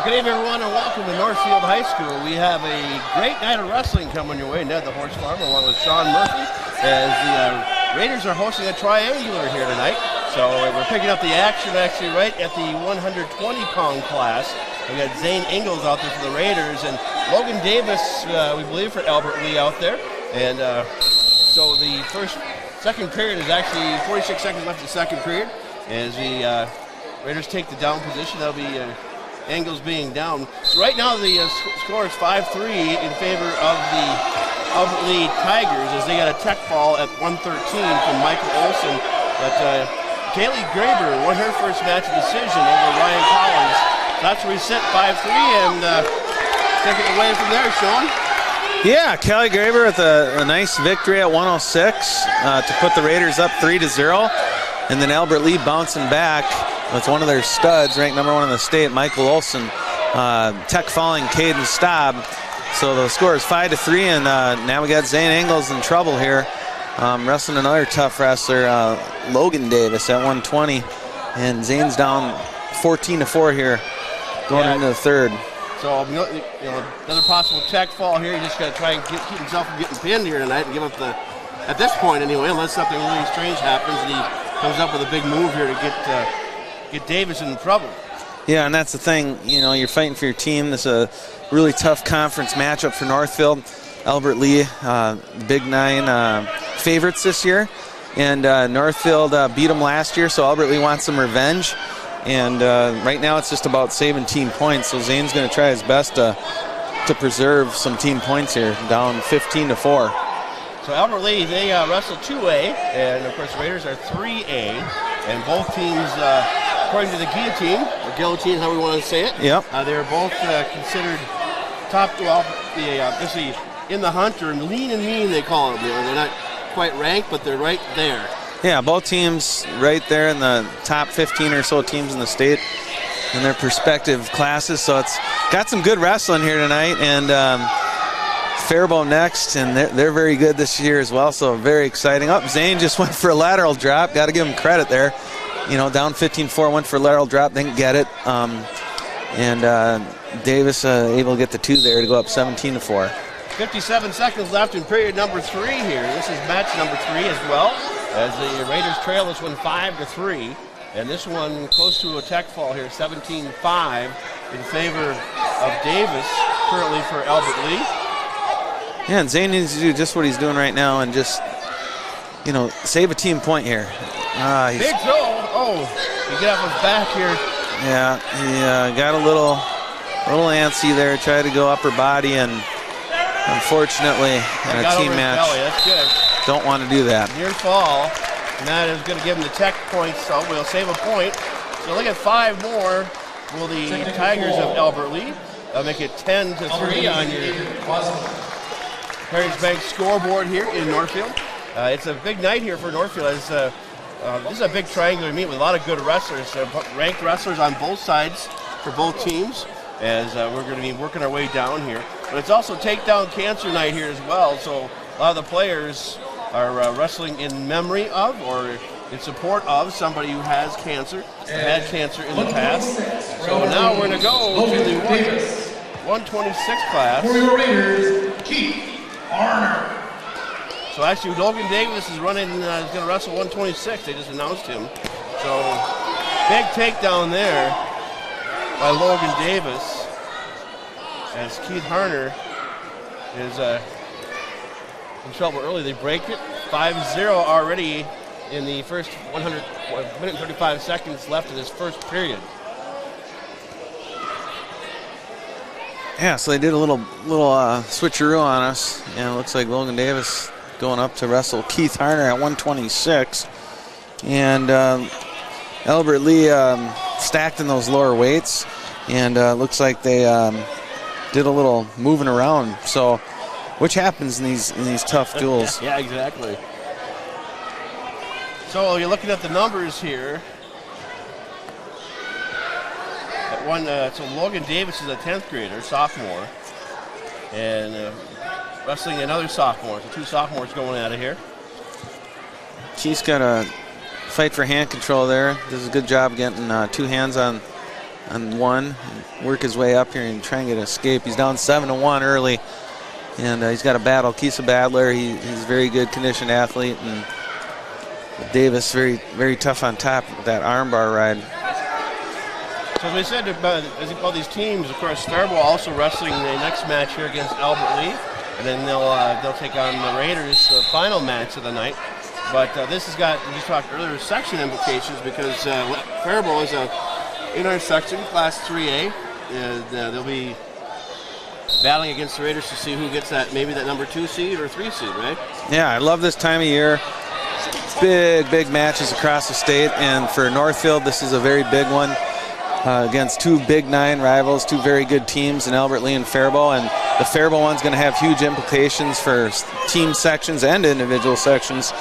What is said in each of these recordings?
Good evening, everyone, and welcome to Northfield High School. We have a great night of wrestling coming your way. Ned, the horse farmer, along with Sean Murphy, as the Raiders are hosting a triangular here tonight. So we're picking up the action actually right at the 120-pound class. We got Zane Ingalls out there for the Raiders, and Logan Davis, we believe, for Albert Lee out there. And so the second period is actually 46 seconds left in the second period. As the Raiders take the down position, that'll be Ingalls being down. So right now the score is 5-3 in favor of the Albert Lee Tigers, as they got a tech fall at 113 from Michael Olson. But Kaylee Graber won her first match decision over Ryan Collins. So that's where we sit 5-3, and take it away from there, Sean. Yeah, Kelly Graber with a nice victory at 106 to put the Raiders up 3-0. And then Albert Lee bouncing back with one of their studs, ranked #1 in the state, Michael Olson, tech falling Caden Staub. So the score is 5-3, and now we got Zane Ingalls in trouble here, wrestling another tough wrestler, Logan Davis at 120, and Zane's down 14-4 here, going into the third. So another possible tech fall here. You just got to try and keep himself from getting pinned here tonight and give up the, at this point anyway, unless something really strange happens and he comes up with a big move here to get Davis in trouble. Yeah, and that's the thing, you're fighting for your team. This is a really tough conference matchup for Northfield. Albert Lee, Big Nine favorites this year, and Northfield beat them last year, so Albert Lee wants some revenge. And right now it's just about saving team points, so Zane's going to try his best to preserve some team points here, down 15-4. So Albert Lee, they wrestle 2A, and of course the Raiders are 3A, and both teams, according to the guillotine, or guillotine, how we want to say it, yep. They're both considered top, basically in the hunt, or lean and mean they call them. They're not quite ranked, but they're right there. Yeah, both teams right there in the top 15 or so teams in the state in their respective classes. So it's got some good wrestling here tonight, and Faribault next, and they're very good this year as well, so very exciting. Zane just went for a lateral drop. Got to give him credit there. Down 15-4, went for a lateral drop, didn't get it. And Davis able to get the 2 there to go up 17-4. 57 seconds left in period number 3 here. This is match number 3 as well, as the Raiders trail this one 5-3. And this one close to a tech fall here, 17-5 in favor of Davis, currently for Albert Lee. Yeah, and Zane needs to do just what he's doing right now and just, save a team point here. Big throw. Oh, he got off his back here. Yeah, he got a little antsy there, tried to go upper body, and unfortunately, in a team match, that's good. Don't want to do that. Near fall, and that is going to give him the tech points, so we'll save a point. So look at 5 more. Will the Tigers of Albert Lee make it 10-3 on your Heritage Bank scoreboard here in Northfield. It's a big night here for Northfield, as this is a big triangular meet with a lot of good wrestlers, ranked wrestlers on both sides for both teams, as we're going to be working our way down here. But it's also Takedown Cancer Night here as well, so a lot of the players are wrestling in memory of or in support of somebody who has cancer, had cancer in the past. So now we're going to go to the 126 class. For your Raiders, Keith Arner. So actually Logan Davis is running, is going to wrestle 126. They just announced him. So big takedown there by Logan Davis, as Keith Harner is in trouble early. They break it 5-0 already in the first minute and 35 seconds left of this first period. Yeah, so they did a little switcheroo on us, and it looks like Logan Davis going up to wrestle Keith Harner at 126. And Albert Lee stacked in those lower weights, and looks like they did a little moving around. So, which happens in these tough duels. Yeah, exactly. So you're looking at the numbers here. So Logan Davis is a 10th grader, sophomore, and wrestling another sophomore. So 2 sophomores going out of here. Keith's got a fight for hand control there. Does a good job getting 2 hands on on one, work his way up here and try and get an escape. He's down 7-1 early, and he's got a battle. Keith's a battler. He's a very good conditioned athlete, and Davis very, very tough on top with that armbar ride. So as we said about these teams, of course, Faribault also wrestling the next match here against Albert Lee, and then they'll take on the Raiders, the final match of the night. But this has got, we talked earlier, section implications because Faribault is in our section, Class 3A. They'll be battling against the Raiders to see who gets that, maybe that number 2 seed or 3 seed, right? Yeah, I love this time of year. Big matches across the state, and for Northfield, this is a very big one. Against two Big 9 rivals, two very good teams in Albert Lee and Faribault, and the Faribault one's going to have huge implications for team sections and individual sections.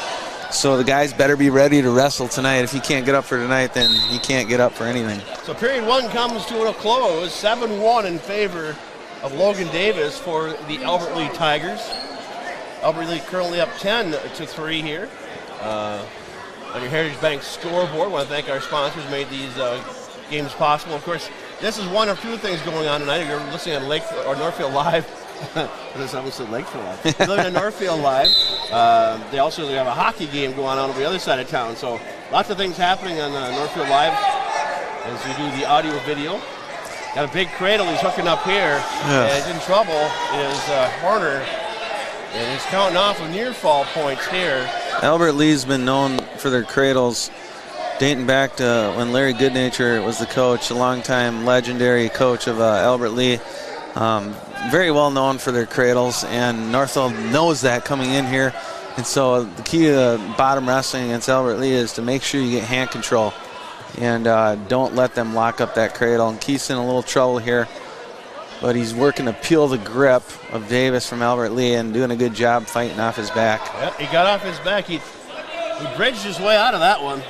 So the guys better be ready to wrestle tonight. If he can't get up for tonight, then he can't get up for anything. So period 1 comes to a close, 7-1 in favor of Logan Davis for the Albert Lee Tigers. Albert Lee currently up 10-3 here on your Heritage Bank scoreboard. I want to thank our sponsors, made these games possible. Of course, this is one of two things going on tonight. If you're listening on Lakefield or Northfield Live, I almost said Lakefield Live. If you're living in Northfield Live, they also have a hockey game going on over the other side of town. So lots of things happening on Northfield Live as we do the audio video. Got a big cradle he's hooking up here, and in trouble is Horner, and he's counting off of near fall points here. Albert Lee's been known for their cradles dating back to when Larry Goodnature was the coach, a longtime legendary coach of Albert Lee. Very well known for their cradles, and Northfield knows that coming in here. And so the key to bottom wrestling against Albert Lee is to make sure you get hand control and don't let them lock up that cradle. And Keith's in a little trouble here, but he's working to peel the grip of Davis from Albert Lee and doing a good job fighting off his back. Yep, he got off his back. He bridged his way out of that one.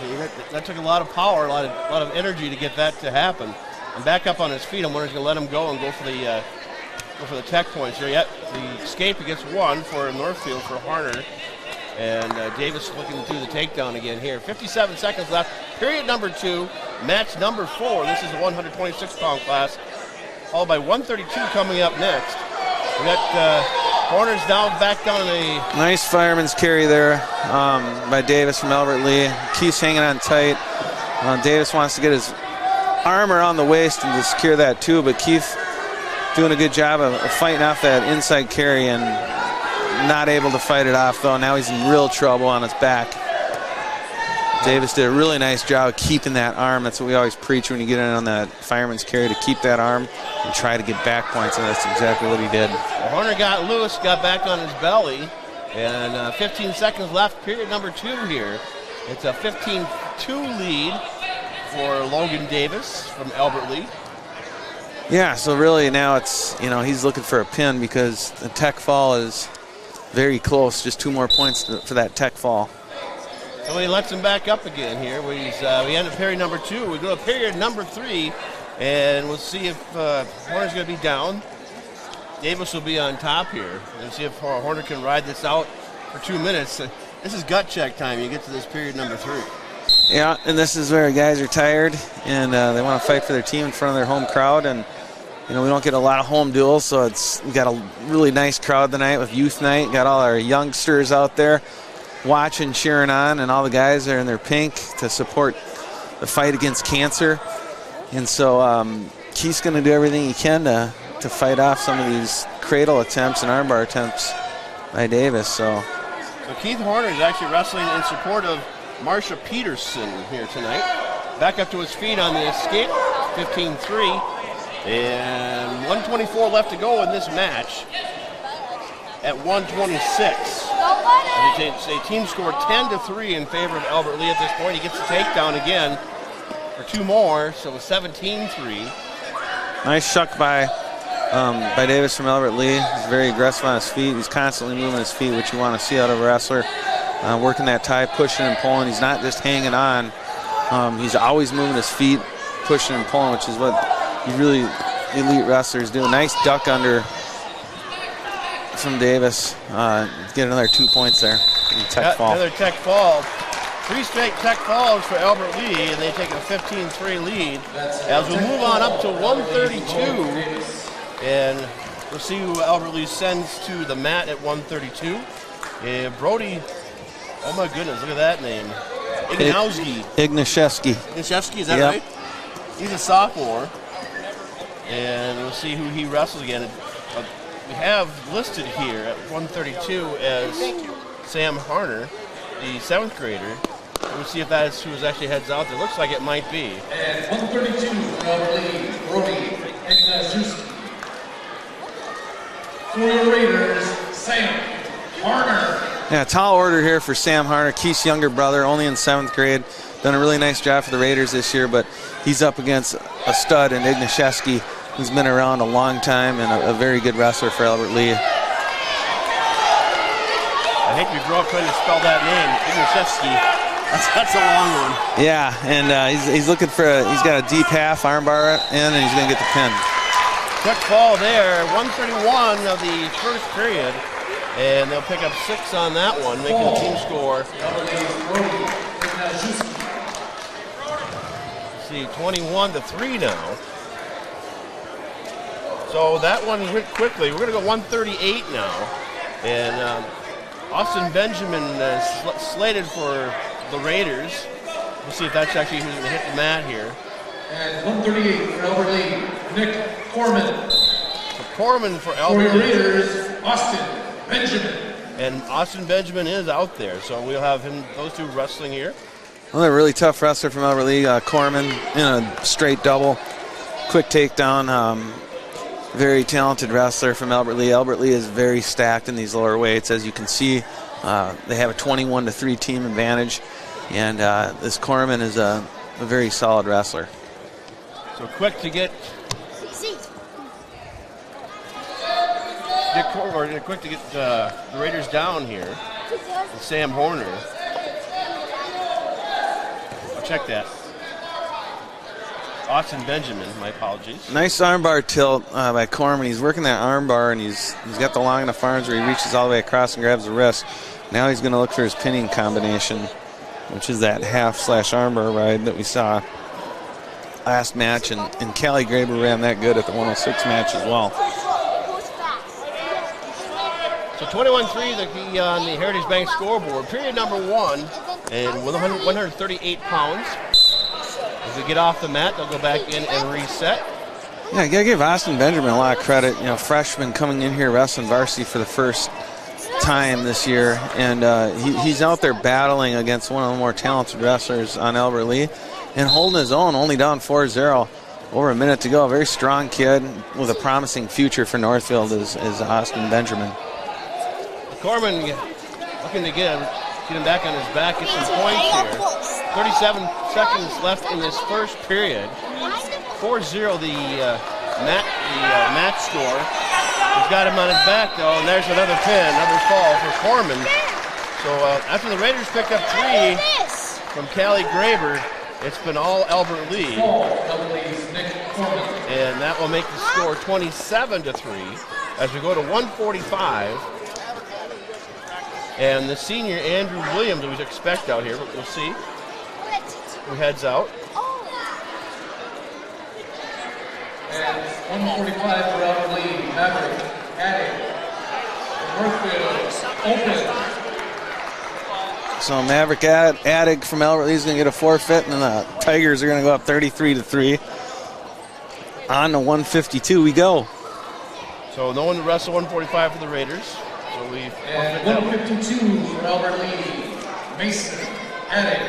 That took a lot of power, a lot of energy to get that to happen. And back up on his feet, I'm wondering if he's going to let him go and go for the tech points here. Yet the escape against one for Northfield for Harner. And Davis looking to do the takedown again here. 57 seconds left. Period number 2, match number 4. This is the 126-pound class, followed by 132 coming up next. We got Horner's down, back down in a nice fireman's carry there by Davis from Albert Lee. Keith's hanging on tight. Davis wants to get his arm around the waist and to secure that too, but Keith doing a good job of fighting off that inside carry and not able to fight it off, though. Now he's in real trouble on his back. Davis did a really nice job of keeping that arm. That's what we always preach when you get in on that fireman's carry, to keep that arm and try to get back points, and that's exactly what he did. Well, Horner got loose, got back on his belly, and 15 seconds left, period number 2 here. It's a 15-2 lead for Logan Davis from Albert Lee. Yeah, so really now it's, he's looking for a pin because the tech fall is very close, just 2 more points for that tech fall. So he lets him back up again here. We end up period number 2. We go to period number 3, and we'll see if Horner's going to be down. Davis will be on top here, and see if Horner can ride this out for 2 minutes. This is gut check time. You get to this period number 3. Yeah, and this is where guys are tired, and they want to fight for their team in front of their home crowd. And we don't get a lot of home duels, so we got a really nice crowd tonight with youth night. Got all our youngsters out there watching, cheering on, and all the guys are in their pink to support the fight against cancer. And so Keith's going to do everything he can to fight off some of these cradle attempts and armbar attempts by Davis. So Keith Horner is actually wrestling in support of Marsha Peterson here tonight. Back up to his feet on the escape, 15-3. And 124 left to go in this match at 126. A team score 10-3 in favor of Albert Lee at this point. He gets the takedown again for 2 more, so 17-3. Nice shuck by Davis from Albert Lee. He's very aggressive on his feet. He's constantly moving his feet, which you want to see out of a wrestler. Working that tie, pushing and pulling. He's not just hanging on. He's always moving his feet, pushing and pulling, which is what you really elite wrestlers do. Nice duck under from Davis. Get another 2 points there. Tech fall. Another tech fall. 3 straight tech falls for Albert Lee, and they take a 15-3 lead. As we move on up to 132, and we'll see who Albert Lee sends to the mat at 132. And Brody, oh my goodness, look at that name. Ignashevsky. Ignashevsky, is that right? He's a sophomore. And we'll see who he wrestles again. We have listed here at 132 as Sam Harner, the 7th grader. We'll see if that's who actually heads out there. Looks like it might be. And 132, Brody Ignashevsky. For the Raiders, Sam Harner. Yeah, tall order here for Sam Harner, Keith's younger brother, only in 7th grade. Done a really nice job for the Raiders this year, but he's up against a stud in Ignashevsky, who's been around a long time and a very good wrestler for Albert Lee. I think we grew up trying to spell that name, Ignashevsky. That's a long one. Yeah, and he's looking for he's got a deep half armbar in, and he's going to get the pin. Quick fall there, 131 of the first period, and they'll pick up 6 on that one, making the team score. Let's see, 21-3 now. So that one went quickly. We're going to go 138 now, and Austin Benjamin slated for the Raiders. We'll see if that's actually who's going to hit the mat here. And 138 for Albert Lee, Nick Corman. So Corman for Albert For Lee. your Raiders, Austin Benjamin. And Austin Benjamin is out there, so we'll have those two wrestling here. Another really tough wrestler from Albert Lee, Corman, in a straight double, quick takedown. Very talented wrestler from Albert Lee. Albert Lee is very stacked in these lower weights, as you can see. They have a 21-3 team advantage, and this Corman is a very solid wrestler. So quick to get the Raiders down here. And Sam Horner. I'll check that. Austin Benjamin, my apologies. Nice armbar tilt by Corman. He's working that armbar, and he's got the long enough arms where he reaches all the way across and grabs the wrist. Now he's going to look for his pinning combination, which is that half/armbar ride that we saw last match, and Callie Graber ran that good at the 106 match as well. So 21-3 on the Heritage Bank scoreboard. Period number 1, and with 138 pounds. As they get off the mat, they'll go back in and reset. Yeah, I gotta give Austin Benjamin a lot of credit. You know, freshman coming in here wrestling varsity for the first time this year, and he's out there battling against one of the more talented wrestlers on Albert Lee and holding his own, only down 4-0. Over a minute to go. A very strong kid with a promising future for Northfield is Austin Benjamin. Corman looking to get him back on his back, get some points here. 37 seconds left in this first period. 4-0 the match score. He's got him on his back though, and there's another pin, another fall for Corman. So after the Raiders picked up 3 from Callie Graber, it's been all Albert Lee. And that will make the score 27-3 as we go to 145. And the senior Andrew Williams we expect out here, but we'll see who heads out. And 145 for Albert Lee, Maverick, Attic. Northfield, open. So Maverick Attic from Albert Lee is going to get a forfeit, and the Tigers are going to go up 33-3. On to 152 we go. So no one to wrestle 145 for the Raiders. So we and 152 for Albert Lee, Mason Attic.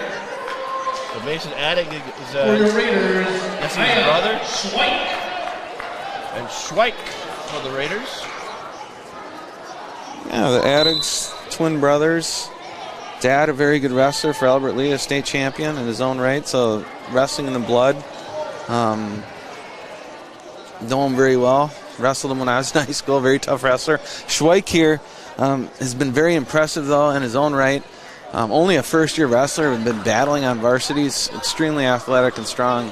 So Mason Attic is for your Raiders, that's his brother. Schweik. And Schweik for the Raiders. Yeah, the Attics, twin brothers. Dad, a very good wrestler for Albert Lee, a state champion in his own right. So wrestling in the blood. Know him very well. Wrestled him when I was in high school. Very tough wrestler. Schweik here has been very impressive, though, in his own right. Only a first-year wrestler. Has been battling on varsity. He's extremely athletic and strong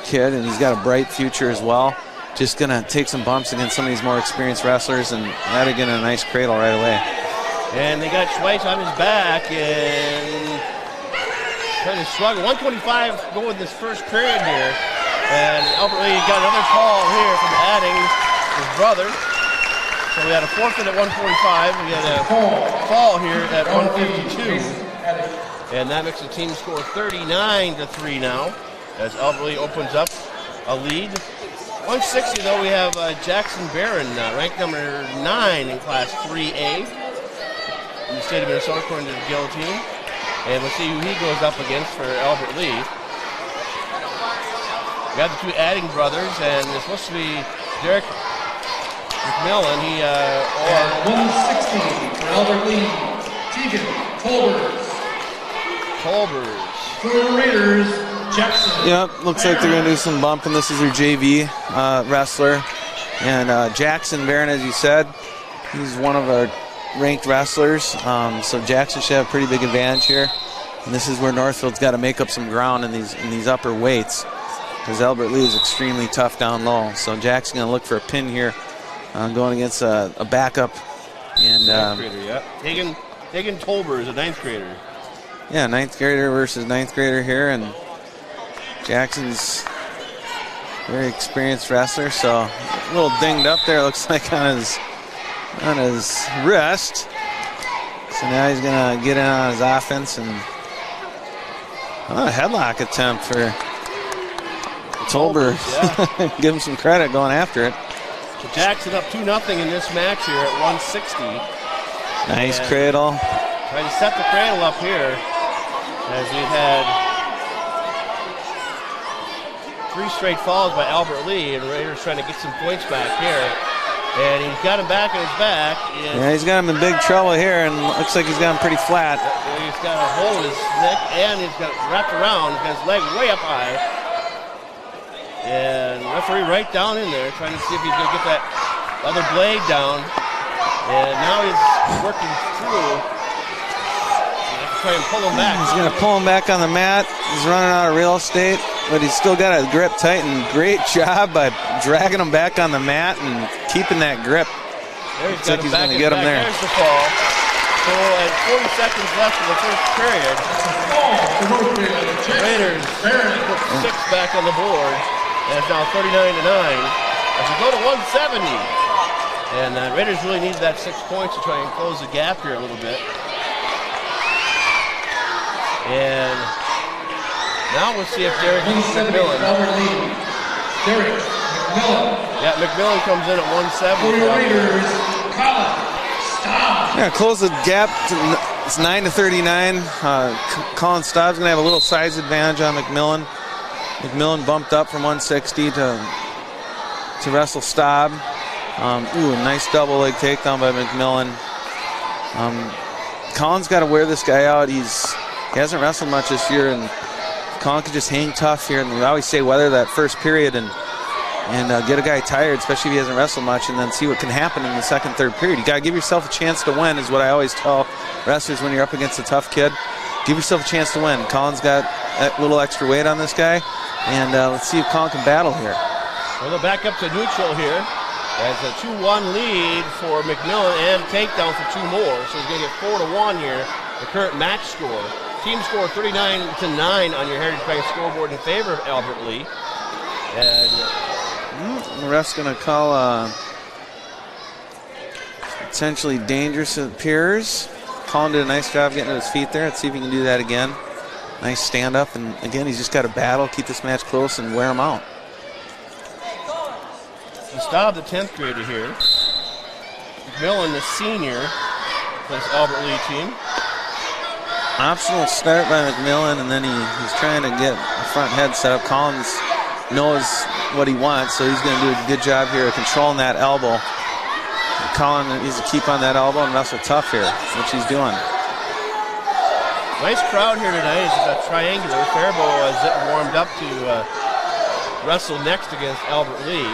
kid, and he's got a bright future as well. Just going to take some bumps against some of these more experienced wrestlers, and Attic in a nice cradle right away. And they got Schweik on his back, and trying to struggle. 125 going this first period here. And Albert Lee got another call here from Adding, his brother. So we had a forfeit at 145. We had a fall here at 152. And that makes the team score 39-3 now as Albert Lee opens up a lead. 160 though, we have Jackson Barron, ranked number 9 in Class 3A in the state of Minnesota according to the Guillotine. And we'll see who he goes up against for Albert Lee. We got the two Adding brothers, and it's supposed to be Derek McMillan. He or 160 for Albert Lee, Tegan Tolbers. For the Raiders, Jackson. Yep, looks like they're going to do some bumping. This is their JV wrestler. And Jackson Barron, as you said, he's one of our ranked wrestlers. So Jackson should have a pretty big advantage here. And this is where Northfield's got to make up some ground in these upper weights, because Albert Lee is extremely tough down low. So Jackson's going to look for a pin here, going against a backup. And ninth grader, yeah. Tegan Tolber is a 9th grader. Yeah, 9th grader versus 9th grader here, and Jackson's very experienced wrestler, so a little dinged up there, looks like on his wrist. So now he's gonna get in on his offense, and a headlock attempt for Tolber. Yeah. Give him some credit going after it. So Jackson up 2-0 in this match here at 160. Nice cradle. Trying to set the cradle up here, as we've had 3 straight falls by Albert Lee, and Raiders trying to get some points back here. And he's got him back on his back. Yeah, he's got him in big trouble here, and looks like he's got him pretty flat. He's got a hole in his neck, and he's got it wrapped around. He's got his leg way up high. And referee right down in there, trying to see if he's going to get that other blade down. And now he's working through. Try and pull him back. He's going to pull him back on the mat. He's running out of real estate, but he's still got a grip tight, and great job by dragging him back on the mat and keeping that grip. Looks like he's going to get him there. There's the fall. So at 40 seconds left in the first period, Raiders put 6 back on the board, and it's now 39-9. As we go to 170, and Raiders really needed that 6 points to try and close the gap here a little bit. And now we'll see if Derek McMillan. Derek McMillan. Yeah, McMillan comes in at 170. For the Raiders, Colin Staub. Yeah, close the gap. It's 9-39. Colin Staub's going to have a little size advantage on McMillan. McMillan bumped up from 160 to wrestle Staub. A nice double leg takedown by McMillan. Colin's got to wear this guy out. He hasn't wrestled much this year, and Colin can just hang tough here. And we always say weather that first period and get a guy tired, especially if he hasn't wrestled much, and then see what can happen in the second, third period. You got to give yourself a chance to win, is what I always tell wrestlers when you're up against a tough kid. Give yourself a chance to win. Colin's got a little extra weight on this guy, and let's see if Colin can battle here. Well, they'll back up to neutral here. As a 2-1 lead for McMillan and takedown for 2 more. So he's going to get 4-1 here, the current match score. Team score 39-9 on your Heritage Bank scoreboard in favor of Albert Lee. And the ref's going to call potentially dangerous, it appears. Colin did a nice job getting to his feet there. Let's see if he can do that again. Nice stand up, and again, he's just got to battle, keep this match close, and wear him out. Staub, the 10th grader here. McMillan, the senior, for this Albert Lee team. Optional start by McMillan, and then he's trying to get the front head set up. Collins knows what he wants, so he's going to do a good job here of controlling that elbow. Colin needs to keep on that elbow and wrestle tough here, which he's doing. Nice crowd here tonight. It's a triangular. Faribault is warmed up to wrestle next against Albert Lee.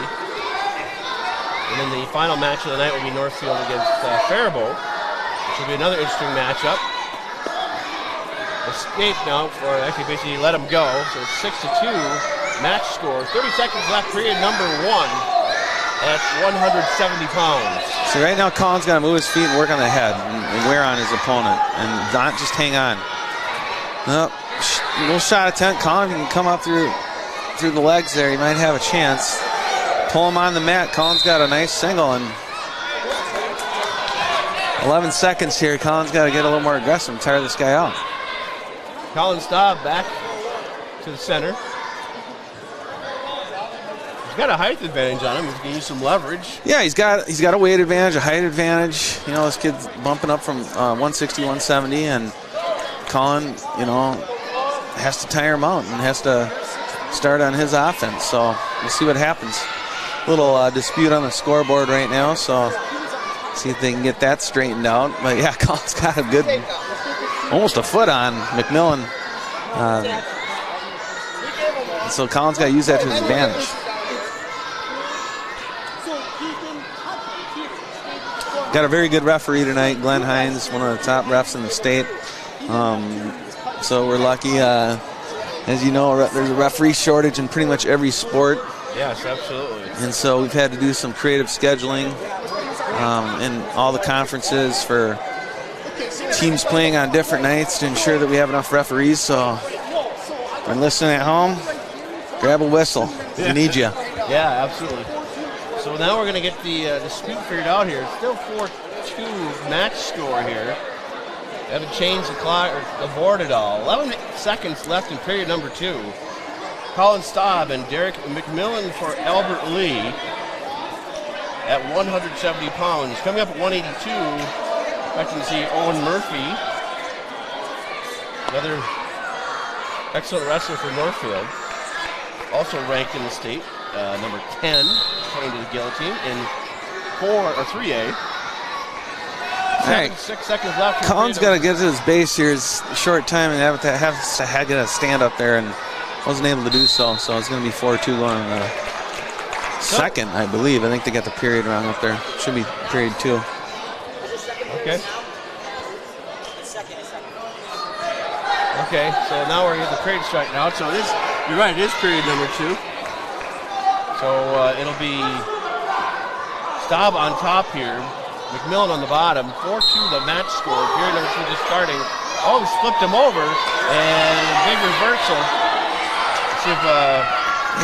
And then the final match of the night will be Northfield against Faribault, which will be another interesting matchup. Escape now for actually basically let him go. So it's 6-2 match score. 30 seconds left, period number 1 at 170 pounds. So right now Colin's got to move his feet and work on the head and wear on his opponent and not just hang on. Oh, little shot attempt. Collin, if he can come up through the legs there, he might have a chance. Pull him on the mat. Collin's got a nice single, and 11 seconds here. Collin's got to get a little more aggressive and tire this guy out. Colin Staub back to the center. He's got a height advantage on him. He's going to use some leverage. Yeah, he's got a weight advantage, a height advantage. You know, this kid's bumping up from 160, 170, and Colin, you know, has to tire him out and has to start on his offense. So we'll see what happens. Little dispute on the scoreboard right now, so see if they can get that straightened out. But yeah, Colin's got a good, almost a foot on McMillan. So Colin's got to use that to his advantage. Got a very good referee tonight, Glenn Hines, one of the top refs in the state. So we're lucky. As you know, there's a referee shortage in pretty much every sport. Yes, absolutely. And so we've had to do some creative scheduling in all the conferences for teams playing on different nights to ensure that we have enough referees. So if you're listening at home, grab a whistle. We need you. Yeah, absolutely. So now we're going to get the dispute figured out here. It's still 4-2 match score here. They haven't changed the clock or the board at all. 11 seconds left in period number 2. Colin Staub and Derek McMillan for Albert Lee at 170 pounds. Coming up at 182, expecting to see Owen Murphy, another excellent wrestler for Northfield, also ranked in the state, number 10, according to the guillotine, in 3A. Hey, 6 seconds left. Colin's got to get to his base here. It's a short time and have to get a stand up there and wasn't able to do so. So it's going to be 4-2 going on the second, I believe. I think they got the period wrong up there. Should be period 2. Okay. Okay, so now we're at the period strike now. So it is, you're right, it is period number 2. So it'll be Staub on top here. McMillan on the bottom, 4-2 the match score. Period number 2 just starting. Oh, he flipped him over, and big reversal. Let's see if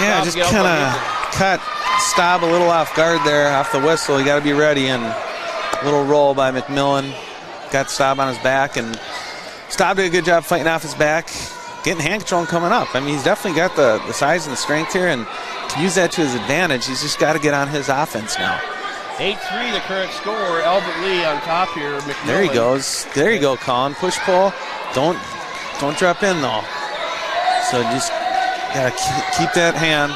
yeah, just kind of cut Staub a little off guard there, off the whistle. You got to be ready, and a little roll by McMillan. Got Staub on his back, and Staub did a good job fighting off his back, getting hand control and coming up. I mean, he's definitely got the size and the strength here, and to use that to his advantage, he's just got to get on his offense now. 8-3 the current score. Albert Lee on top here. McMillan. There he goes. There you go, Colin. Push pull. Don't drop in though. So just gotta keep that hand.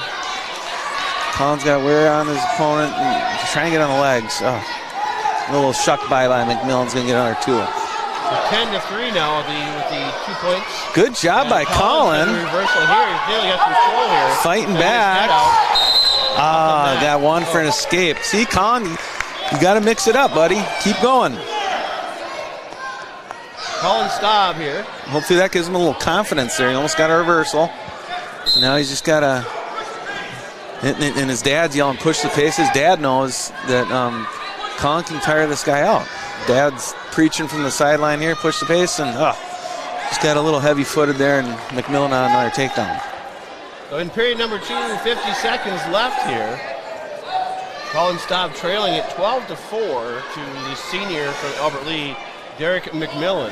Colin's got to wear on his opponent and try and get on the legs. Oh, a little shuck by McMillan's gonna get another 2. So 10-3 now with the 2 points. Good job by Colin. Reversal here. He's nearly got control here. Fighting back. Got one for an escape. See, Colin, you got to mix it up, buddy. Keep going. Colin Staub here. Hopefully that gives him a little confidence there. He almost got a reversal. So now he's just got to, and his dad's yelling, push the pace. His dad knows that Colin can tire this guy out. Dad's preaching from the sideline here, push the pace, and just got a little heavy-footed there, and McMillan on another takedown. So in period number 2, 50 seconds left here. Colin Staub trailing at 12-4 to the senior from Albert Lee, Derek McMillan.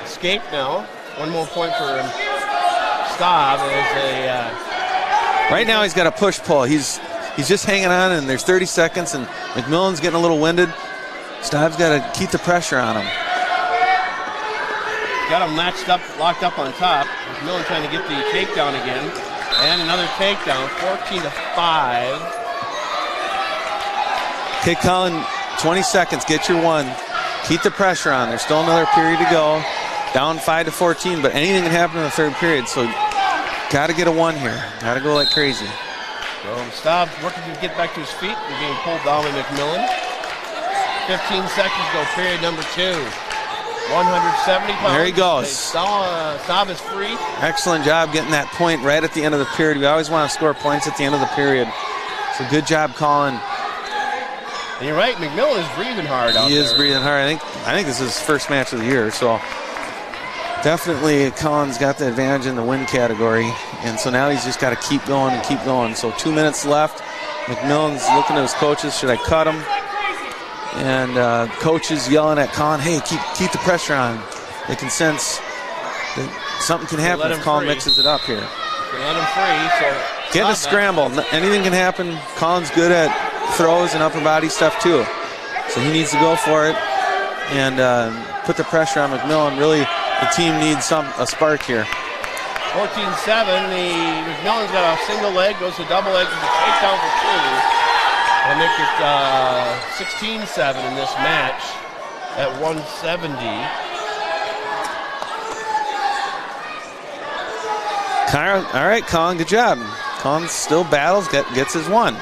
Escape now. One more point for Staub as right now he's got a push-pull. He's just hanging on, and there's 30 seconds, and McMillan's getting a little winded. Staub's got to keep the pressure on him. Got him matched up, locked up on top. McMillan trying to get the takedown again. And another takedown, 14-5. Okay, Colin, 20 seconds, get your 1. Keep the pressure on. There's still another period to go. Down 5-14, but anything can happen in the third period, so got to get a 1 here. Got to go like crazy. So Staub working to get back to his feet and being pulled down by McMillan. 15 seconds go, period number 2. 170 pounds. There he goes. Staub is free. Excellent job getting that point right at the end of the period. We always want to score points at the end of the period. So good job, Colin. And you're right, McMillan is breathing hard out there. He is breathing hard. I think this is his first match of the year. So Definitely, Collins got the advantage in the win category, and so now he's just got to keep going and keep going. So 2 minutes left. McMillan's looking at his coaches. Should I cut him? And coaches yelling at Collin, hey, keep the pressure on. They can sense that something can happen if Collin mixes it up here. Let him free. So Get a scramble. Anything can happen. Collin's good at throws and upper body stuff too. So he needs to go for it and put the pressure on McMillan. Really, the team needs a spark here. 14-7, McMillan's got a single leg, goes to double leg, with a takedown for 2. That'll make it 16-7 in this match at 170. All right, Collin, good job. Collin still battles, gets his one.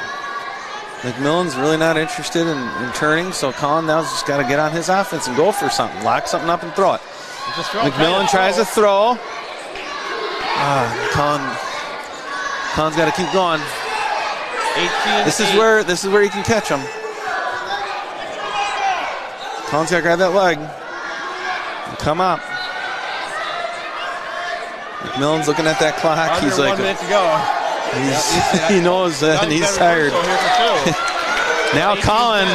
McMillan's really not interested in turning, so Collin now's just got to get on his offense and go for something. Lock something up and throw it. McMillan tries a throw. Collin's got to keep going. 18. This is where he can catch him. Collin's got to grab that leg. Come up. McMillan's looking at that clock. Under he's like, 1 minute to go. He knows that, and he's tired. Now Collin,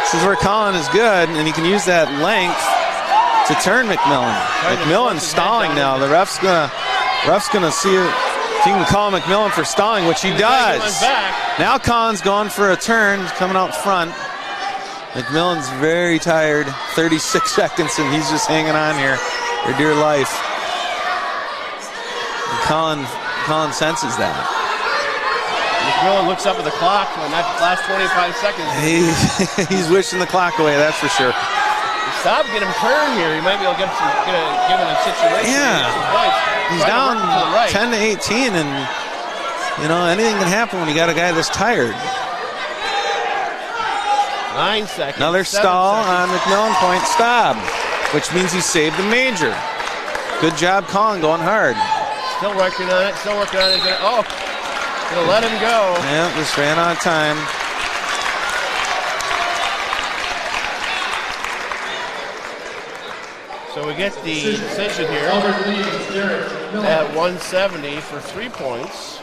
this is where Collin is good, and he can use that length to turn McMillan. McMillan's stalling now. The ref's gonna see if he can call McMillan for stalling, which he does. Now Collin's going for a turn, coming out front. McMillan's very tired. 36 seconds, and he's just hanging on here for dear life. And Collin senses that. McMillan looks up at the clock and that last 25 seconds. He's wishing the clock away, that's for sure. Stop, get him turned here. He might be able to get him a situation. Yeah. He's down 10 to 18, and anything can happen when you got a guy that's tired. 9 seconds. Another stall on McMillan, point stop, which means he saved the major. Good job, Collin, going hard. Still working on it. Gonna let him go. Yeah, just ran out of time. So we get the decision here at 170 for 3 points.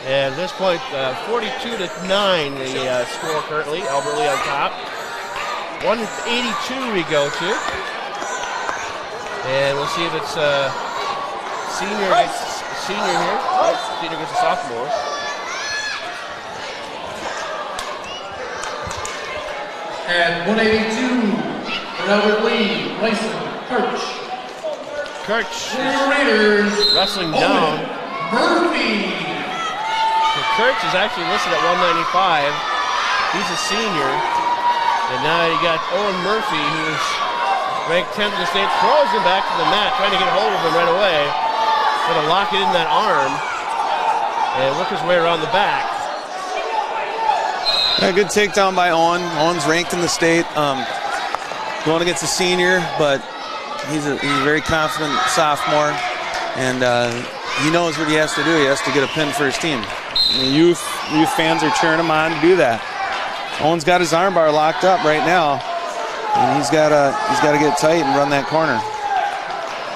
And at this point, 42-9 the score currently. Albert Lee on top. 182 we go to. And we'll see if it's senior here. Senior gets a sophomore. At 182, for Albert Lee, Bryson Kirch Raiders wrestling down. Murphy. So Kirch is actually listed at 195. He's a senior. And now you got Owen Murphy, who's ranked 10th in the state, throws him back to the mat, trying to get hold of him right away. Going to lock it in that arm and work his way around the back. A good takedown by Owen. Owen's ranked in the state. Going against a senior, but he's a very confident sophomore, and he knows what he has to do. He has to get a pin for his team. And the youth fans are cheering him on to do that. Owen's got his armbar locked up right now, and he's got to get tight and run that corner.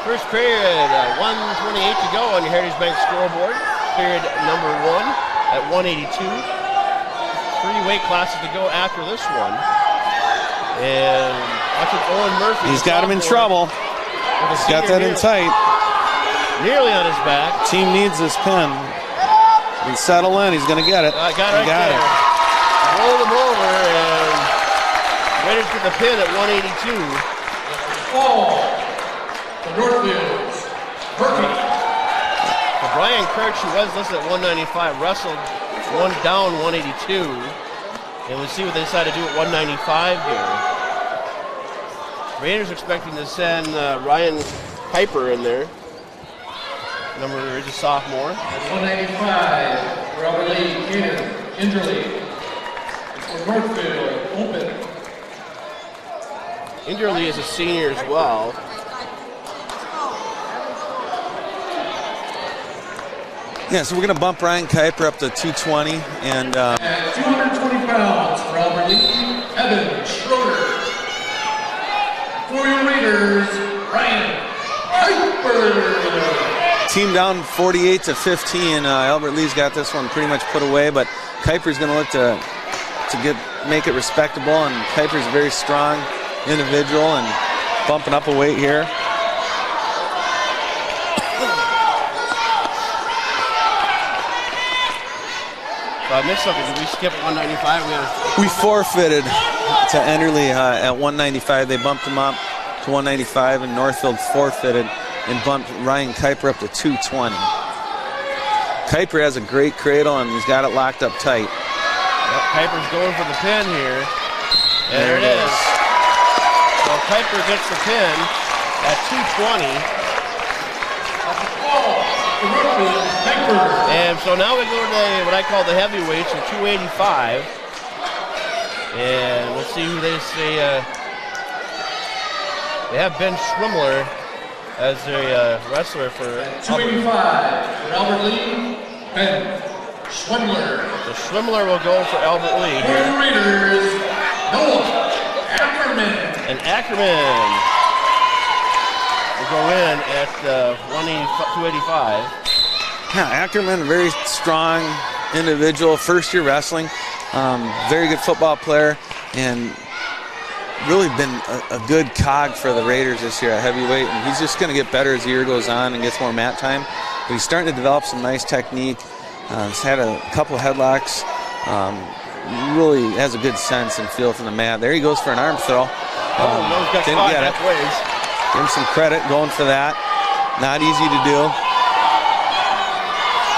First period, 1:28 to go on your Heritage Bank scoreboard. Period number 1 at 182. 3 weight classes to go after this one. And watching Owen Murphy. He's got him in trouble. He's got that in tight. Nearly on his back. Team needs this pin. And settle in. He's going to get it. Got it. Rolled him over and ready to get the pin at 182. The Northfield, Murphy. Brian Kirch, who was listed at 195, wrestled down 182. And we'll see what they decide to do at 195 here. Raiders expecting to send Ryan Piper in there. Number is a sophomore. At 195, Robert Lee, Kaden, Inderley. For Northfield, open. Inderley is a senior as well. Yeah, so we're going to bump Ryan Kuiper up to 220. And at 220 pounds for Albert Lee, Evan Schroeder. For your Raiders, Ryan Kuiper. Team down 48-15. Albert Lee's got this one pretty much put away, but Kuiper's going to look to make it respectable, and Kuiper's a very strong individual and bumping up a weight here. So I missed something. Did we skip at 195? We forfeited to Enderley at 195. They bumped him up to 195, and Northfield forfeited and bumped Ryan Kuiper up to 220. Kuiper has a great cradle, and he's got it locked up tight. Yep, Kuiper's going for the pin here. And there it is. So Kuiper gets the pin at 220. And so now we go to what I call the heavyweights, or 285. And we'll see who they say. They have Ben Schwimmler as a wrestler for 285 for Albert Lee, Ben Schwimmler. So Schwimmler will go for Albert Lee For here. the Raiders, Noah Ackerman. And Ackerman will go in at 285. Yeah, Ackerman, a very strong individual, first-year wrestling, very good football player, and really been a good cog for the Raiders this year at heavyweight. And he's just going to get better as the year goes on and gets more mat time. But he's starting to develop some nice technique. He's had a couple headlocks. Really has a good sense and feel from the mat. There he goes for an arm throw. Didn't get it. Give him some credit going for that. Not easy to do.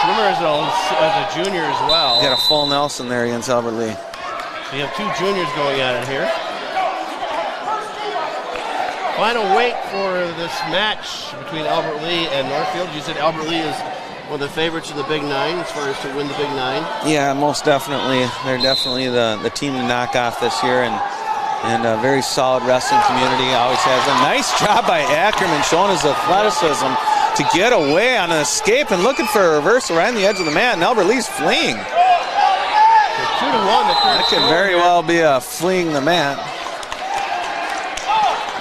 Schwimmer is a junior as well. Got a full Nelson there against Albert Lee. We have two juniors going at it here. Final weight for this match between Albert Lee and Northfield. You said Albert Lee is one of the favorites of the Big Nine as far as to win the Big Nine. Yeah, most definitely. They're definitely the team to knock off this year, and a very solid wrestling community. Always has a nice job by Ackerman showing his athleticism to get away on an escape and looking for a reversal right on the edge of the mat, and Albert Lee's fleeing. So 2-1. That could very well be a fleeing the mat.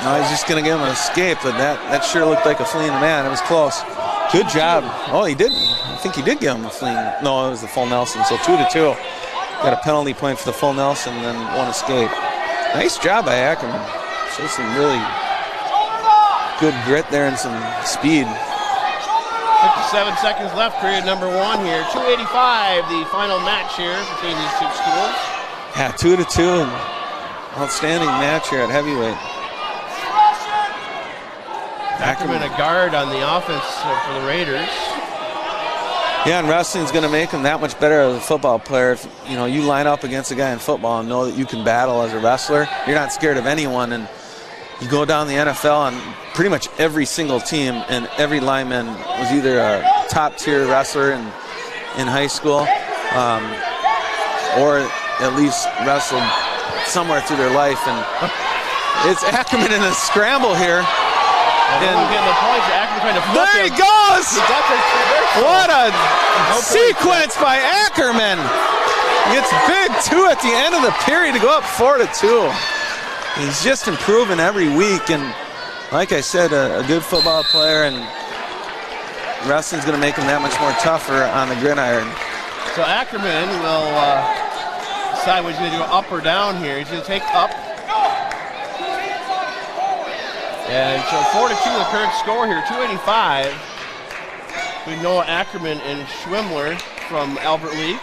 No, he's just going to give him an escape, but that sure looked like a fleeing the mat. It was close. Good job. Oh, he did. I think he did give him a fleeing. No, it was the full Nelson. So 2-2. Got a penalty point for the full Nelson, and then one escape. Nice job by Ackerman. Shows some really good grit there and some speed. 57 seconds left, period number one here. 285, the final match here between these two schools. Yeah, 2-2, and outstanding match here at heavyweight. Ackerman a guard on the offense for the Raiders. Yeah, and wrestling's going to make him that much better as a football player. If you line up against a guy in football and know that you can battle as a wrestler, you're not scared of anyone. And you go down the NFL, and pretty much every single team and every lineman was either a top-tier wrestler in high school or at least wrestled somewhere through their life. And it's Ackerman in a scramble here. And getting the points. Ackerman trying to flip There he him. goes! He got the reversal. What a No sequence by Ackerman! Gets big, too, at the end of the period to go up 4-2. He's just improving every week, and like I said, a good football player, and wrestling's going to make him that much more tougher on the gridiron. So Ackerman will decide what he's going to do, up or down here. He's going to take up. And so 4-2 the current score here, 285. We know Ackerman and Schwimmler from Albert Lee.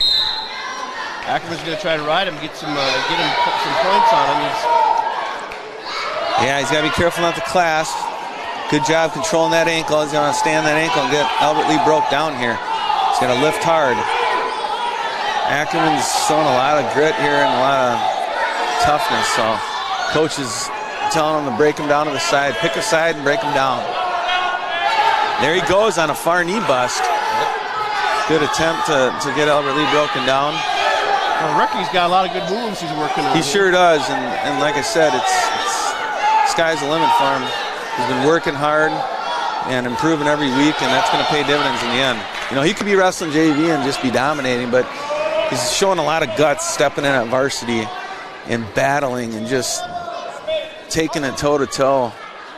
Ackerman's going to try to ride him, get him some points on him. He's got to be careful not to clasp. Good job controlling that ankle. He's going to stand that ankle and get Albert Lee broke down here. He's going to lift hard. Ackerman's showing a lot of grit here and a lot of toughness. So coach is telling him to break him down to the side. Pick a side and break him down. There he goes on a far knee bust. Good attempt to get Albert Lee broken down. Well, Ricky's got a lot of good moves he's working on. He sure does, and like I said, it's sky's the limit for him. He's been working hard and improving every week, and that's going to pay dividends in the end. He could be wrestling JV and just be dominating, but he's showing a lot of guts stepping in at varsity and battling and just taking it toe-to-toe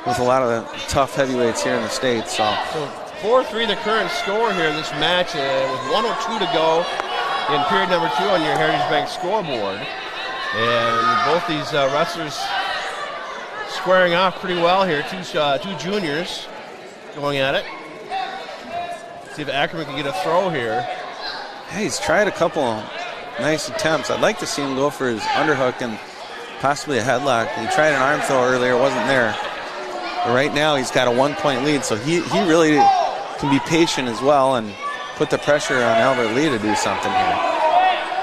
with a lot of the tough heavyweights here in the state. So 4-3 the current score here in this match with 1:02 to go in period number 2 on your Heritage Bank scoreboard. And both these wrestlers squaring off pretty well here. Two juniors going at it. See if Ackerman can get a throw here. Hey, he's tried a couple nice attempts. I'd like to see him go for his underhook and possibly a headlock. He tried an arm throw earlier, wasn't there. But right now he's got a 1-point lead, so he really can be patient as well and put the pressure on Albert Lee to do something here.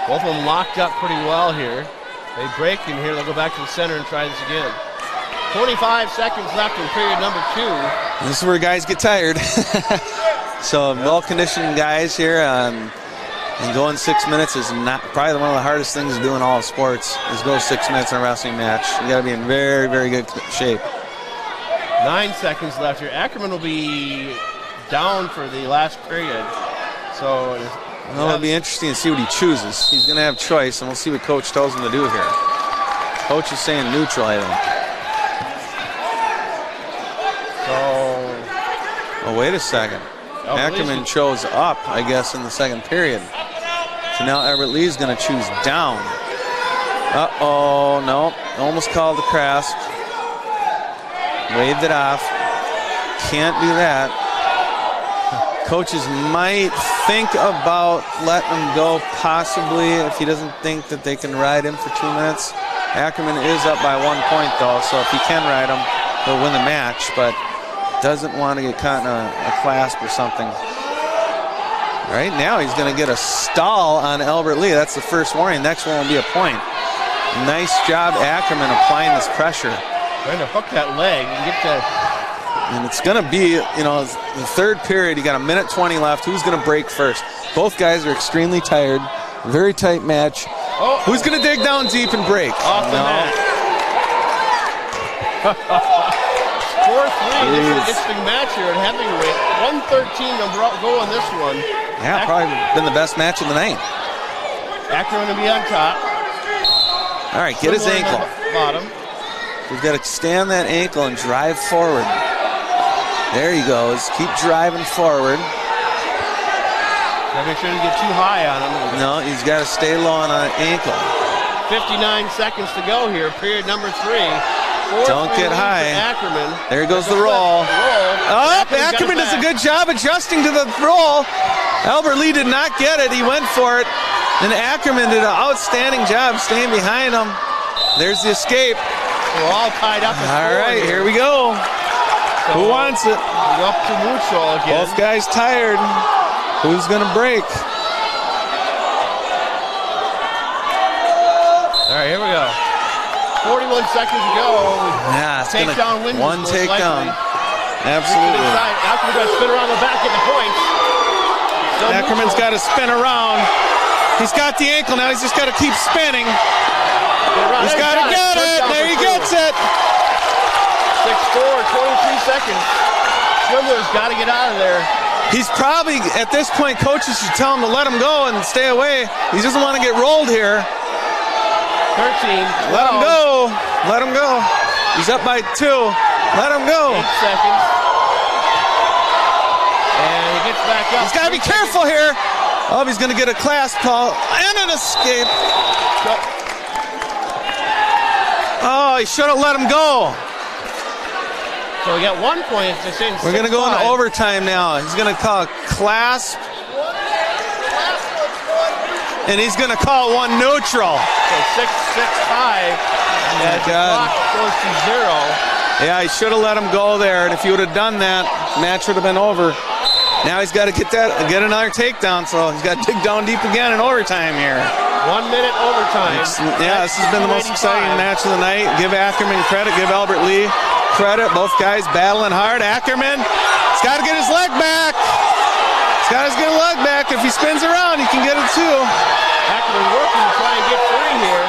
Both of them locked up pretty well here. They break in here, they'll go back to the center and try this again. 25 seconds left in period number 2. This is where guys get tired. So well-conditioned guys here, and going 6 minutes is not probably one of the hardest things to do in all of sports, is go 6 minutes in a wrestling match. You got to be in very, very good shape. 9 seconds left here. Ackerman will be down for the last period. So it'll be interesting to see what he chooses. He's going to have choice, and we'll see what Coach tells him to do here. Coach is saying neutral, I think. So, oh, wait a second. Ackerman chose up, I guess, in the second period. So now Albert Lee's going to choose down. Uh-oh, no. Almost called the cross. Waved it off. Can't do that. Coaches might think about letting him go, possibly, if he doesn't think that they can ride him for 2 minutes. Ackerman is up by 1 point, though, so if he can ride him, he'll win the match, but doesn't want to get caught in a clasp or something. Right now, he's going to get a stall on Albert Lee. That's the first warning. Next one will be a point. Nice job, Ackerman, applying this pressure. Trying to hook that leg and get that. And it's going to be, the third period. You got 1:20 left. Who's going to break first? Both guys are extremely tired. Very tight match. Oh. Who's going to dig down deep and break? Off the mat. 4-3. This is an interesting match here at heavyweight. 1:13 to go on this one. Yeah, probably been the best match of the night. Ackerman to be on top. All right, get his ankle. Bottom. We've got to stand that ankle and drive forward. There he goes. Keep driving forward. Make sure you get too high on him. No, he's got to stay low on an ankle. 59 seconds to go here. Period number 3. Don't get high. Ackerman. There goes the roll. Oh, Ackerman does a good job adjusting to the roll. Albert Lee did not get it. He went for it. And Ackerman did an outstanding job staying behind him. There's the escape. We're all tied up. All right, here we go. So who wants it? Up to neutral again. Both guys tired. Who's going to break? All right, here we go. 41 seconds to go. Yeah, it's takedown wins. One takedown. Absolutely. Ackerman's got to spin around the back at the point. Ackerman's got to spin around. He's got the ankle now. He's just got to keep spinning. He's got to get it. There he gets it. 6-4, 23 seconds. Schindler's got to get out of there. He's probably, at this point, coaches should tell him to let him go and stay away. He doesn't want to get rolled here. 13. 12. Let him go. Let him go. He's up by 2. Let him go. 8 seconds. And he gets back up. He's got to be careful here. Oh, he's going to get a clasp call and an escape. Oh, he should have let him go. So we got 1 point. We're going to go into overtime now. He's going to call a clasp. And he's going to call one neutral. So 6-5. And the clock goes to 0. Yeah, he should have let him go there. And if he would have done that, match would have been over. Now he's got to get another takedown, so he's got to dig down deep again in overtime here. 1 minute overtime. This has been the most exciting match of the night. Give Ackerman credit, give Albert Lee credit. Both guys battling hard. Ackerman, he's got to get his leg back. He's got to get his leg back. If he spins around, he can get it too. Ackerman working to try and get free here.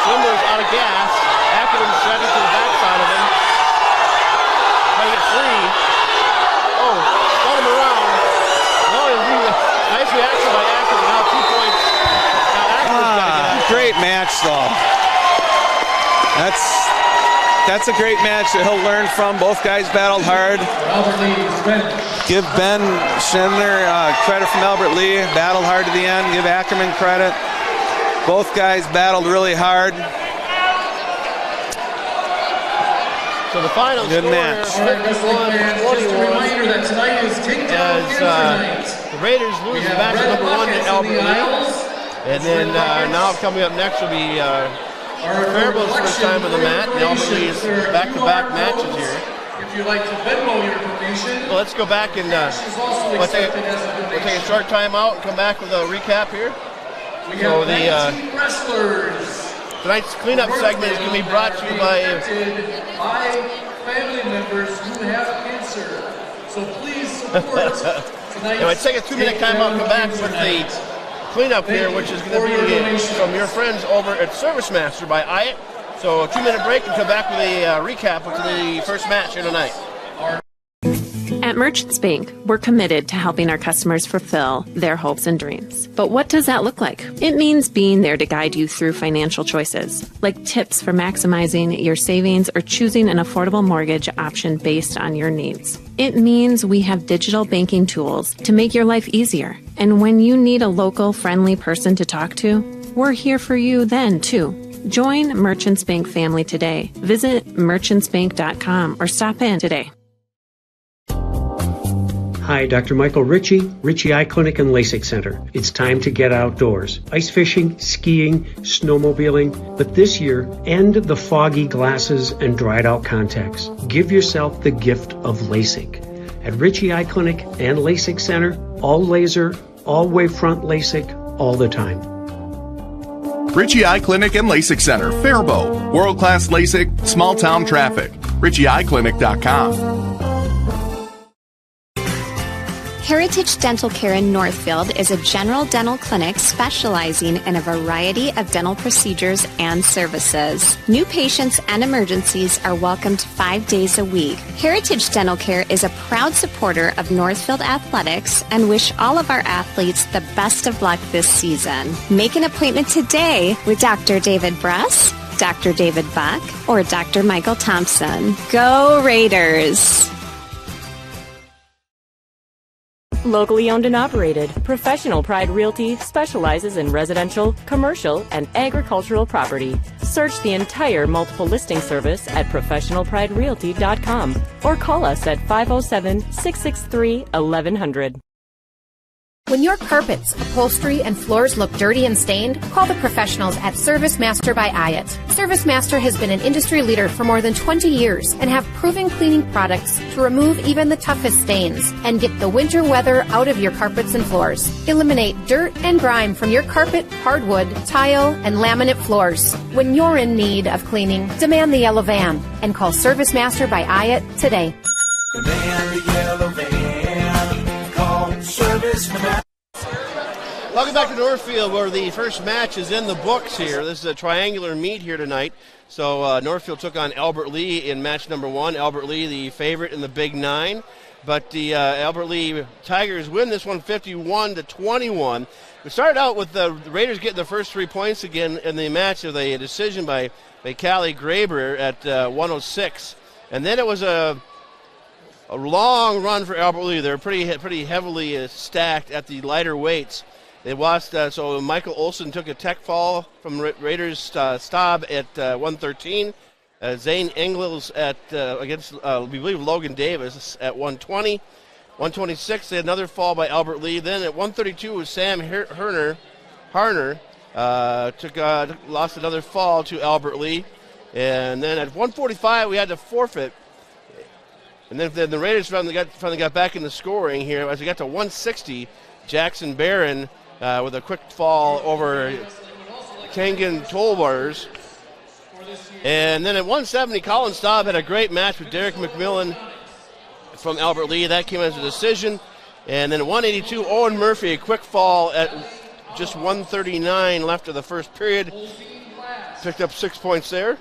Schindler's out of gas. Ackerman's driving to the backside of him. Trying to get free. Oh, spun him around. No, nice reaction by Ackerman. Now 2 points. Now Ackerman's got to get out. Great match, though. that's a great match that he'll learn from. Both guys battled hard. Albert Lee, Sven. Give Ben Schindler credit from Albert Lee. Battled hard to the end. Give Ackerman credit. Both guys battled really hard. So the final Good score match. All right, wrestling fans, just a reminder that tonight is Takedown Cancer Night. The Raiders lose We have match red number 1 to buckets in Albert the Lee. aisles. And then now coming up next will be Faribault's first time on the mat. And Albert Lee's back-to-back matches here. If you'd like to Venmo your donation, Well, let's go back and cash is also we'll take accepted as a a donation. short time out and come back with a recap here. We So have the 19 wrestlers. tonight's cleanup segment is going to be brought to you by Affected by family members who have cancer. So please support tonight's Anyway, take a 2-minute time out and come back with the cleanup here, which is going to be from your friends over at Service Master by Hyatt. So a 2-minute break and come back with a recap of the first match here tonight. At Merchants Bank, we're committed to helping our customers fulfill their hopes and dreams. But what does that look like? It means being there to guide you through financial choices, like tips for maximizing your savings or choosing an affordable mortgage option based on your needs. It means we have digital banking tools to make your life easier. And when you need a local, friendly person to talk to, we're here for you then, too. Join Merchants Bank family today. Visit merchantsbank.com or stop in today. Hi, Dr. Michael Ritchie, Ritchie Eye Clinic and LASIK Center. It's time to get outdoors. Ice fishing, skiing, snowmobiling, but this year, end the foggy glasses and dried out contacts. Give yourself the gift of LASIK. At Ritchie Eye Clinic and LASIK Center, all laser, all wavefront LASIK, all the time. Ritchie Eye Clinic and LASIK Center, Faribault. World-class LASIK, small-town traffic. RitchieEyeClinic.com. Heritage Dental Care in Northfield is a general dental clinic specializing in a variety of dental procedures and services. New patients and emergencies are welcomed 5 days a week. Heritage Dental Care is a proud supporter of Northfield Athletics and wish all of our athletes the best of luck this season. Make an appointment today with Dr. David Bruss, Dr. David Buck, or Dr. Michael Thompson. Go Raiders! Locally owned and operated, Professional Pride Realty specializes in residential, commercial, and agricultural property. Search the entire multiple listing service at professionalpriderealty.com or call us at 507-663-1100. When your carpets, upholstery, and floors look dirty and stained, call the professionals at Service Master by Hyatt. Service Master has been an industry leader for more than 20 years and have proven cleaning products to remove even the toughest stains and get the winter weather out of your carpets and floors. Eliminate dirt and grime from your carpet, hardwood, tile, and laminate floors. When you're in need of cleaning, demand the yellow van and call Service Master by Hyatt today. Demand the yellow van. Call Service Master. Welcome back to Northfield, where the first match is in the books here. This is a triangular meet here tonight. So Northfield took on Albert Lee in match number 1. Albert Lee, the favorite in the Big Nine. But the Albert Lee Tigers win this one 51-21. We started out with the Raiders getting the first 3 points again in the match with a decision by Callie Graber at 106. And then it was a long run for Albert Lee. They're pretty heavily stacked at the lighter weights. They lost, so Michael Olson took a tech fall from Raiders Staub at 113. Zane Engels at against, we believe, Logan Davis at 120. 126, they had another fall by Albert Lee. Then at 132 was Sam Harner lost another fall to Albert Lee. And then at 145, we had to forfeit. And then the Raiders finally got back in the scoring here. As we got to 160, Jackson Barron with a quick fall over Kangan Tolbars. And then at 170, Colin Staub had a great match with Derek McMillan from Albert Lee. That came as a decision. And then at 182, Owen Murphy, a quick fall at just 139 left of the first period. Picked up 6 points there.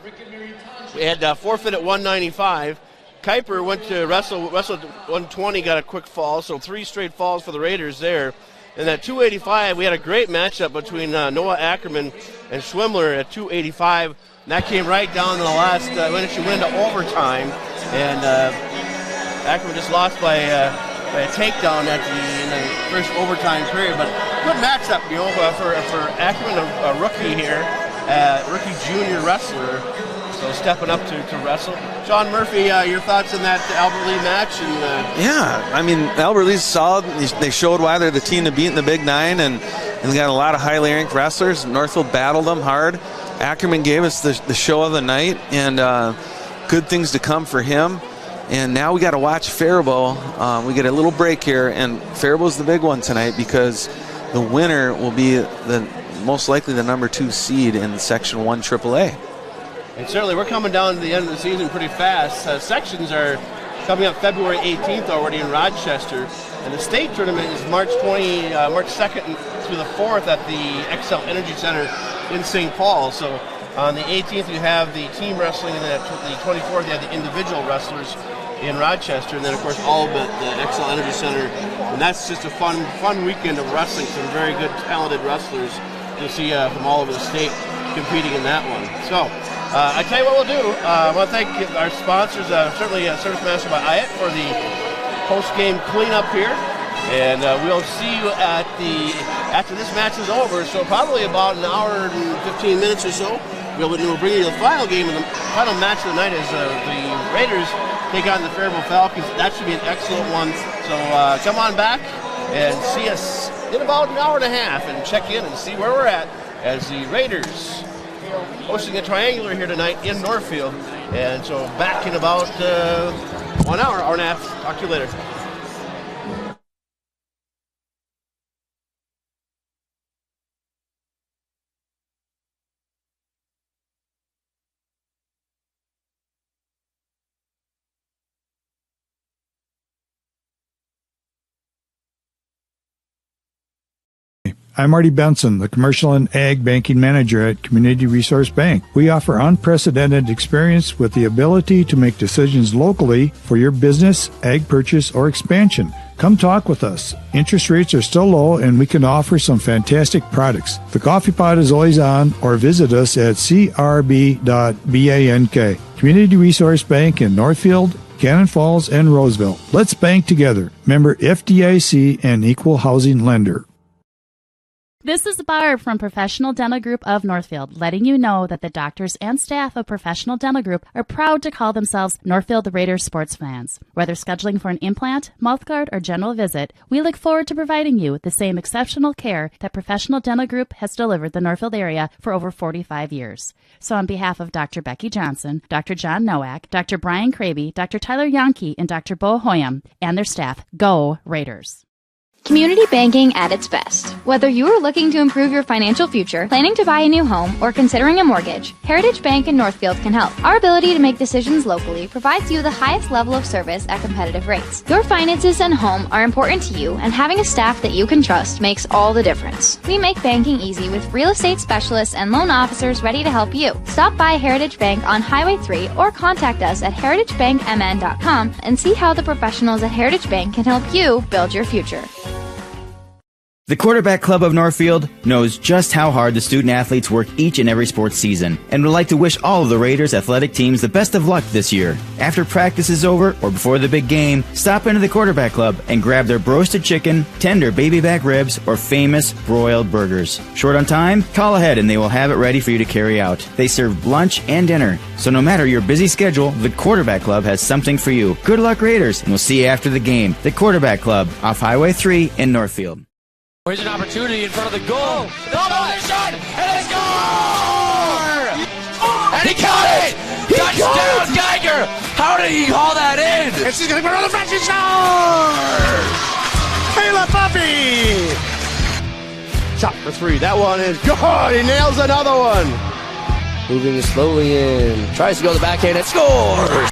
We had forfeit at 195. Kuiper went to wrestled at 120, got a quick fall. So 3 straight falls for the Raiders there. And at 285, we had a great matchup between Noah Ackerman and Schwimler at 285. And that came right down to the last, when it went into overtime. And Ackerman just lost by a takedown in the first overtime period. But good matchup, for Ackerman, a rookie here, rookie junior wrestler. So stepping up to wrestle. Sean Murphy, your thoughts on that Albert Lee match? Yeah, I mean, Albert Lee's solid. They showed why they're the team to beat in the Big Nine, and they got a lot of highly ranked wrestlers. Northfield battled them hard. Ackerman gave us the show of the night, and good things to come for him. And now we got to watch Faribault. We get a little break here, and Faribault's the big one tonight because the winner will be most likely the number 2 seed in Section 1 AAA. And certainly we're coming down to the end of the season pretty fast. Sections are coming up February 18th already in Rochester. And the state tournament is March 2nd through the 4th at the XL Energy Center in St. Paul. So on the 18th you have the team wrestling, and then the 24th you have the individual wrestlers in Rochester. And then of course all but the XL Energy Center. And that's just a fun weekend of wrestling. Some very good, talented wrestlers you'll see from all over the state competing in that one. So I tell you what we'll do. I want to thank our sponsors, certainly Service Master by Hyatt for the post-game cleanup here. And we'll see you after this match is over, so probably about an hour and 15 minutes or so. We'll bring you the final game, and the final match of the night is the Raiders take on the Faribault Falcons. That should be an excellent one. So come on back and see us in about an hour and a half and check in and see where we're at as the Raiders hosting a triangular here tonight in Northfield. And so back in about 1 hour and a half. Talk to you later. I'm Marty Benson, the Commercial and Ag Banking Manager at Community Resource Bank. We offer unprecedented experience with the ability to make decisions locally for your business, ag purchase, or expansion. Come talk with us. Interest rates are still low, and we can offer some fantastic products. The coffee pot is always on, or visit us at crb.bank. Community Resource Bank in Northfield, Cannon Falls, and Roseville. Let's bank together. Member FDIC and Equal Housing Lender. This is Barb from Professional Dental Group of Northfield, letting you know that the doctors and staff of Professional Dental Group are proud to call themselves Northfield Raiders sports fans. Whether scheduling for an implant, mouthguard, or general visit, we look forward to providing you the same exceptional care that Professional Dental Group has delivered the Northfield area for over 45 years. So on behalf of Dr. Becky Johnson, Dr. John Nowak, Dr. Brian Kraby, Dr. Tyler Yonke, and Dr. Bo Hoyam, and their staff, go Raiders! Community banking at its best. Whether you are looking to improve your financial future, planning to buy a new home, or considering a mortgage, Heritage Bank in Northfield can help. Our ability to make decisions locally provides you the highest level of service at competitive rates. Your finances and home are important to you, and having a staff that you can trust makes all the difference. We make banking easy with real estate specialists and loan officers ready to help you. Stop by Heritage Bank on Highway 3 or contact us at heritagebankmn.com and see how the professionals at Heritage Bank can help you build your future. The Quarterback Club of Northfield knows just how hard the student-athletes work each and every sports season and would like to wish all of the Raiders athletic teams the best of luck this year. After practice is over or before the big game, stop into the Quarterback Club and grab their roasted chicken, tender baby back ribs, or famous broiled burgers. Short on time? Call ahead and they will have it ready for you to carry out. They serve lunch and dinner, so no matter your busy schedule, the Quarterback Club has something for you. Good luck, Raiders, and we'll see you after the game. The Quarterback Club off Highway 3 in Northfield. Here's an opportunity in front of the goal. Double shot, and a score! And he caught it! Touchdown, Geiger! How did he haul that in? And she's going to put on the French scores! Kayla Puppy! Shot for three. That one is good. He nails another one. Moving slowly in. Tries to go to the backhand and scores!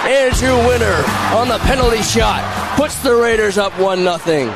Andrew Winter on the penalty shot. Puts the Raiders up 1-0.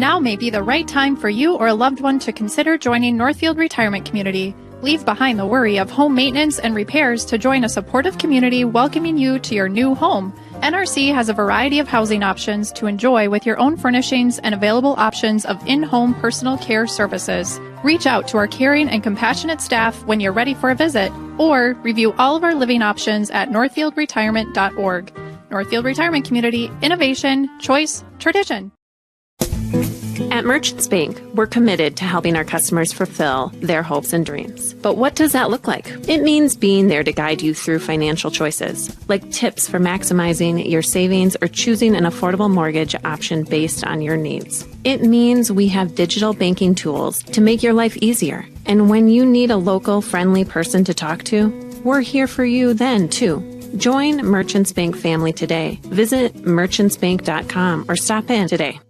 Now may be the right time for you or a loved one to consider joining Northfield Retirement Community. Leave behind the worry of home maintenance and repairs to join a supportive community welcoming you to your new home. NRC has a variety of housing options to enjoy with your own furnishings and available options of in-home personal care services. Reach out to our caring and compassionate staff when you're ready for a visit, or review all of our living options at northfieldretirement.org. Northfield Retirement Community, innovation, choice, tradition. At Merchants Bank, we're committed to helping our customers fulfill their hopes and dreams. But what does that look like? It means being there to guide you through financial choices, like tips for maximizing your savings or choosing an affordable mortgage option based on your needs. It means we have digital banking tools to make your life easier. And when you need a local, friendly person to talk to, we're here for you then, too. Join Merchants Bank family today. Visit merchantsbank.com or stop in today.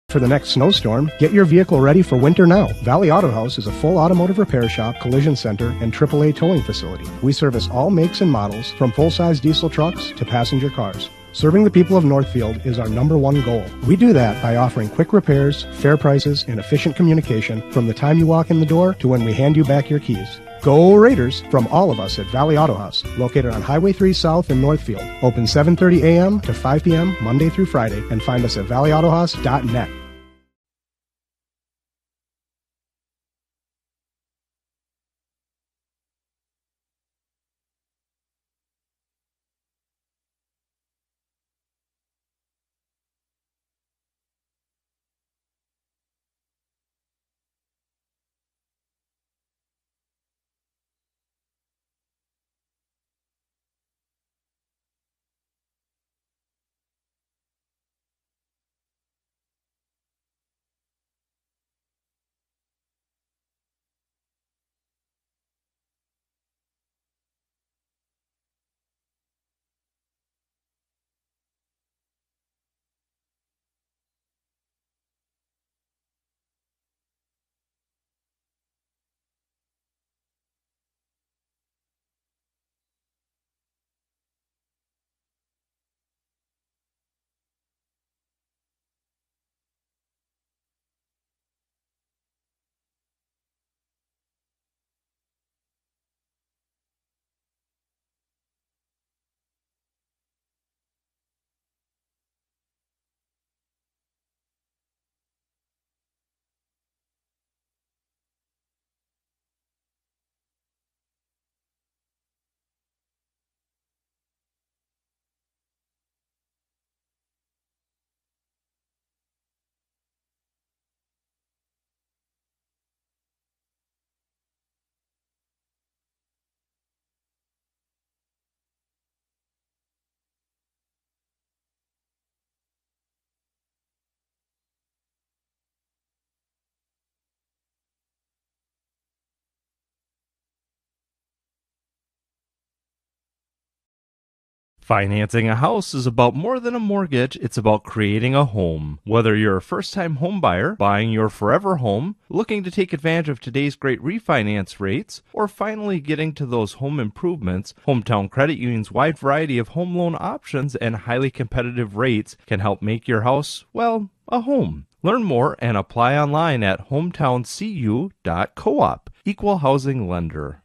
For the next snowstorm, get your vehicle ready for winter now. Valley Auto House is a full automotive repair shop, collision center, and AAA towing facility. We service all makes and models, from full-size diesel trucks to passenger cars. Serving the people of Northfield is our #1 goal. We do that by offering quick repairs, fair prices, and efficient communication from the time you walk in the door to when we hand you back your keys. Go Raiders from all of us at Valley Auto House, located on Highway 3 South in Northfield. Open 7:30 a.m. to 5 p.m. Monday through Friday, and find us at valleyautohouse.net. Financing a house is about more than a mortgage, it's about creating a home. Whether you're a first-time home buyer, buying your forever home, looking to take advantage of today's great refinance rates, or finally getting to those home improvements, Hometown Credit Union's wide variety of home loan options and highly competitive rates can help make your house, well, a home. Learn more and apply online at hometowncu.coop. Equal housing lender.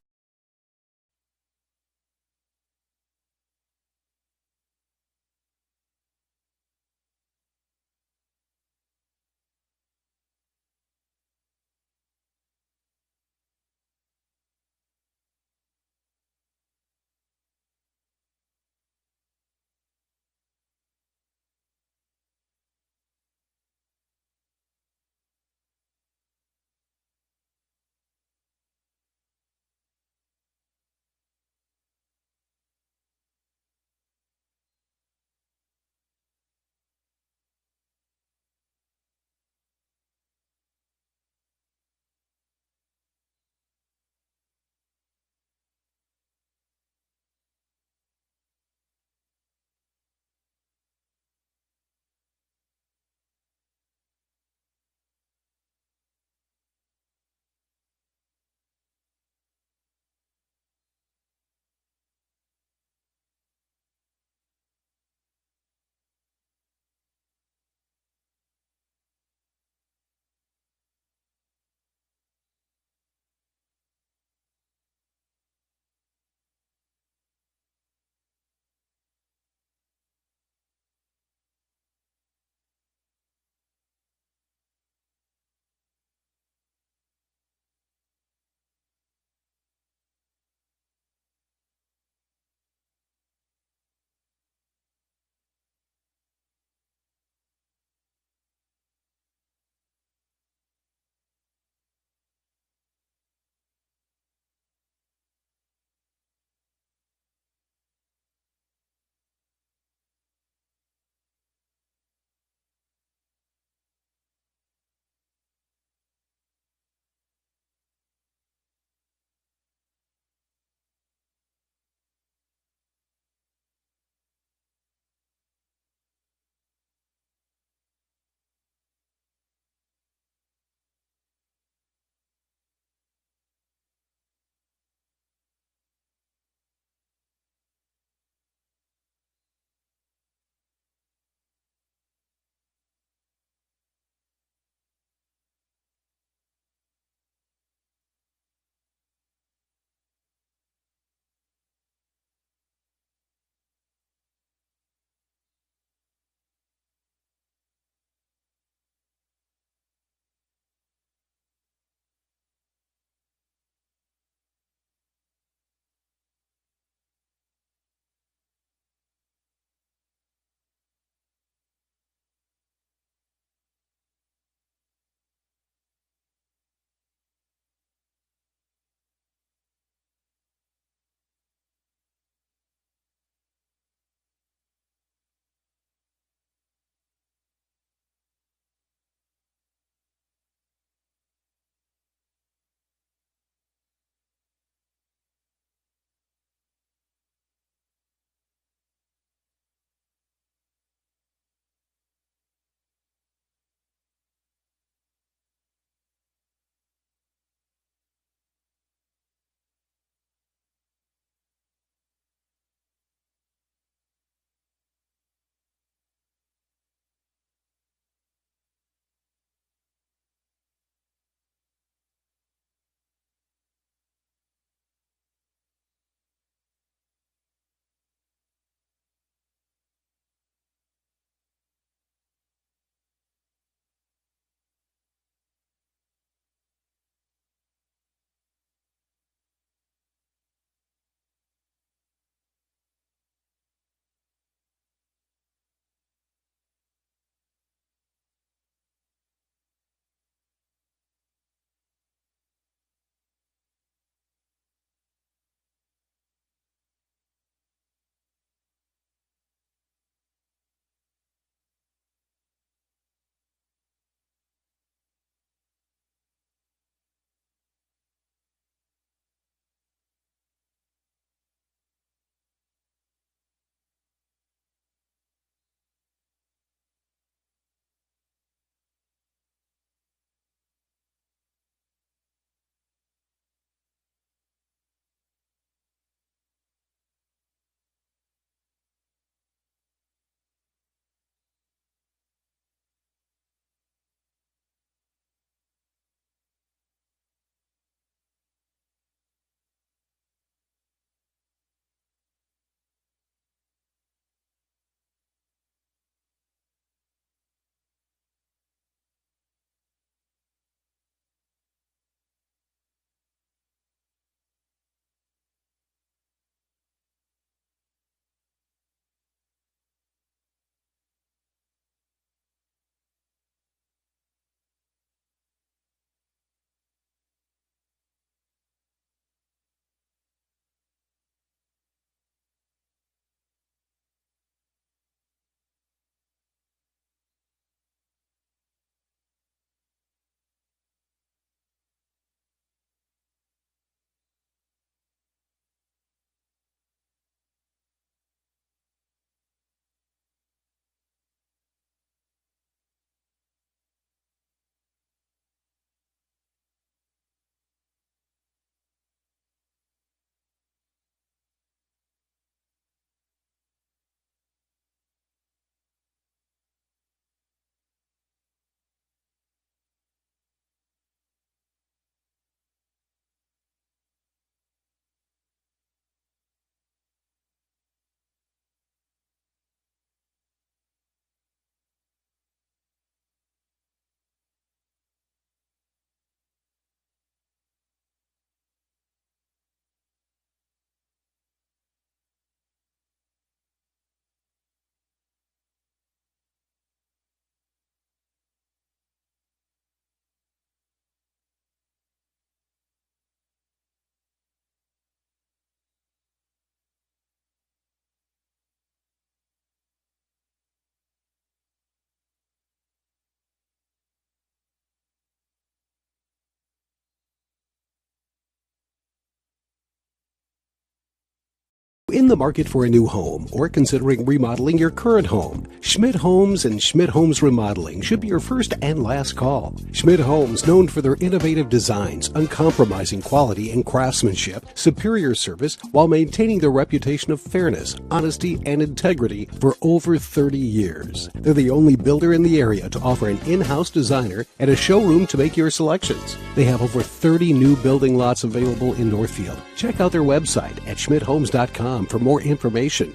In the market for a new home or considering remodeling your current home, Schmidt Homes and Schmidt Homes Remodeling should be your first and last call. Schmidt Homes, known for their innovative designs, uncompromising quality and craftsmanship, superior service, while maintaining their reputation of fairness, honesty, and integrity for over 30 years. They're the only builder in the area to offer an in-house designer and a showroom to make your selections. They have over 30 new building lots available in Northfield. Check out their website at schmidthomes.com for more information.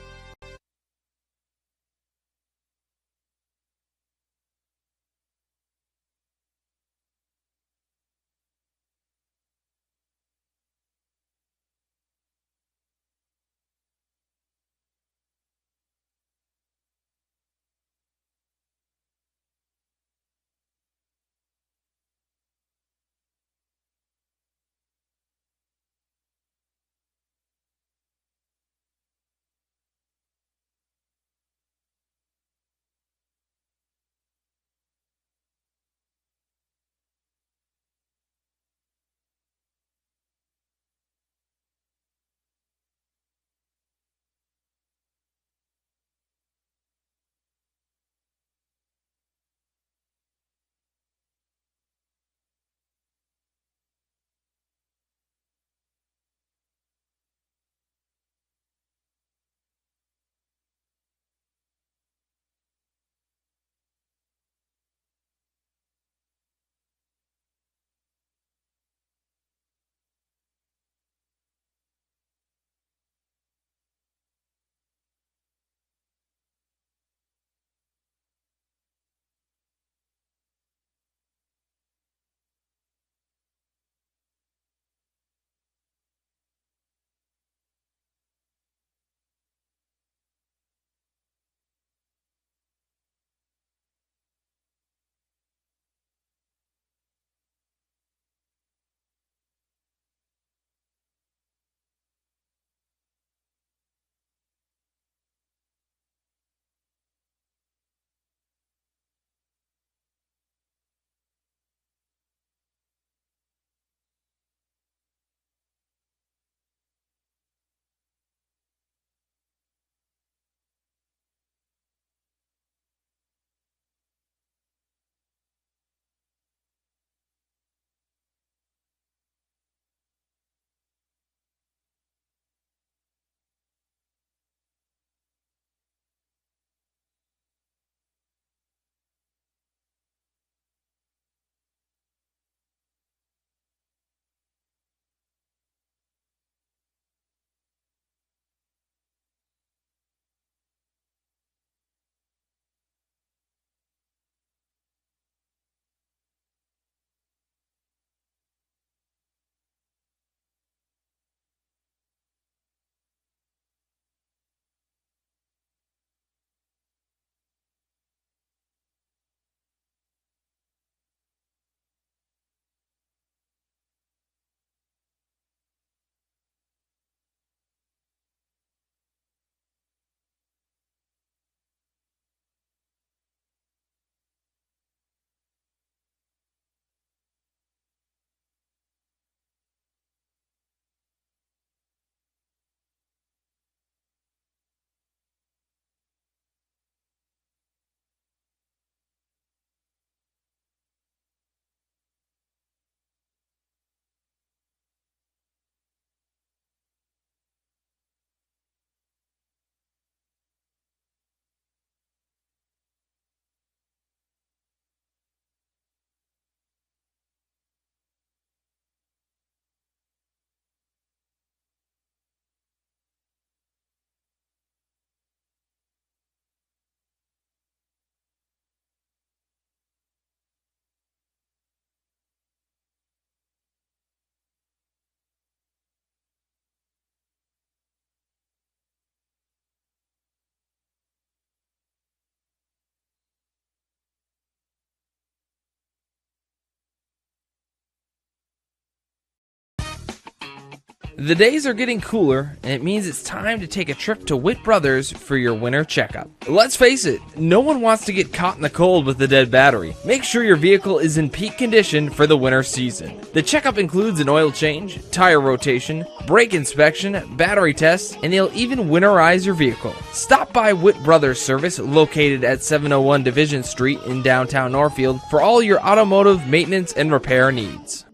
The days are getting cooler, and it means it's time to take a trip to Witt Brothers for your winter checkup. Let's face it, no one wants to get caught in the cold with a dead battery. Make sure your vehicle is in peak condition for the winter season. The checkup includes an oil change, tire rotation, brake inspection, battery tests, and they'll even winterize your vehicle. Stop by Witt Brothers Service, located at 701 Division Street in downtown Northfield, for all your automotive maintenance and repair needs.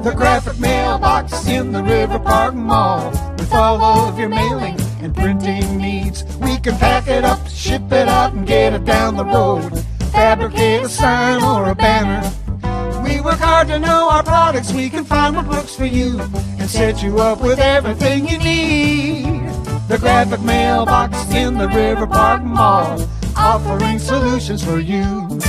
The graphic mailbox in the River Park Mall. With all of your mailing and printing needs, we can pack it up, ship it out, and get it down the road. Fabricate a sign or a banner. We work hard to know our products. We can find what works for you and set you up with everything you need. The graphic mailbox in the River Park Mall, offering solutions for you.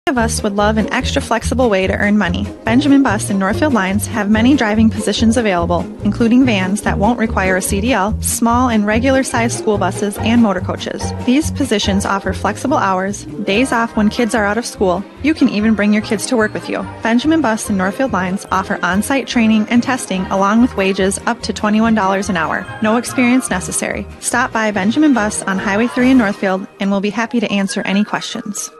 Of us would love an extra flexible way to earn money. Benjamin Bus and Northfield Lines have many driving positions available, including vans that won't require a CDL, small and regular-sized school buses, and motor coaches. These positions offer flexible hours, days off when kids are out of school. You can even bring your kids to work with you. Benjamin Bus and Northfield Lines offer on-site training and testing along with wages up to $21 an hour. No experience necessary. Stop by Benjamin Bus on Highway 3 in Northfield and we'll be happy to answer any questions.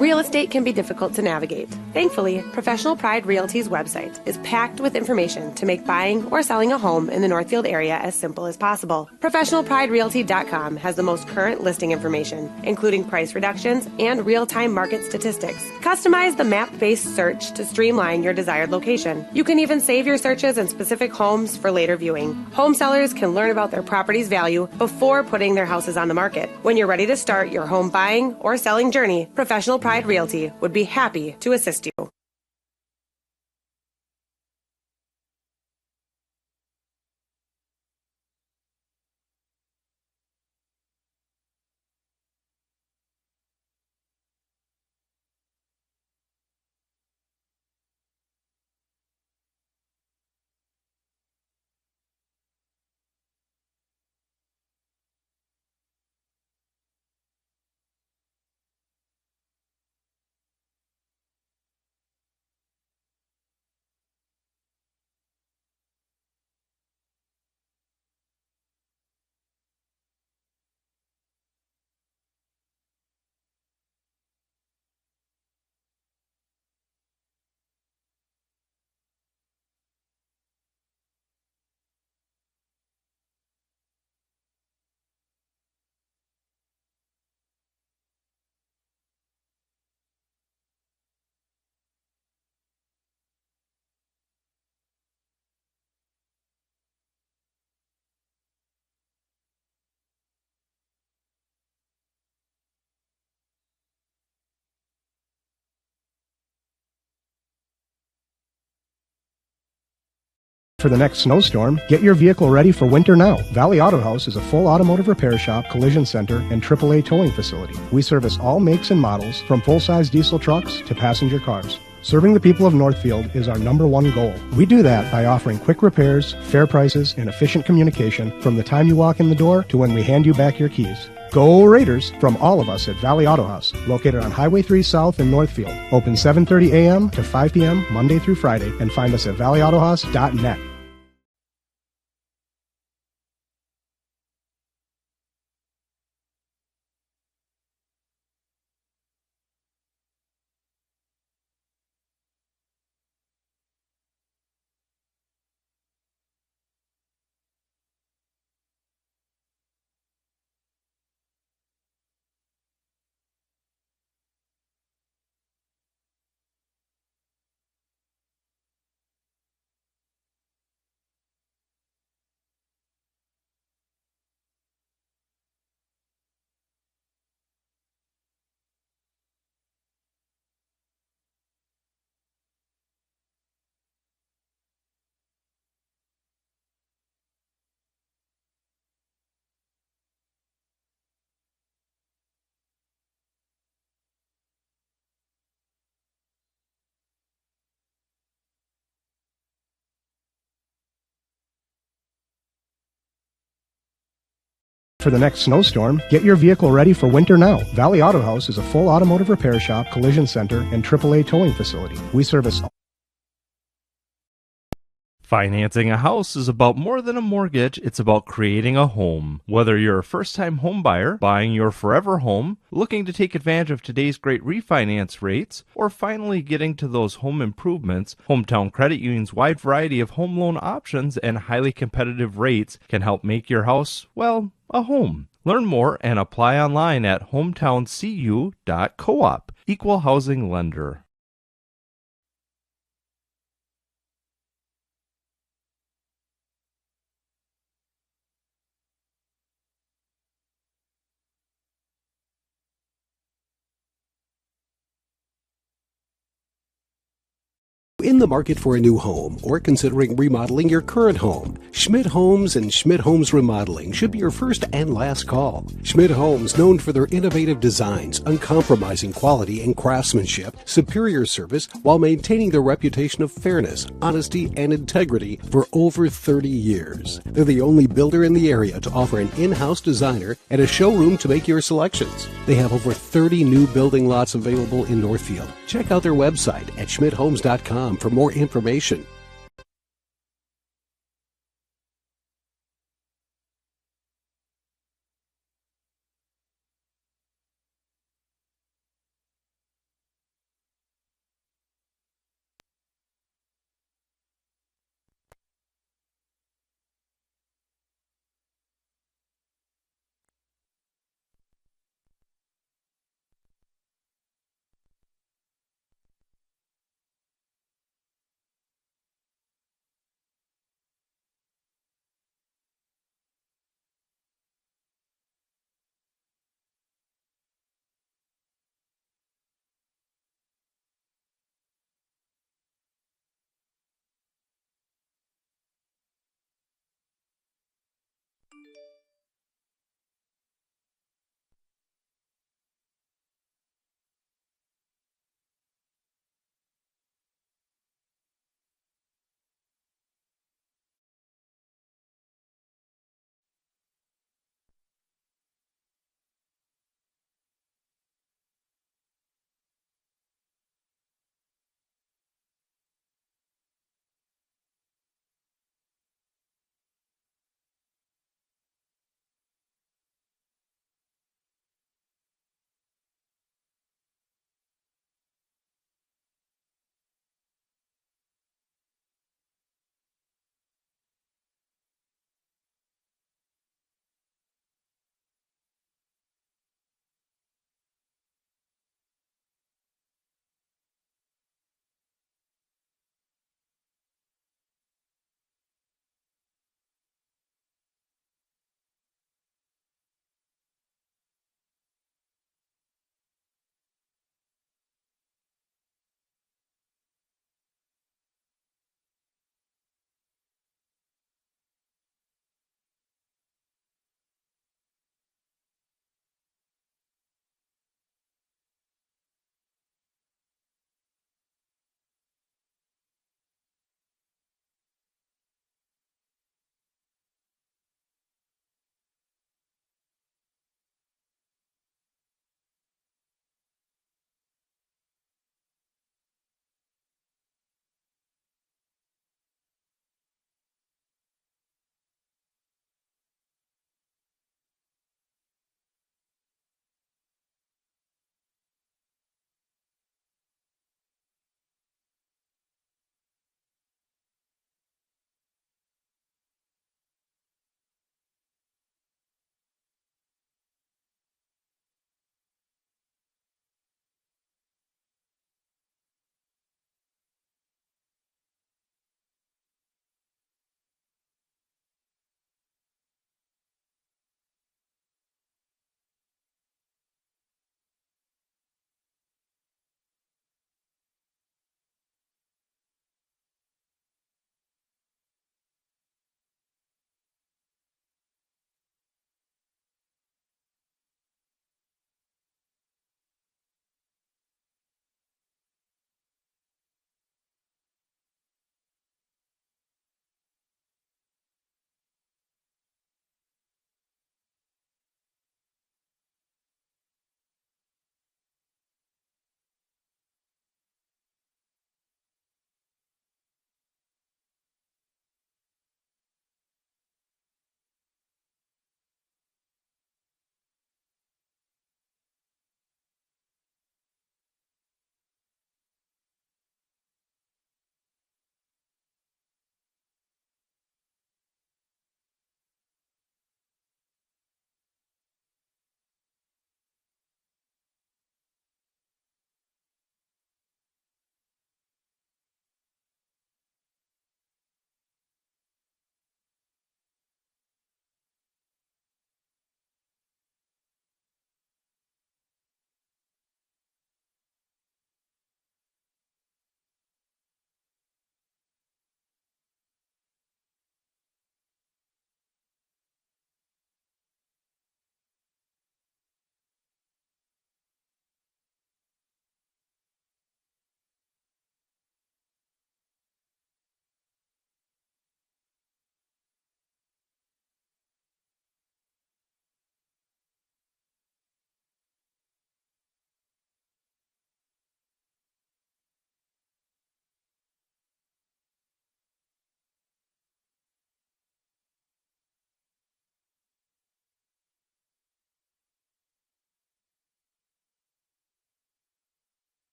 Real estate can be difficult to navigate. Thankfully, Professional Pride Realty's website is packed with information to make buying or selling a home in the Northfield area as simple as possible. ProfessionalPrideRealty.com has the most current listing information, including price reductions and real-time market statistics. Customize the map-based search to streamline your desired location. You can even save your searches in specific homes for later viewing. Home sellers can learn about their property's value before putting their houses on the market. When you're ready to start your home buying or selling journey, Professional Pride Realty would be happy to assist you. For the next snowstorm, get your vehicle ready for winter now. Valley Auto House is a full automotive repair shop, collision center, and AAA towing facility. We service all makes and models, from full-size diesel trucks to passenger cars. Serving the people of Northfield is our #1 goal. We do that by offering quick repairs, fair prices, and efficient communication from the time you walk in the door to when we hand you back your keys. Go Raiders from all of us at Valley Auto House, located on Highway 3 South in Northfield. Open 7:30 a.m. to 5 p.m. Monday through Friday, and find us at valleyautohouse.net. For the next snowstorm, get your vehicle ready for winter now. Valley Auto House is a full automotive repair shop, collision center, and AAA towing facility. We service Financing a house is about more than a mortgage, it's about creating a home. Whether you're a first-time home buyer, buying your forever home, looking to take advantage of today's great refinance rates, or finally getting to those home improvements, Hometown Credit Union's wide variety of home loan options and highly competitive rates can help make your house, well, a home. Learn more and apply online at hometowncu.coop. Equal housing lender. In the market for a new home or considering remodeling your current home, Schmidt Homes and Schmidt Homes Remodeling should be your first and last call. Schmidt Homes, known for their innovative designs, uncompromising quality and craftsmanship, superior service, while maintaining their reputation of fairness, honesty, and integrity for over 30 years. They're the only builder in the area to offer an in-house designer and a showroom to make your selections. They have over 30 new building lots available in Northfield. Check out their website at schmidthomes.com for more information.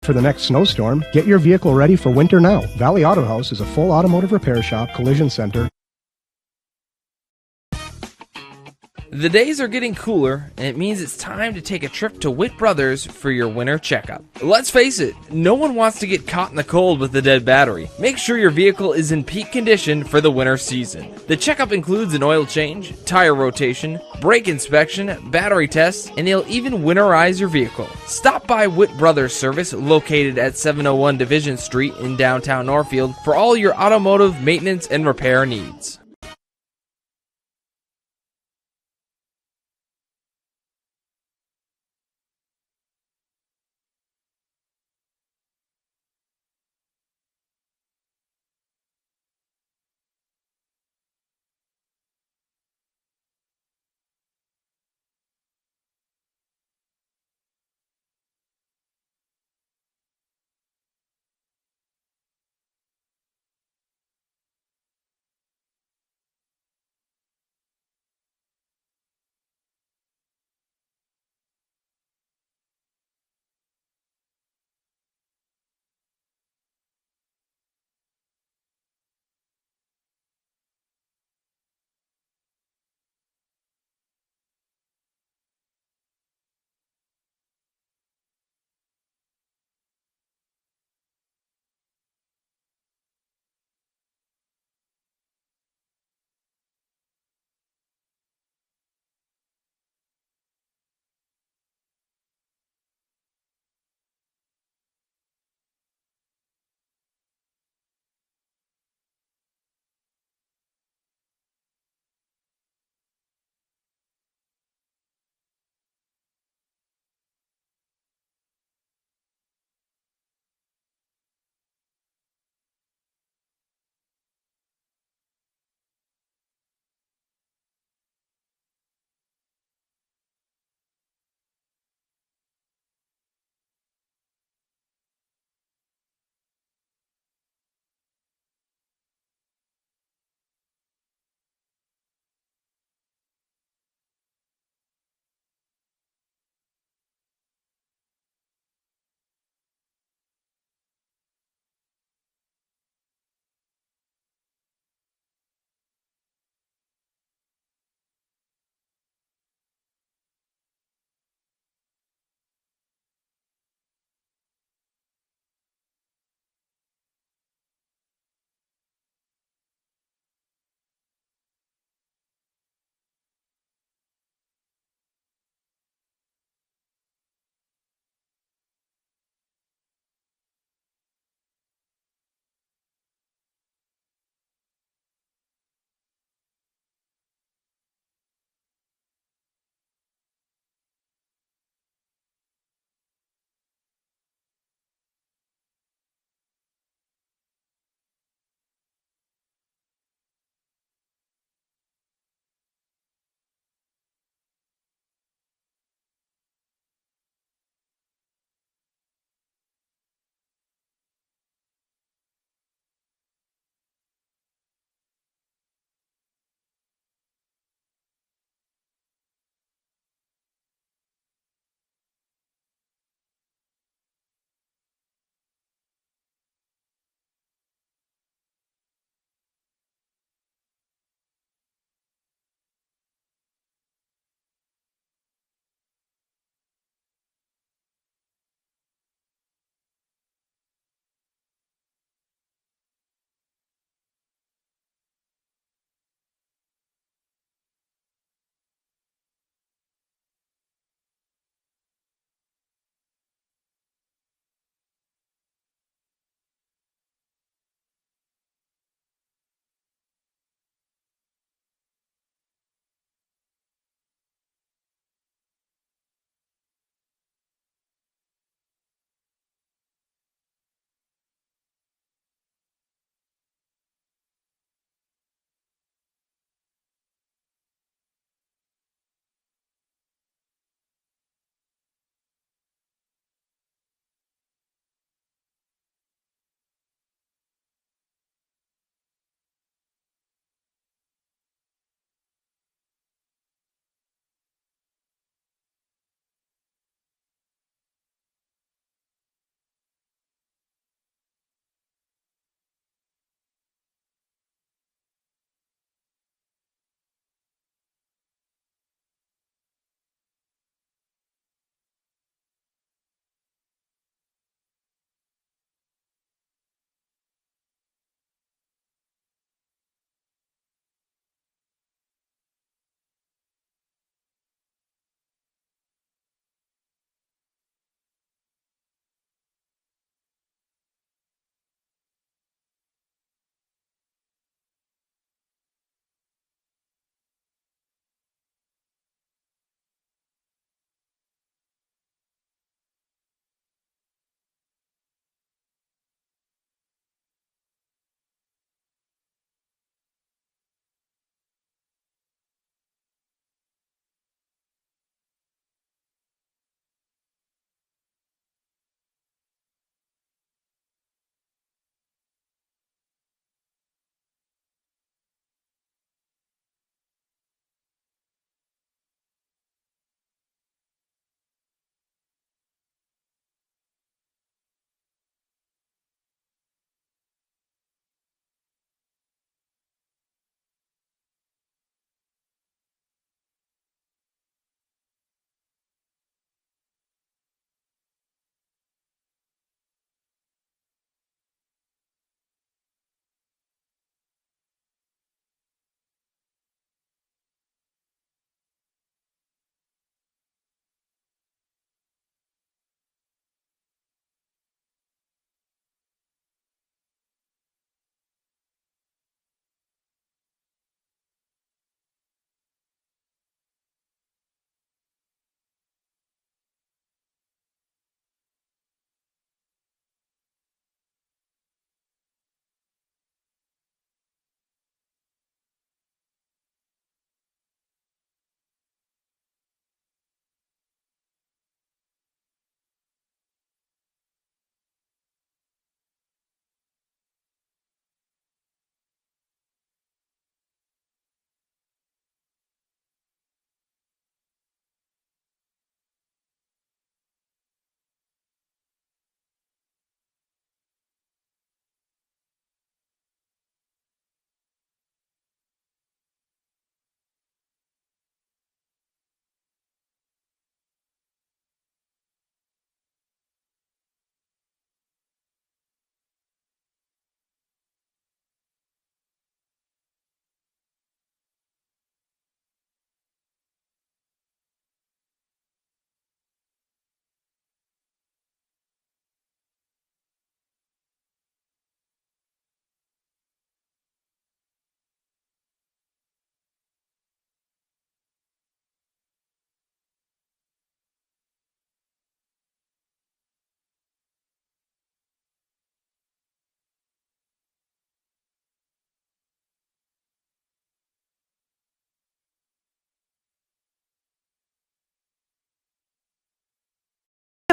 For the next snowstorm, get your vehicle ready for winter now. Valley Auto House is a full automotive repair shop, collision center. The days are getting cooler, and it means it's time to take a trip to Witt Brothers for your winter checkup. Let's face it, no one wants to get caught in the cold with a dead battery. Make sure your vehicle is in peak condition for the winter season. The checkup includes an oil change, tire rotation, brake inspection, battery tests, and they'll even winterize your vehicle. Stop by Witt Brothers Service, located at 701 Division Street in downtown Northfield, for all your automotive maintenance and repair needs.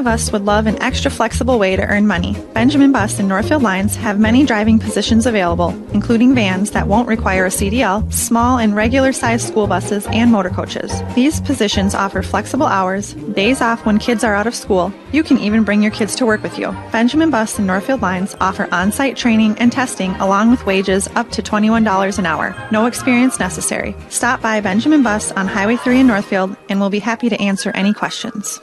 of us would love an extra flexible way to earn money. Benjamin Bus and Northfield Lines have many driving positions available, including vans that won't require a CDL, small and regular-sized school buses, and motor coaches. These positions offer flexible hours, days off when kids are out of school. You can even bring your kids to work with you. Benjamin Bus and Northfield Lines offer on-site training and testing along with wages up to $21 an hour. No experience necessary. Stop by Benjamin Bus on Highway 3 in Northfield and we'll be happy to answer any questions.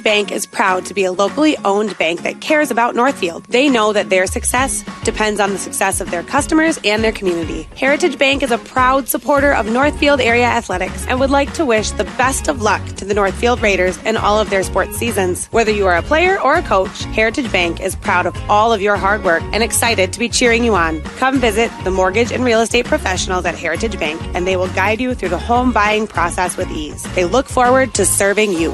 Bank is proud to be a locally owned bank that cares about Northfield. They know that their success depends on the success of their customers and their community. Heritage Bank is a proud supporter of Northfield area athletics and would like to wish the best of luck to the Northfield Raiders in all of their sports seasons. Whether you are a player or a coach, Heritage Bank is proud of all of your hard work and excited to be cheering you on. Come visit the mortgage and real estate professionals at Heritage Bank and they will guide you through the home buying process with ease. They look forward to serving you.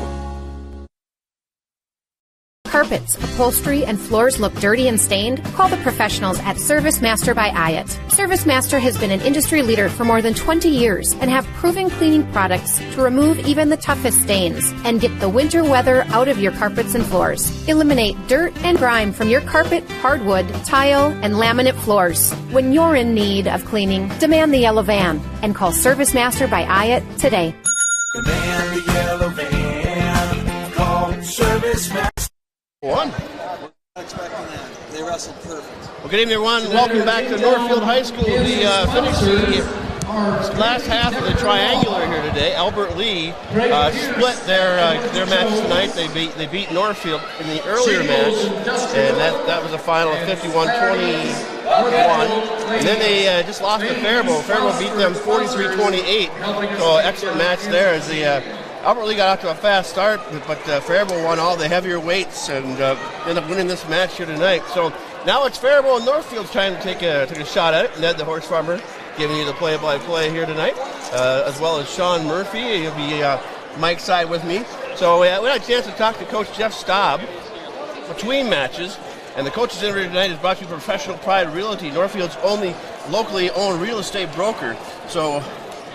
Carpets, upholstery, and floors look dirty and stained? Call the professionals at Service Master by Hyatt. Service Master has been an industry leader for more than 20 years and have proven cleaning products to remove even the toughest stains and get the winter weather out of your carpets and floors. Eliminate dirt and grime from your carpet, hardwood, tile, and laminate floors. When you're in need of cleaning, demand the yellow van and call Service Master by Hyatt today. Demand the yellow van. Call Service Master. One. Expecting that. They wrestled perfect. Well, good evening, everyone. Welcome back to Northfield High School. We finished the last half of the triangular here today. Albert Lee split their match tonight. They beat Northfield in the earlier match, and that was a final of 51-21. And then they just lost to Faribault. Faribault beat them 43-28. So excellent match there as the Albert Lee got off to a fast start, but Faribault won all the heavier weights and ended up winning this match here tonight. So now it's Faribault and Northfield's trying to take a shot at it. Ned, the horse farmer, giving you the play-by-play here tonight, as well as Sean Murphy. He'll be Mike's side with me. So we had a chance to talk to Coach Jeff Staub between matches. And the coach's interview tonight is brought to you by Professional Pride Realty, Northfield's only locally owned real estate broker. So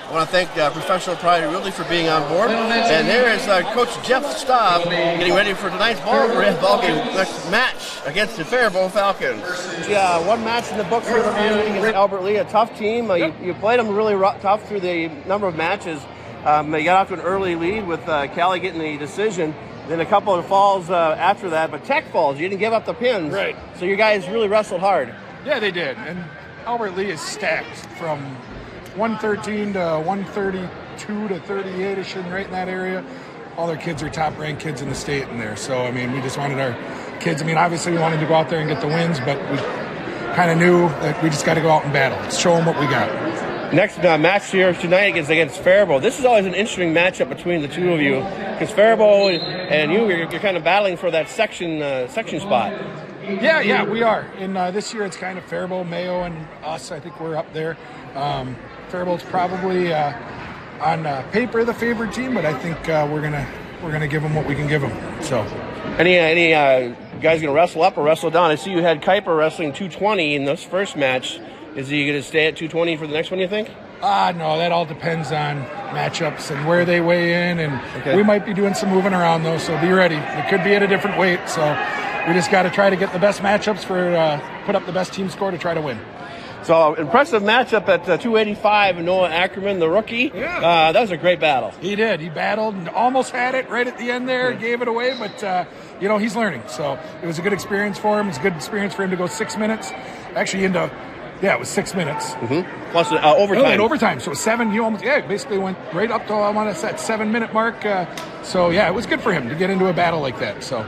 I want to thank Professional Pride Realty for being on board. And there is Coach Jeff Staub getting ready for tonight's ball game next match against the Faribault Falcons. Yeah, one match in the books for the against Albert Lee, a tough team. You played them really tough through the number of matches. They got off to an early lead with Callie getting the decision. Then a couple of falls after that, but tech falls. You didn't give up the pins. Right. So you guys really wrestled hard. Yeah, they did. And Albert Lee is stacked from 113 to 132 to 38ish, and right in that area. all their kids are top-ranked kids in the state in there. So, I mean, we just wanted our kids, I mean, obviously we wanted to go out there and get the wins, but we kind of knew that we just got to go out and battle. Let's show them what we got. Next match here tonight is against Faribault. This is always an interesting matchup between the two of you, because Faribault and you're kind of battling for that section spot. Yeah, we are. And this year it's kind of Faribault, Mayo, and us. I think we're up there. Faribault's probably on paper the favorite team, but I think we're gonna give them what we can give them. So, any guys gonna wrestle up or wrestle down? I see you had Kuiper wrestling 220 in this first match. Is he going to stay at 220 for the next one, you think? No, that all depends on matchups and where they weigh in, and we might be doing some moving around, though, so be ready. It could be at a different weight, so we just got to try to get the best matchups for put up the best team score to try to win. So, impressive matchup at 285, Noah Ackerman, the rookie. Yeah. That was a great battle. He did. He battled and almost had it right at the end there, gave it away, but, he's learning. So, it was a good experience for him. It's a good experience for him to go 6 minutes, actually into... Yeah, it was 6 minutes. Mm-hmm. Plus overtime. Oh, and overtime. So 7, he almost, basically went right up to, I want to say, that 7-minute mark. So, it was good for him to get into a battle like that. So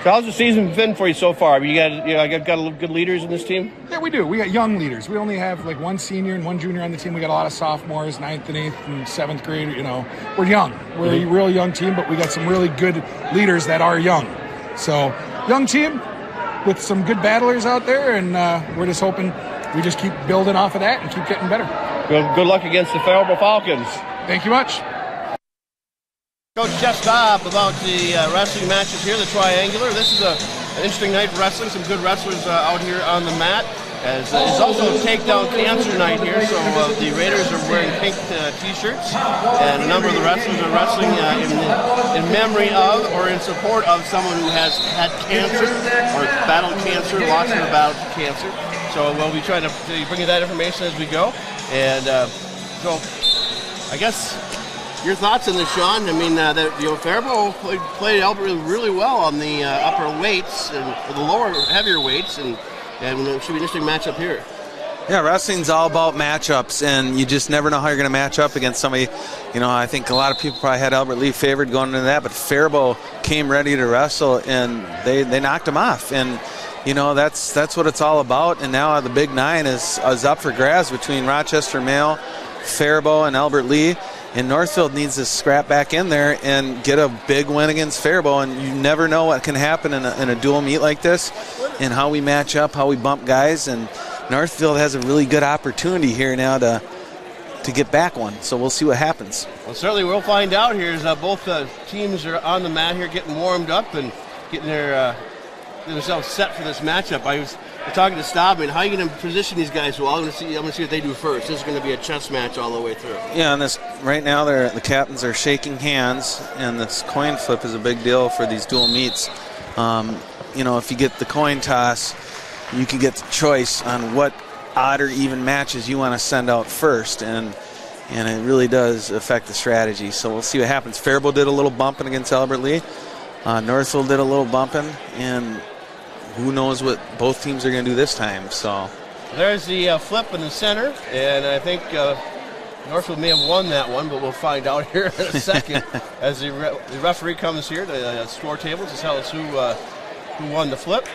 how's the season been for you so far? You got good leaders in this team? Yeah, we do. We got young leaders. We only have like one senior and one junior on the team. We got a lot of sophomores, 9th and 8th and 7th grade. We're young. We're a real young team, but we got some really good leaders that are young. So, young team with some good battlers out there, and we're just hoping we just keep building off of that and keep getting better. Good luck against the Faribault Falcons. Thank you much. Coach Jeff Staub about the wrestling matches here, the triangular. This is an interesting night for wrestling. Some good wrestlers out here on the mat. It's also Takedown Cancer night here, so the Raiders are wearing pink T-shirts, and a number of the wrestlers are wrestling in memory of or in support of someone who has had cancer or battled cancer, lost in the battle to cancer. So we'll be trying to bring you that information as we go. And so I guess your thoughts on this, Sean? I mean, Faribault played Albert really well on the upper weights and the lower, heavier weights, and it should be an interesting matchup here. Yeah, wrestling's all about matchups, and you just never know how you're going to match up against somebody. I think a lot of people probably had Albert Lee favored going into that, but Faribault came ready to wrestle, and they knocked him off. And that's what it's all about. And now the Big Nine is up for grabs between Rochester Mayo, Faribault, and Albert Lee. And Northfield needs to scrap back in there and get a big win against Faribault. And you never know what can happen in a dual meet like this, and how we match up, how we bump guys. And Northfield has a really good opportunity here now to get back one. So we'll see what happens. Well, certainly we'll find out here as both teams are on the mat here, getting warmed up and getting themselves set for this matchup. I was talking to Staub, and how are you going to position these guys? Well, I'm going to see what they do first. This is going to be a chess match all the way through. Yeah, and this right now the captains are shaking hands, and this coin flip is a big deal for these dual meets. If you get the coin toss, you can get the choice on what odd or even matches you want to send out first, and it really does affect the strategy. So we'll see what happens. Faribault did a little bumping against Albert Lee. Northfield did a little bumping, and who knows what both teams are going to do this time. So there's the flip in the center, and I think Northfield may have won that one, but we'll find out here in a second as the referee comes here to the score table to tell us who won the flip.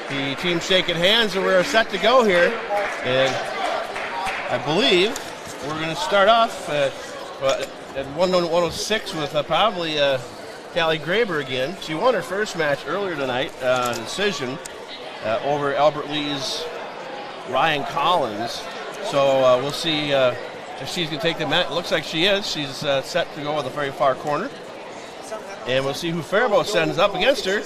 The team shaking hands, and we're set to go here. And I believe we're going to start off at 106 with probably Callie Graber again. She won her first match earlier tonight, decision over Albert Lee's Ryan Collins. So we'll see if she's going to take the match. It looks like she is. She's set to go on the very far corner. And we'll see who Faribault sends up against her.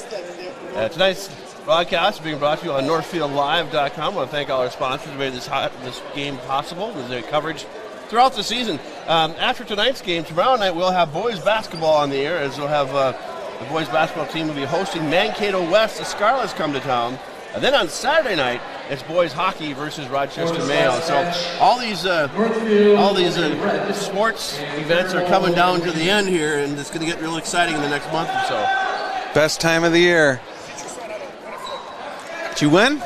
Tonight's broadcast is being brought to you on NorthfieldLive.com. I want to thank all our sponsors who made this game possible. There's their coverage throughout the season. After tonight's game, tomorrow night we'll have boys basketball on the air, as we'll have the boys basketball team will be hosting Mankato West. The Scarlets come to town. And then on Saturday night, it's boys hockey versus Rochester Mayo. So all these sports events are coming down to the end here, and it's going to get real exciting in the next month or so. Best time of the year. Did you win?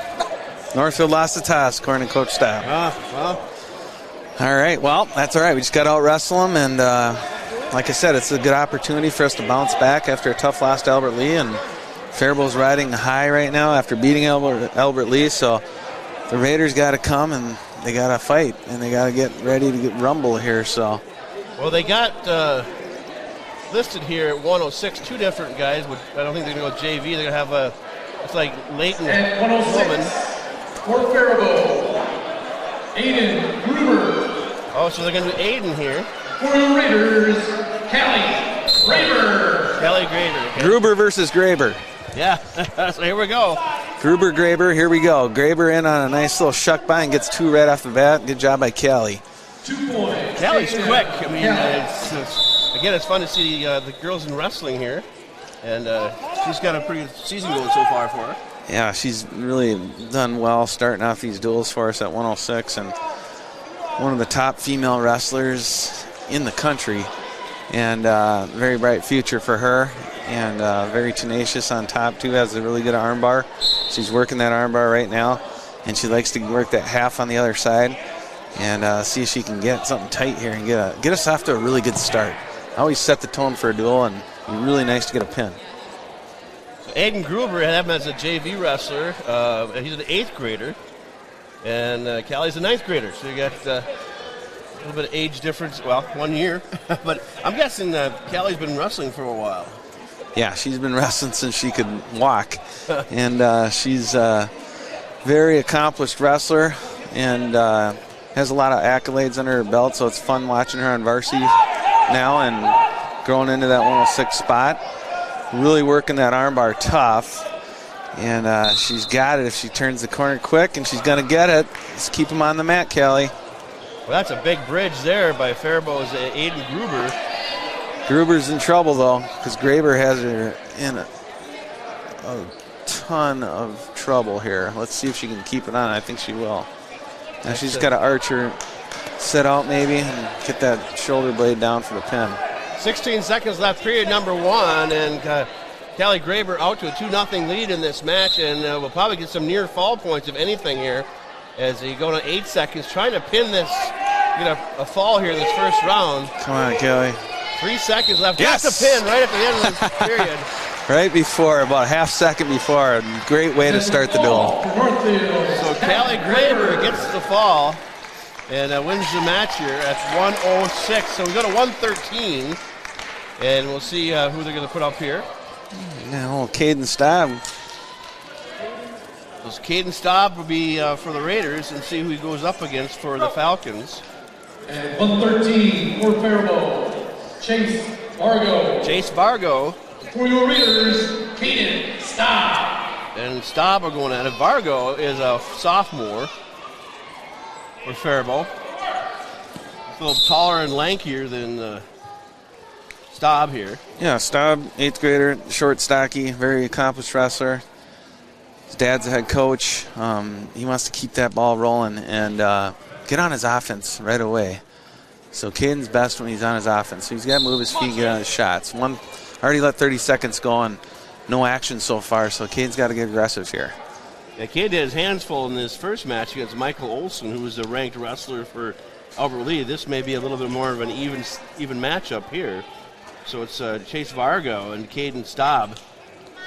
Northfield lost the toss, according to Coach Staub. Well. All right, well, that's all right. We just got to out-wrestle them, and like I said, it's a good opportunity for us to bounce back after a tough loss to Albert Lee, and Faribault's riding high right now after beating Albert Lee, so the Raiders got to come and they got to fight, and they got to get ready to rumble here. So, well, they got listed here at 106 two different guys. I don't think they're going to go JV. They're going to have it's like Leighton Woman. For Faribault, Aiden Gruber. Oh, so they're going to do Aiden here. For the Raiders, Callie Graber. Callie Graber. Okay. Gruber versus Graber. Yeah, so here we go. Gruber, Graber, here we go. Graber in on a nice little shuck by and gets 2 right off the bat. Good job by Callie. 2 points. Callie's quick. I mean, it's fun to see the girls in wrestling here. And she's got a pretty good season going so far for her. Yeah, she's really done well starting off these duels for us at 106. And one of the top female wrestlers in the country. And very bright future for her. And very tenacious on top, too. Has a really good arm bar. She's working that arm bar right now. And she likes to work that half on the other side. And see if she can get something tight here and get us off to a really good start. Always set the tone for a duel, and it'd be really nice to get a pin. So Aiden Gruber, I have him as a JV wrestler. He's an 8th grader. And Callie's a 9th grader. So you got a little bit of age difference. Well, 1 year. But I'm guessing Callie's been wrestling for a while. Yeah, she's been wrestling since she could walk. And she's a very accomplished wrestler and has a lot of accolades under her belt, so it's fun watching her on varsity now and growing into that 106 spot. Really working that armbar tough. And she's got it if she turns the corner quick, and she's going to get it. Let's keep him on the mat, Callie. Well, that's a big bridge there by Faribault's Aiden Gruber. Gruber's in trouble, though, because Graber has her in a ton of trouble here. Let's see if she can keep it on. I think she will. Now she's got to arch her set out maybe and get that shoulder blade down for the pin. 16 seconds left, period number 1, and Callie Graber out to a 2-0 lead in this match, and we'll probably get some near fall points, if anything, here, as they go to 8 seconds, trying to pin this, get a fall here in this first round. Come on, Callie. 3 seconds left. Yes! That's a pin right at the end of the period. Right before, about a half second before. A great way to start the duel. So Callie Graber gets the fall and wins the match here at 106. So we go to 113, and we'll see who they're going to put up here. Yeah, old Caden Staub. So Caden Staub will be for the Raiders, and see who he goes up against for the Falcons. And 113 for Faribault, Chase Vargo. Chase Vargo. For your Raiders, Caden Staub. And Staub are going at it. Vargo is a sophomore for Faribault. A little taller and lankier than Staub here. Yeah, Staub, 8th grader, short, stocky, very accomplished wrestler. His dad's the head coach. He wants to keep that ball rolling and get on his offense right away. So Caden's best when he's on his offense. So he's got to move his feet, get on his shots. Already let 30 seconds go and no action so far, so Caden's got to get aggressive here. Yeah, Cade had his hands full in this first match against Michael Olson, who was a ranked wrestler for Albert Lee. This may be a little bit more of an even matchup here. So it's Chase Vargo and Caden Staub.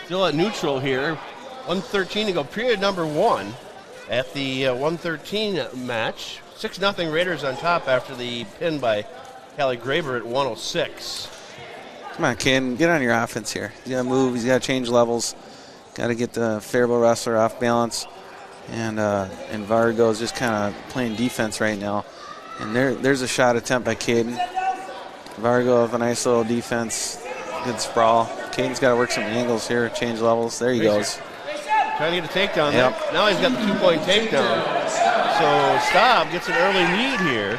Still at neutral here. 1:13 to go, period number 1 at the 1:13 match. 6-0 Raiders on top after the pin by Callie Graber at 106. Come on, Caden, get on your offense here. He's got to move. He's got to change levels. Got to get the Faribault wrestler off balance. And Vargo is just kind of playing defense right now. And there's a shot attempt by Caden. Vargo with a nice little defense. Good sprawl. Caden's got to work some angles here, change levels. There he goes. Trying to get a takedown. Yep. Now he's got the 2-point takedown. So Staub gets an early lead here.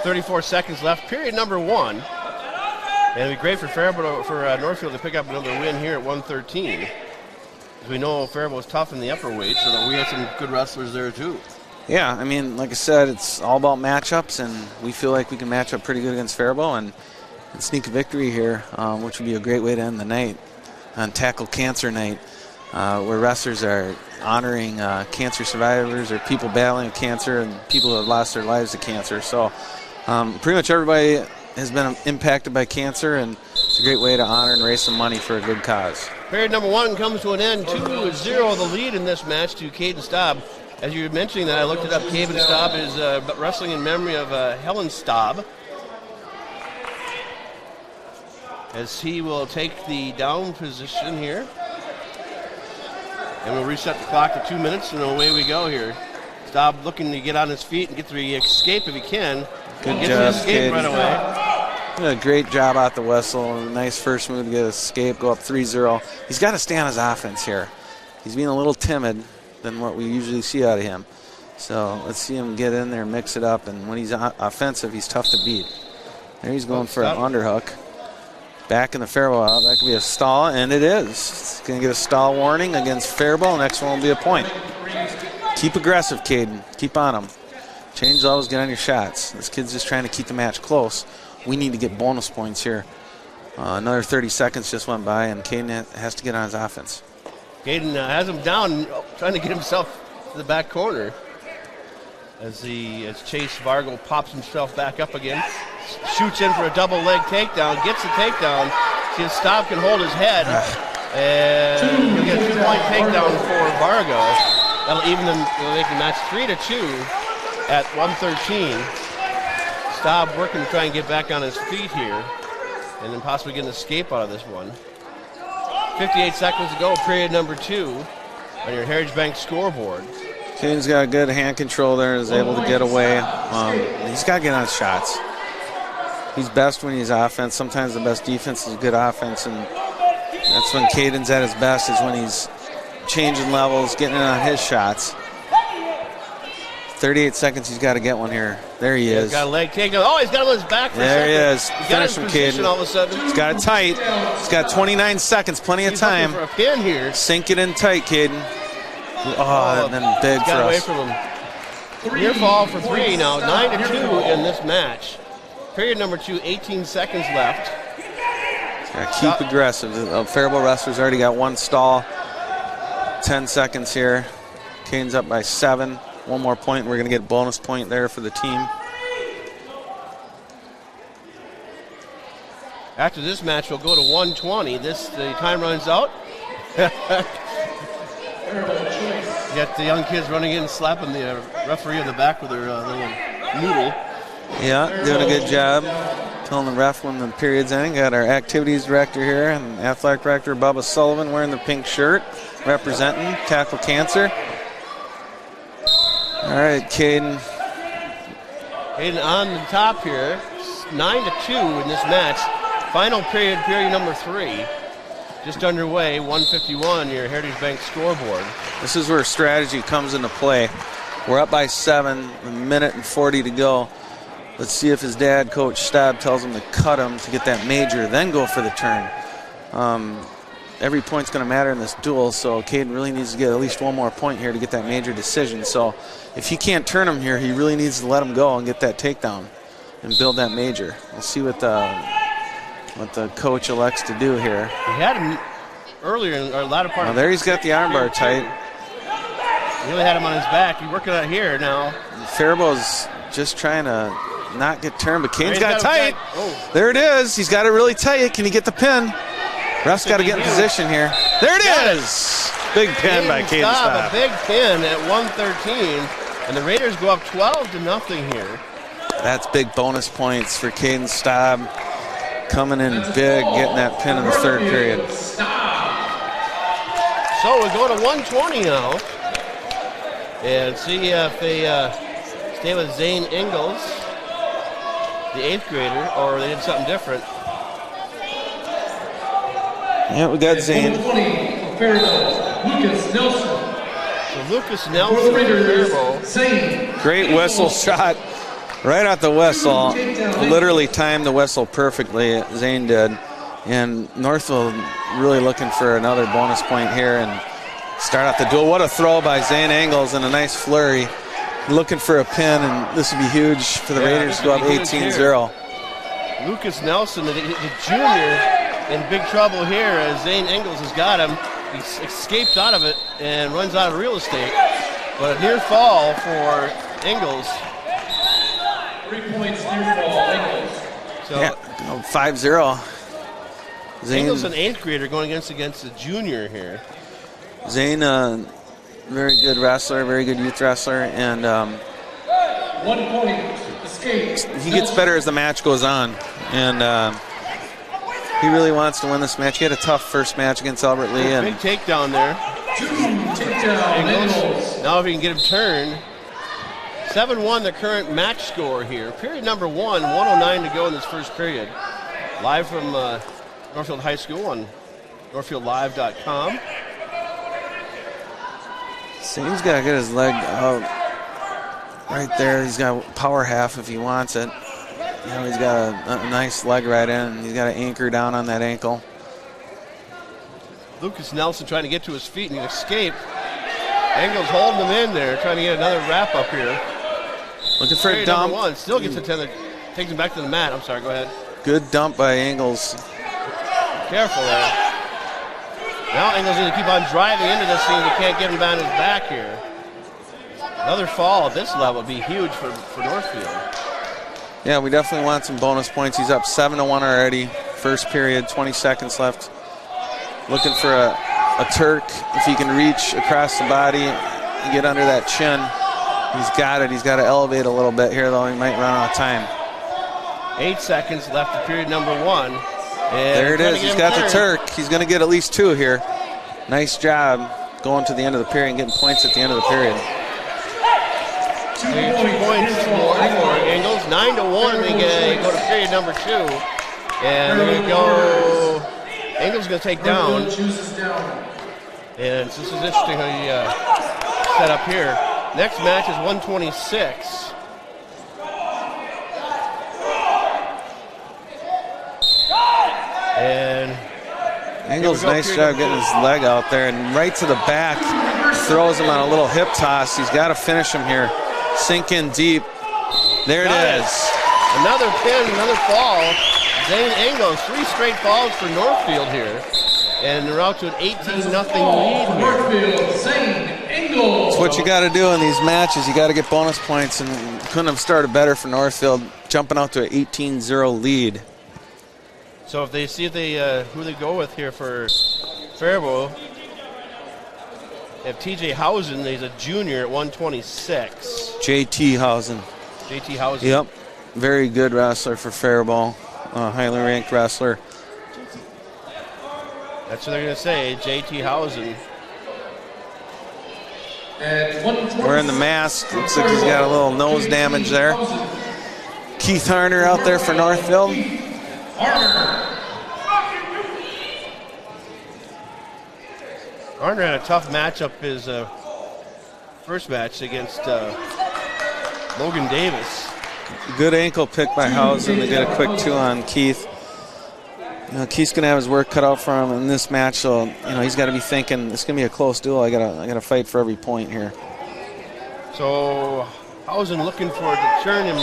34 seconds left, period number 1. And it'd be great for Faribault, for Northfield to pick up another win here at 113. As we know, Faribault's tough in the upper weight, so that we have some good wrestlers there too. Yeah, I mean, like I said, it's all about matchups, and we feel like we can match up pretty good against Faribault and sneak a victory here, which would be a great way to end the night on Tackle Cancer Night, where wrestlers are honoring cancer survivors or people battling cancer and people who have lost their lives to cancer. So Pretty much everybody has been impacted by cancer, and it's a great way to honor and raise some money for a good cause. Period number 1 comes to an end. 2-0 the lead in this match to Caden Staub. As you were mentioning that, I looked it up. Caden Staub is wrestling in memory of Helen Staub, as he will take the down position here. And we'll reset the clock to 2 minutes, and away we go here. Staub looking to get on his feet and get the escape if he can. Good job, job, escape Caden. right away. Did a great job out the whistle. Nice first move to get escape, go up 3-0. He's got to stay on his offense here. He's being a little timid than what we usually see out of him. So let's see him get in there, mix it up, and when he's offensive, he's tough to beat. There he's going for an underhook. Back in the Faribault out. That could be a stall, and it is. It's going to get a stall warning against Faribault. Next one will be a point. Keep aggressive, Caden. Keep on him. Change levels, get on your shots. This kid's just trying to keep the match close. We need to get bonus points here. Another 30 seconds just went by, and Caden has to get on his offense. Caden has him down, trying to get himself to the back corner. As Chase Vargo pops himself back up again. Shoots in for a double leg takedown, gets the takedown. See if Staub can hold his head. And he'll get a 2-point takedown for Vargo. That'll even them, make the match 3-2 at 1:13. Staub working to try and get back on his feet here, and then possibly get an escape out of this one. 58 seconds to go, period number 2 on your Heritage Bank scoreboard. Caden's got a good hand control there, is able to get away. He's got to get on his shots. He's best when he's offense. Sometimes the best defense is good offense, and that's when Caden's at his best, is when he's changing levels, getting in on his shots. 38 seconds, he's got to get one here. There he is. He's got a leg takedown. Oh, he's got it on his back for a second. There he is. Finish him, Caden. All of a sudden. He's got it tight. He's got 29 seconds, plenty of time. For a pin here. Sink it in tight, Caden. Oh, and then big for got away us. From him. Near fall for 3 now. 9-2 in this match. Period number 2, 18 seconds left. Keep aggressive. The Faribault wrestlers already got one stall. 10 seconds here. Caden's up by 7. One more point. We're going to get a bonus point there for the team. After this match, we'll go to 120. The time runs out. You got the young kids running in, slapping the referee on the back with their little noodle. Yeah, doing a good job. Telling the ref when the period's ending. Got our activities director here and athletic director Bubba Sullivan wearing the pink shirt, representing Tackle Cancer. All right, Caden. Caden on the top here. 9-2 in this match. Final period number 3. Just underway, 1:51, your Heritage Bank scoreboard. This is where strategy comes into play. We're up by 7, a minute and 40 to go. Let's see if his dad, Coach Staub, tells him to cut him to get that major, then go for the turn. Every point's going to matter in this duel, so Caden really needs to get at least one more point here to get that major decision. So if he can't turn him here, he really needs to let him go and get that takedown and build that major. We'll see what the coach elects to do here. He had him earlier in the latter part. Well, there he's got the armbar tight. He really had him on his back. He's working out here now. Faribault's just trying to not get turned, but Caden's got it tight. Oh. There it is. He's got it really tight. Can he get the pin? Ref's got to get in position here. There it is. Big pin by Caden Staub. A big pin at 1:13, and the Raiders go up 12-0 here. That's big bonus points for Caden Staub. Coming in big, getting that pin in the third period. So we go to 120 now. And see if they stay with Zane Ingalls, the 8th grader, or they did something different. Yeah, we got Zane. Lucas Nelson. So Lucas Nelson, Faribault. Great whistle shot. Right out the whistle, literally timed the whistle perfectly, Zane did. And Northfield really looking for another bonus point here and start out the duel. What a throw by Zane Ingalls and a nice flurry. Looking for a pin, and this would be huge for the Raiders to go up 18-0. Lucas Nelson, the junior, in big trouble here as Zane Ingalls has got him. He escapes out of it and runs out of real estate. But a near fall for Ingalls. 3 points near fall, Angles. So Yeah, 5-0. Angles an 8th grader going against a junior here. Zane, very good wrestler, very good youth wrestler, and 1 point, escape. he gets better as the match goes on. And he really wants to win this match. He had a tough first match against Albert Lee. And big takedown there. 2 takedown, Angles. Now if he can get him turned. 7-1 the current match score here. Period number 1, 1:09 to go in this first period. Live from Northfield High School on northfieldlive.com. Zane's got to get his leg out right there. He's got power half if he wants it. You know, he's got a nice leg right in. He's got an anchor down on that ankle. Lucas Nelson trying to get to his feet and he escaped. Angles holding him in there, trying to get another wrap up here. Looking for a dump. Number 1 still gets takes him back to the mat. I'm sorry, go ahead. Good dump by Angles. Careful there. Now Angles going to keep on driving into this thing. He can't get him down his back here. Another fall at this level would be huge for Northfield. Yeah, we definitely want some bonus points. He's up 7-1 already. First period, 20 seconds left. Looking for a Turk. If he can reach across the body and get under that chin. He's got it. He's got to elevate a little bit here, though. He might run out of time. 8 seconds left in period number 1. And there it is. He's got the Turk. He's going to get at least 2 here. Nice job going to the end of the period and getting points at the end of the period. 2 points more for Angles. 9-1. They go to period number 2. And there we go. Angles going to take down. And this is interesting how you set up here. Next match is 126. And Angles, nice job getting his leg out there and right to the back. Throws him on a little hip toss. He's got to finish him here. Sink in deep. There it is. Another pin, another fall. Zane Angles, 3 straight falls for Northfield here. And they're out to an 18-0 lead here. Northfield, Zane Angles. It's what you got to do in these matches. You got to get bonus points, and couldn't have started better for Northfield, jumping out to an 18-0 lead. So if they see who they go with here for Faribault, they have TJ Housen. He's a junior at 126. JT Housen. JT Housen. Yep. Very good wrestler for Faribault. Highly ranked wrestler. That's what they're going to say, JT Housen. Wearing the mask. Looks like he's got a little nose damage there. Keith Harner out there for Northfield. Harner had a tough matchup his first match against Logan Davis. Good ankle pick by Housen to get a quick 2 on Keith. You know, Keith's gonna have his work cut out for him in this match, so he's got to be thinking it's gonna be a close duel. I gotta fight for every point here. So Housen looking for to turn him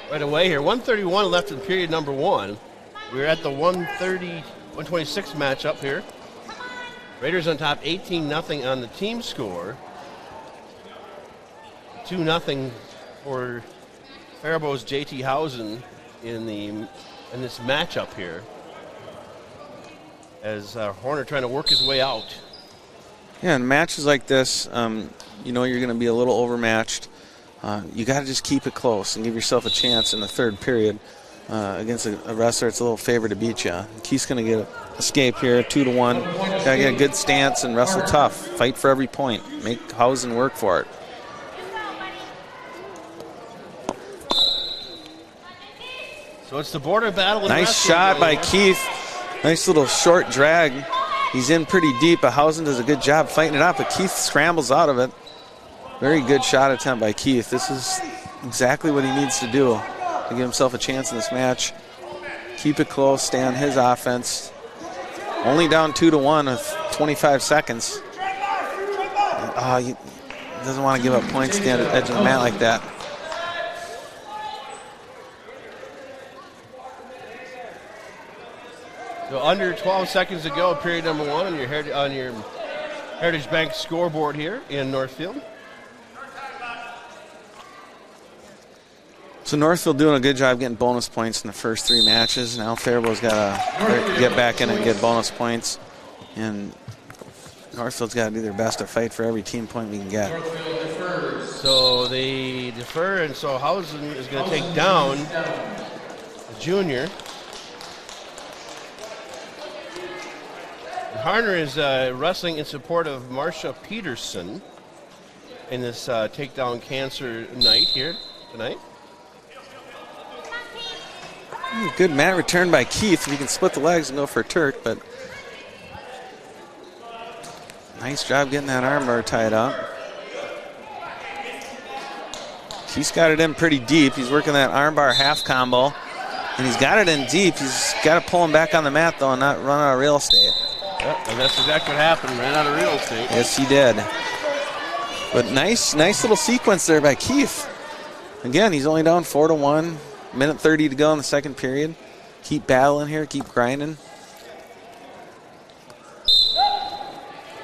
right away here. 1:31 left in period number 1. We're at the 126 matchup here. Raiders on top 18-0 on the team score. 2-0 for Faribault's JT Housen in this matchup here. As Horner trying to work his way out. Yeah, in matches like this, you're going to be a little overmatched. You got to just keep it close and give yourself a chance in the third period against a wrestler that's a little favored to beat you. Keith's going to get an escape here, 2-1. Got to get a good stance and wrestle tough. Fight for every point. Make Housen work for it. So it's the border battle. Nice shot by Keith. Nice little short drag. He's in pretty deep, but Housen does a good job fighting it up, but Keith scrambles out of it. Very good shot attempt by Keith. This is exactly what he needs to do to give himself a chance in this match. Keep it close, stay on his offense. Only down 2-1 with 25 seconds. He doesn't want to give up points at the edge of the mat like that. So under 12 seconds to go, period number 1 on your Heritage Bank scoreboard here in Northfield. So Northfield doing a good job getting bonus points in the first 3 matches. Now Faribault's got to get back in and get bonus points. And Northfield's got to do their best to fight for every team point we can get. So they defer, and so Hausen is going to take down the junior. Harner is wrestling in support of Marcia Peterson in this takedown cancer night here tonight. Good mat return by Keith. We can split the legs and go for a Turk, but nice job getting that armbar tied up. Keith's got it in pretty deep. He's working that armbar half combo, and he's got it in deep. He's got to pull him back on the mat, though, and not run out of real estate. Yep, and that's exactly what happened. Ran out of real estate. Yes, he did. But nice little sequence there by Keith. Again, he's only down 4-1. Minute 30 to go in the second period. Keep battling here. Keep grinding.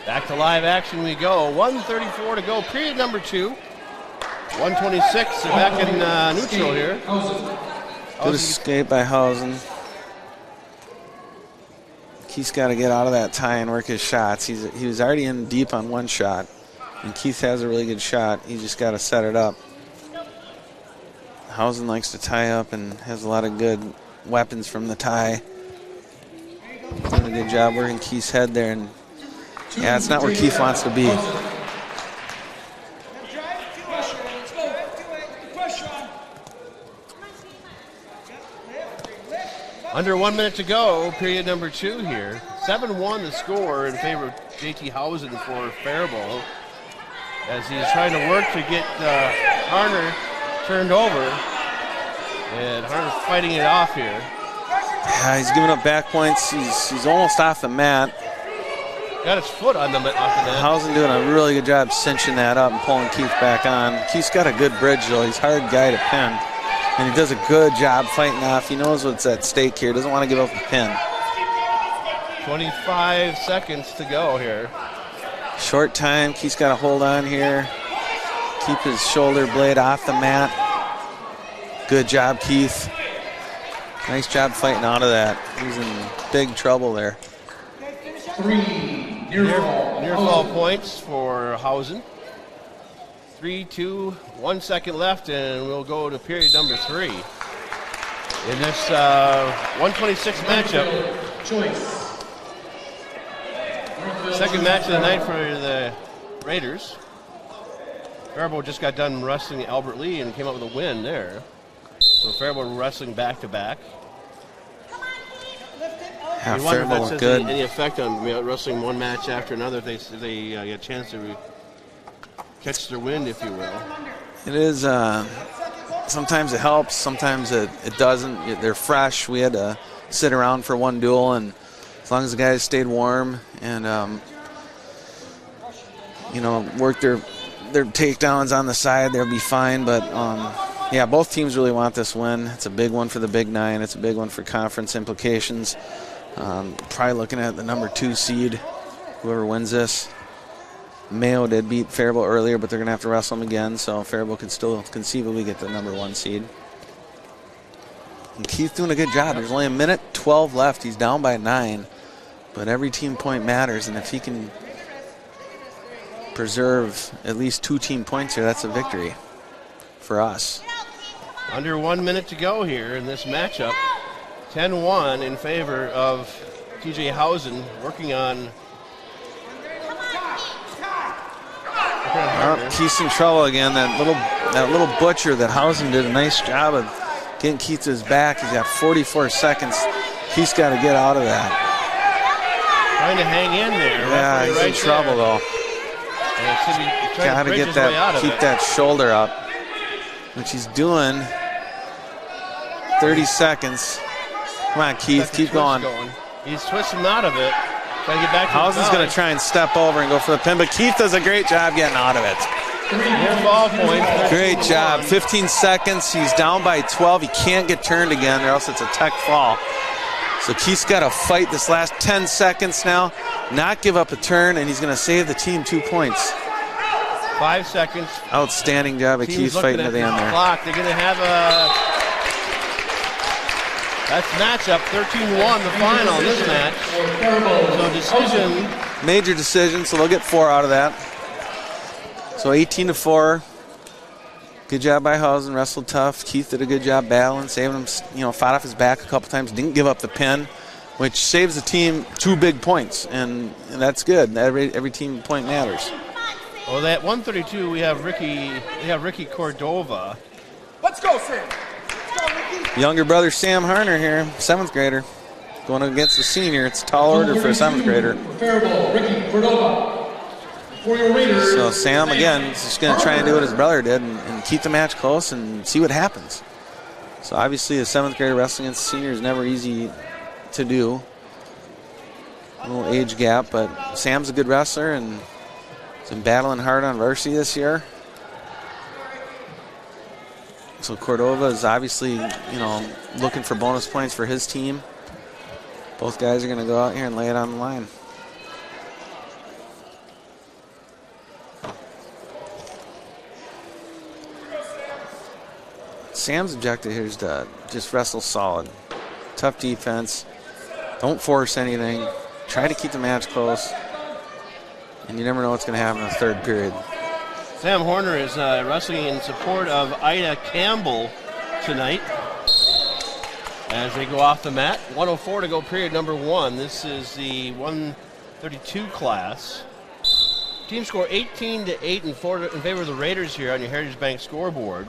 Back to live action we go. 1:34 to go. Period number 2. 126 back in neutral here. Good escape by Hausen. Keith's got to get out of that tie and work his shots. He was already in deep on one shot. And Keith has a really good shot. He just got to set it up. Hausen likes to tie up and has a lot of good weapons from the tie. Doing a good job working Keith's head there. And yeah, it's not where Keith wants to be. Under 1 minute to go, period number 2 here. 7-1 the score in favor of JT Hausen for Faribault, as he's trying to work to get Harner turned over. And Harner's fighting it off here. Yeah, he's giving up back points. He's almost off the mat. Got his foot on the mat. Hausen doing a really good job cinching that up and pulling Keith back on. Keith's got a good bridge, though. He's a hard guy to pin. And he does a good job fighting off. He knows what's at stake here. Doesn't want to give up the pin. 25 seconds to go here. Short time. Keith's got to hold on here. Keep his shoulder blade off the mat. Good job, Keith. Nice job fighting out of that. He's in big trouble there. 3 near fall points for Hausen. 3-2, 1 second left, and we'll go to period number 3. In this 126 matchup. Second match of the night for the Raiders. Faribault just got done wrestling Albert Lee and came out with a win there. So Faribault wrestling back-to-back. Yeah, you wonder if that Faribault says good. any effect on wrestling one match after another, if they get a chance to catch their wind, if you will. It is, sometimes it helps, sometimes it doesn't. They're fresh. We had to sit around for one duel, and as long as the guys stayed warm and, worked their takedowns on the side, they'll be fine. But, yeah, both teams really want this win. It's a big one for the Big Nine. It's a big one for conference implications. Probably looking at the number 2 seed, whoever wins this. Mayo did beat Faribault earlier, but they're going to have to wrestle them again, so Faribault can still conceivably get the number 1 seed. And Keith's doing a good job. There's only 1:12 left. He's down by 9, but every team point matters, and if he can preserve at least 2 team points here, that's a victory for us. Under 1 minute to go here in this matchup. 10-1 in favor of TJ Hausen, working on Keith's in trouble again. That little butcher that Hausen did a nice job of getting Keith to his back. He's got 44 seconds. Keith's got to get out of that. Trying to hang in there. Yeah, he's in trouble though. Got to get that, keep that shoulder up, which he's doing. 30 seconds. Come on, Keith, keep going. He's twisting out of it. Trying to get back to Hausen's going to try and step over and go for the pin, but Keith does a great job getting out of it. Ball point. Great job. 15 seconds. He's down by 12. He can't get turned again, or else it's a tech fall. So Keith's got to fight this last 10 seconds now, not give up a turn, and he's going to save the team 2 points. 5 seconds. Outstanding job of Keith fighting to the end there. Clock. They're going to have a... That's matchup 13-1, the final in this match. So decision. Major decision, so they'll get 4 out of that. So 18-4. Good job by Hausen, wrestled tough. Keith did a good job battling, saving him, fought off his back a couple times, didn't give up the pin, which saves the team 2 big points, and that's good. Every team point matters. Well, at 132, we have Ricky Cordova. Let's go, Sam. Younger brother Sam Harner here, 7th grader, going against the senior. It's a tall order for a 7th grader. Faribault, Ricky Cordova. For your Raiders. So Sam, again, is just going to try and do what his brother did and keep the match close and see what happens. So obviously a 7th grader wrestling against a senior is never easy to do. A little age gap, but Sam's a good wrestler and he's been battling hard on varsity this year. So Cordova is obviously, looking for bonus points for his team. Both guys are going to go out here and lay it on the line. Sam's objective here is to just wrestle solid. Tough defense. Don't force anything. Try to keep the match close. And you never know what's going to happen in the 3rd period. Sam Horner is wrestling in support of Ida Campbell tonight as they go off the mat. 1:04 to go, period number 1. This is the 132 class. Team score 18-8 in favor of the Raiders here on your Heritage Bank scoreboard.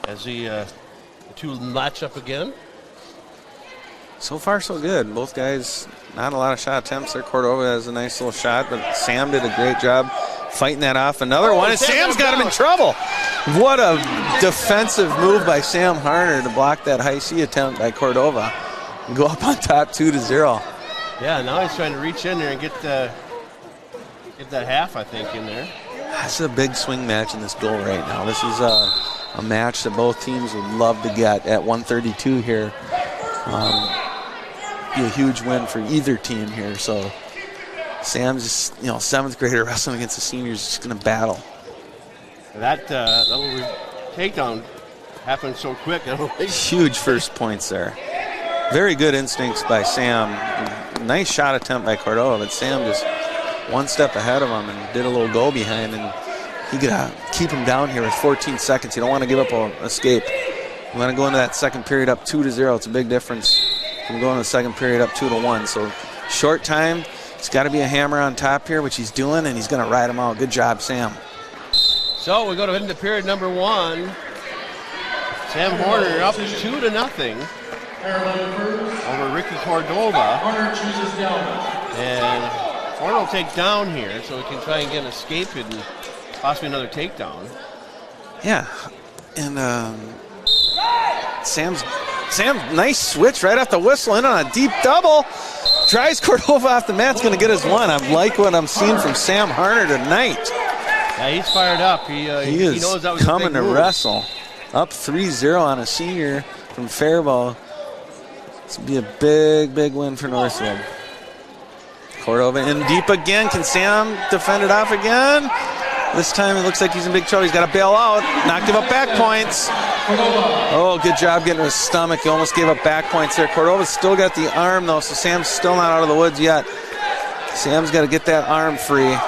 As the 2 match up again. So far, so good. Both guys, not a lot of shot attempts there. Cordova has a nice little shot, but Sam did a great job fighting that off. Another one, and Sam's got him in trouble. What a defensive move by Sam Harner to block that high C attempt by Cordova and go up on top 2-0. Yeah, now he's trying to reach in there and get that half, I think, in there. That's a big swing match in this goal right now. This is a match that both teams would love to get at 132 here. Be a huge win for either team here. So Sam's just, 7th grader wrestling against the seniors, just going to battle. That little takedown happened so quick. Huge first points there. Very good instincts by Sam. Nice shot attempt by Cordova, but Sam just one step ahead of him and did a little go behind, and you got to keep him down here with 14 seconds. You don't want to give up an escape. You want to go into that 2nd period up 2-0. It's a big difference from going to the 2nd period up 2-1. So short time. He's got to be a hammer on top here, which he's doing, and he's going to ride him out. Good job, Sam. So we go to into period number 1. Sam Horner up 2-0 over Ricky Cordova. Horner chooses down. And Horner will take down here so we can try and get an escape and possibly another takedown. Yeah. And Sam's nice switch right off the whistle in on a deep double. Drives Cordova off the mat. It's going to get his 1. I like what I'm seeing from Sam Harner tonight. Yeah, he's fired up. He knows that was coming to move. wrestle. Up 3-0 on a senior from Faribault. This will be a big, big win for Northfield. Cordova in deep again. Can Sam defend it off again? This time it looks like he's in big trouble. He's got to bail out, not give up back points. Oh, good job getting to his stomach. He almost gave up back points there. Cordova's still got the arm, though, so Sam's still not out of the woods yet. Sam's got to get that arm free. You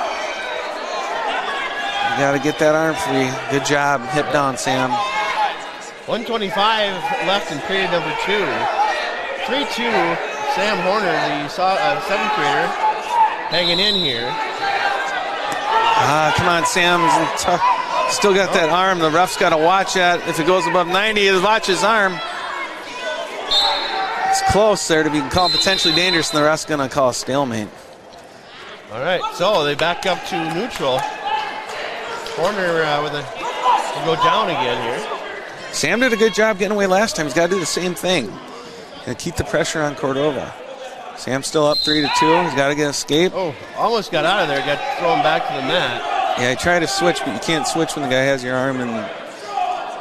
got to get that arm free. Good job. Hip down, Sam. 1:25 left in period number 2. 3-2, Sam Horner, the 7th grader, hanging in here. Come on, Sam. Still got that arm. The ref's got to watch that. If it goes above 90, watch his arm. It's close there to be called potentially dangerous, and the ref's going to call a stalemate. All right, so they back up to neutral. Horner will go down again here. Sam did a good job getting away last time. He's got to do the same thing and keep the pressure on Cordova. Sam's still up 3-2. He's got to get escape. Oh, almost got out of there. Got thrown back to the mat. Yeah, he tried to switch, but you can't switch when the guy has your arm. And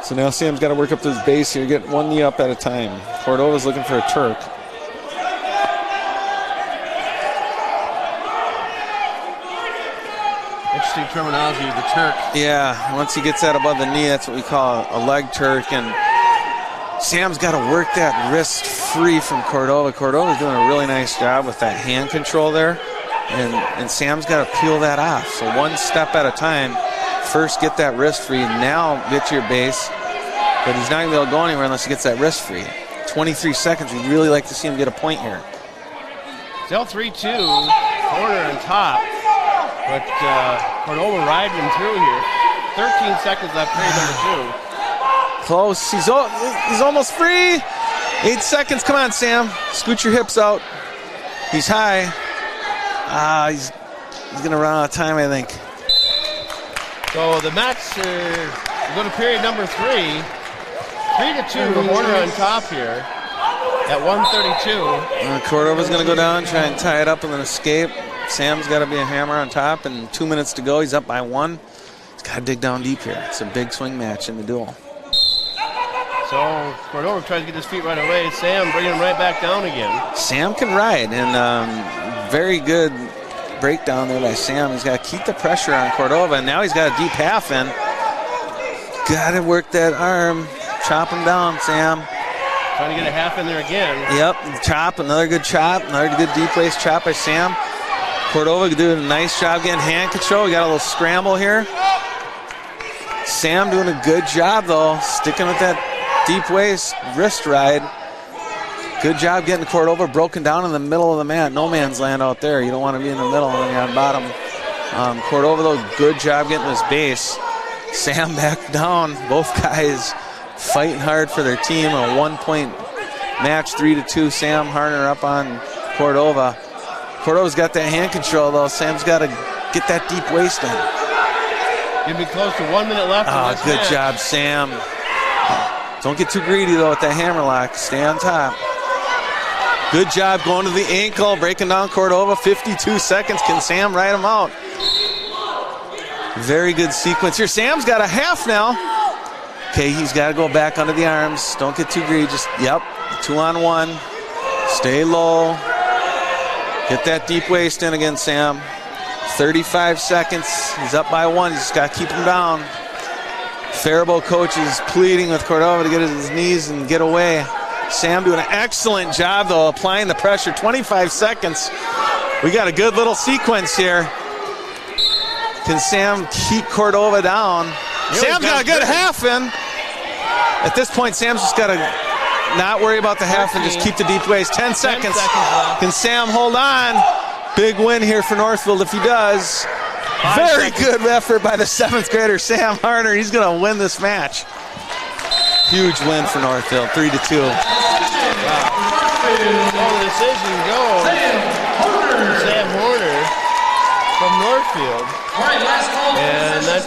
so now Sam's got to work up to his base here, get one knee up at a time. Cordova's looking for a Turk. wrestling terminology, the Turk. Yeah, once he gets that above the knee, that's what we call a leg Turk. And Sam's got to work that wrist free from Cordova. Cordova's doing a really nice job with that hand control there. And Sam's got to peel that off. So one step at a time. First get that wrist free, now get to your base. But he's not going to be able to go anywhere unless he gets that wrist free. 23 seconds, we'd really like to see him get a point here. Still 3-2, corner on top. But Cordova riding him through here. 13 seconds left, period number 2. Close, he's almost free. 8 seconds, come on Sam. Scoot your hips out. He's high. He's going to run out of time, I think. So the match, we go to period number 3. 3-2, Horner on top here at 1:32. Cordova's going to go down, try and tie it up with an escape. Sam's got to be a hammer on top, and 2 minutes to go. He's up by 1. He's got to dig down deep here. It's a big swing match in the duel. So Cordova tries to get his feet right away. Sam bringing him right back down again. Sam can ride, and very good breakdown there by Sam. He's got to keep the pressure on Cordova, and now he's got a deep half in. Got to work that arm. Chop him down, Sam. Trying to get a half in there again. Yep, chop, another good chop, another good deep waist chop by Sam. Cordova doing a nice job getting hand control. We got a little scramble here. Sam doing a good job, though, sticking with that deep waist wrist ride. Good job getting Cordova broken down in the middle of the mat. No man's land out there. You don't want to be in the middle when you're on bottom. Cordova, though, good job getting his base. Sam back down. Both guys fighting hard for their team. A 1-point match, 3-2. Sam Harner up on Cordova. Cordova's got that hand control, though. Sam's got to get that deep waist in. You'll be close to 1 minute left. Good job, Sam. Don't get too greedy, though, with that hammer lock. Stay on top. Good job going to the ankle, breaking down Cordova. 52 seconds. Can Sam ride him out? Very good sequence here. Sam's got a half now. Okay, he's got to go back under the arms. Don't get too greedy. Just, 2-on-1. Stay low. Get that deep waist in again, Sam. 35 seconds. He's up by 1. He's just got to keep him down. Faribault coach is pleading with Cordova to get his knees and get away. Sam doing an excellent job, though, applying the pressure. 25 seconds. We got a good little sequence here. Can Sam keep Cordova down? Sam's got a good half in. At this point, Sam's just got to not worry about the half and just keep the deep waist. 10 seconds. Can Sam hold on? Big win here for Northfield if he does. Very good effort by the 7th grader, Sam Harner. He's going to win this match. Huge win for Northfield, 3-2. Wow. The decision goes Sam Horner from Northfield. All right, last call. And that's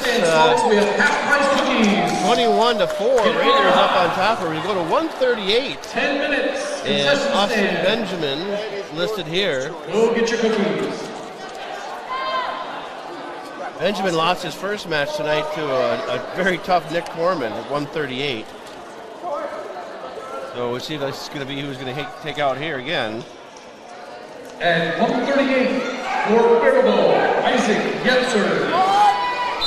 we have half-price cookies. 21-4. Raiders up on top. We go to 138. 10 minutes. And Austin Benjamin listed here. Go get your cookies. Benjamin lost his first match tonight to a very tough Nick Corman at 138. So we'll see if this is going to be who's going to take out here again. At 138 for Faribault, Isaac Yetzer.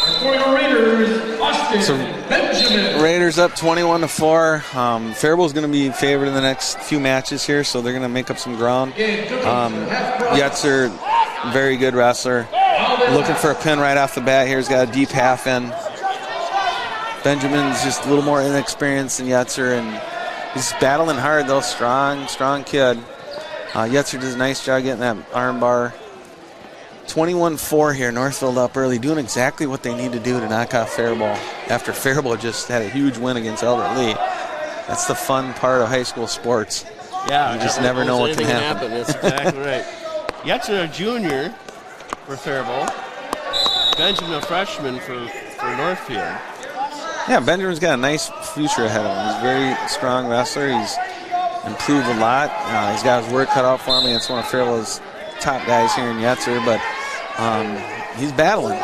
And for your Raiders, Austin Benjamin. Raiders up 21-4. Faribault's going to be favored in the next few matches here, so they're going to make up some ground. Yetzer, very good wrestler. Looking for a pin right off the bat here. He's got a deep half in. Benjamin's just a little more inexperienced than Yetzer, and he's battling hard, though. Strong kid. Yetzer does a nice job getting that arm bar. 21-4 here. Northfield up early, doing exactly what they need to do to knock off Faribault after Faribault just had a huge win against Albert Lee. That's the fun part of high school sports. Yeah. You just never know what can happen. That's exactly right. Yetzer, a junior for Faribault. Benjamin, a freshman for Northfield. Yeah, Benjamin's got a nice future ahead of him. He's a very strong wrestler. He's improved a lot. He's got his work cut out for him against one of Faribault's top guys here in Yetzer, but he's battling.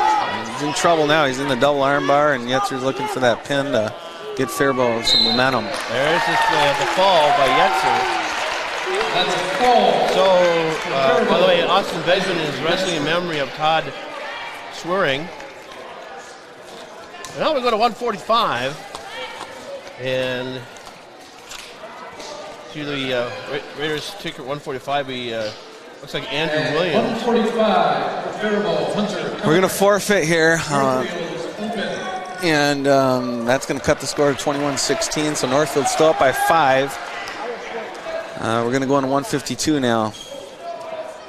He's in trouble now. He's in the double arm bar, and Yetzer's looking for that pin to get Faribault some momentum. There's the fall by Yetzer. That's a fall. So, by the way, Austin Benjamin is wrestling in memory of Todd Swearing. Now we go to 145. And to the Raiders ticket 145, looks like Andrew Williams. 145 for Faribault. Hunter. We're going to forfeit here. And that's going to cut the score to 21-16. So Northfield's still up by 5. We're going to go into 152 now.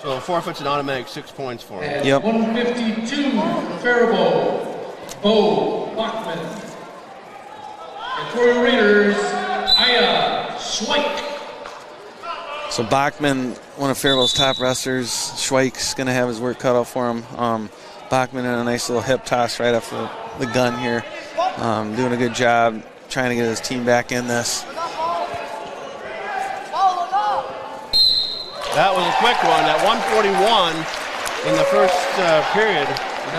So forfeit's an automatic 6 points for him. Yep. 152 for Faribault. Bo Bachman. And for your Raiders, Aya Schweik. So Bachman, one of Faribault's top wrestlers. Schweik's going to have his work cut out for him. Bachman in a nice little hip toss right off the gun here. Doing a good job trying to get his team back in this. That was a quick one. At 141 in the first period,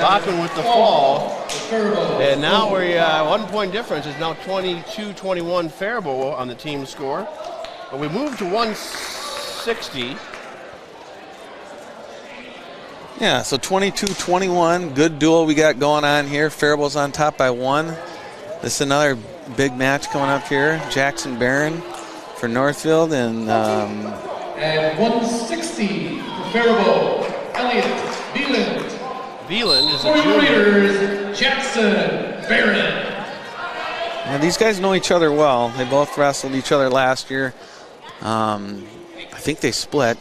Bachman with the fall. And now we're 1 point difference. It's now 22-21 Faribault on the team score. But we moved to 160. Yeah, so 22-21. Good duel we got going on here. Faribault's on top by 1. This is another big match coming up here. Jackson Barron for Northfield. And at 160 for Faribault, Elliot Veland. Veland is for a junior. Raiders, Jackson Barron. Now these guys know each other well. They both wrestled each other last year. I think they split.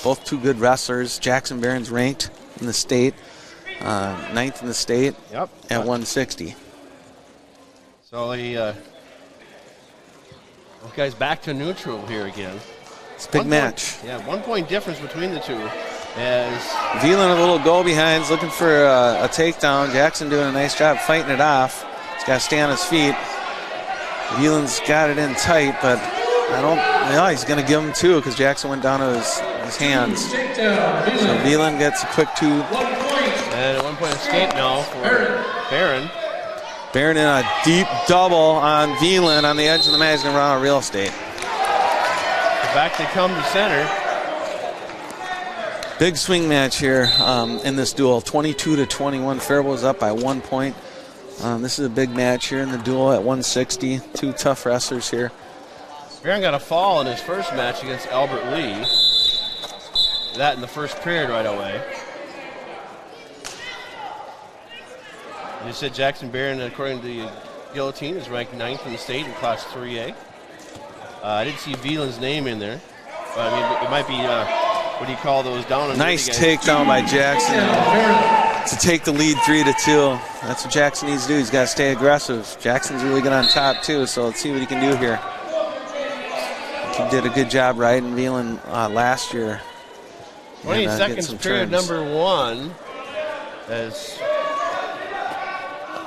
Both two good wrestlers. Jackson Barron's ranked in the state, 9th in the state at 160. So those guys back to neutral here again. It's a big match. 1 point difference between the two. As Veland a little go behinds, looking for a takedown. Jackson doing a nice job fighting it off. He's got to stay on his feet. Veland's got it in tight, but he's going to give him 2 because Jackson went down to his hands. So Veland gets a quick 2. And a 1 point escape now for Barron. Barron in a deep double on Veland on the edge of the mat. He's going to run out of real estate. Back they come to center. Big swing match here in this duel. 22-21. Faribault's up by 1 point. This is a big match here in the duel at 160. Two tough wrestlers here. Barron got a fall in his first match against Albert Lee. That in the first period right away. You said Jackson Barron, according to the Guillotine, is ranked 9th in the state in Class 3A. I didn't see Veland's name in there. But, I mean, it might be, what do you call those down? Nice takedown by Jackson to take the lead 3-2. That's what Jackson needs to do. He's got to stay aggressive. Jackson's really good on top, too, so let's see what he can do here. He did a good job riding Veland last year. 20 seconds period number 1 as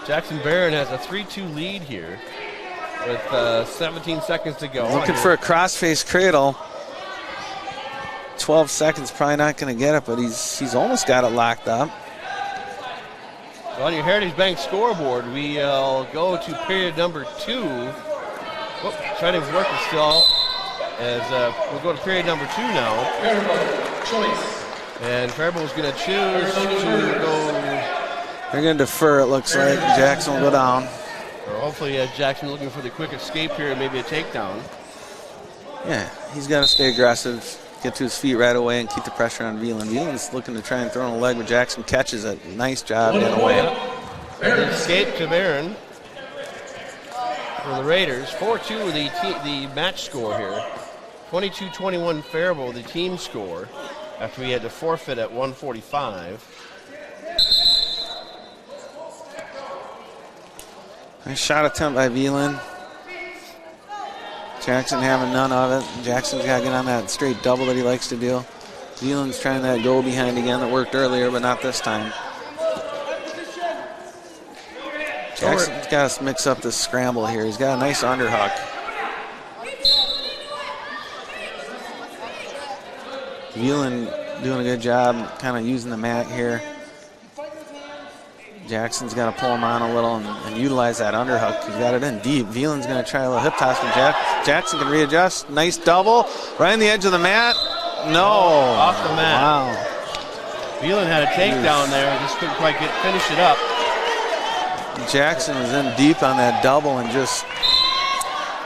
Jackson Barron has a 3-2 lead here with 17 seconds to go. Looking for a crossface cradle. 12 seconds, probably not going to get it, but he's almost got it locked up. Well, on your Heritage Bank scoreboard, we'll go to period number 2. Whoop, trying to work it still. As we'll go to period number 2 now. Faribault choice. And Faribault's going to choose to go. They're going to defer, it looks like. Jackson will go down. Or hopefully Jackson looking for the quick escape here and maybe a takedown. Yeah, he's got to stay aggressive, get to his feet right away, and keep the pressure on Veland. Veland's looking to try and throw in a leg, but Jackson catches it. Nice job getting away. Escape to Barron for the Raiders. 4-2 the match score here. 22-21 Faribault, the team score, after we had to forfeit at 145. Nice shot attempt by Veland. Jackson having none of it. Jackson's got to get on that straight double that he likes to do. Veland's trying that go behind again that worked earlier, but not this time. Jackson's got to mix up this scramble here. He's got a nice underhook. Veland doing a good job kind of using the mat here. Jackson's got to pull him on a little and utilize that underhook. He's got it in deep. Veland's going to try a little hip toss from Jackson can readjust. Nice double. Right on the edge of the mat. No. Off the mat. Wow. Veland had a takedown there. Just couldn't quite finish it up. Jackson was in deep on that double and just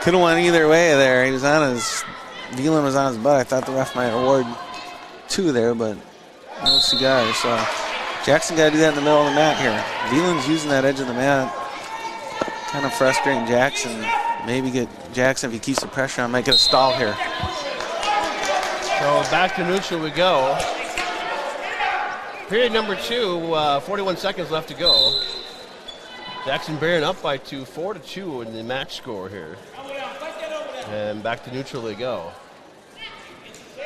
could have went either way there. He was on his, Veland was on his butt. I thought the ref might award 2 there, but no cigar. So Jackson got to do that in the middle of the mat here. Veland's using that edge of the mat. Kind of frustrating Jackson. Maybe get Jackson, if he keeps the pressure on, might get a stall here. So back to neutral we go. Period number 2, 41 seconds left to go. Jackson Barron up by 2, 4-2 in the match score here. And back to neutral they go.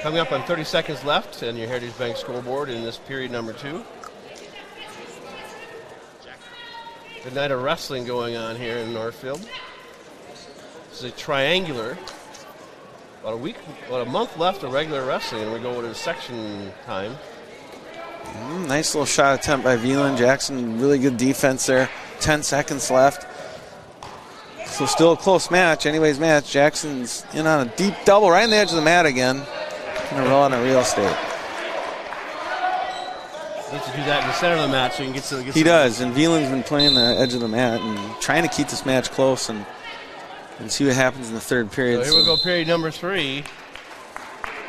Coming up on 30 seconds left and your Heritage Bank scoreboard in this period number 2. Good night of wrestling going on here in Northfield. This is a triangular. About a month left of regular wrestling, and we go to section time. Nice little shot attempt by Veland. Jackson, really good defense there. 10 seconds left. So still a close match. Anyways, match. Jackson's in on a deep double right on the edge of the mat again. Going to roll on a real estate. Needs to do that in the center of the mat so you can get He does, and Veland's been playing the edge of the mat and trying to keep this match close and see what happens in the third period. So here we go, period number 3.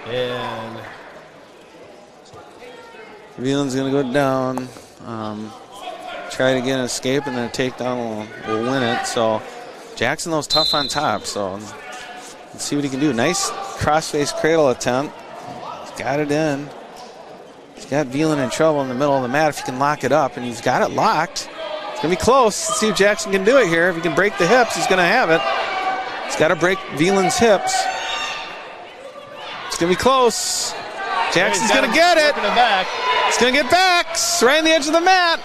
And Veland's going to go down, try to get an escape, and then a takedown will win it. So Jackson, though, is tough on top, so let's see what he can do. Nice cross-face cradle attempt. He's got it in. He's got Veland in trouble in the middle of the mat if he can lock it up, and he's got it locked. It's going to be close. Let's see if Jackson can do it here. If he can break the hips, he's going to have it. He's got to break Veland's hips. It's going to be close. Jackson's going to get it. It's going to get back. Right on the edge of the mat.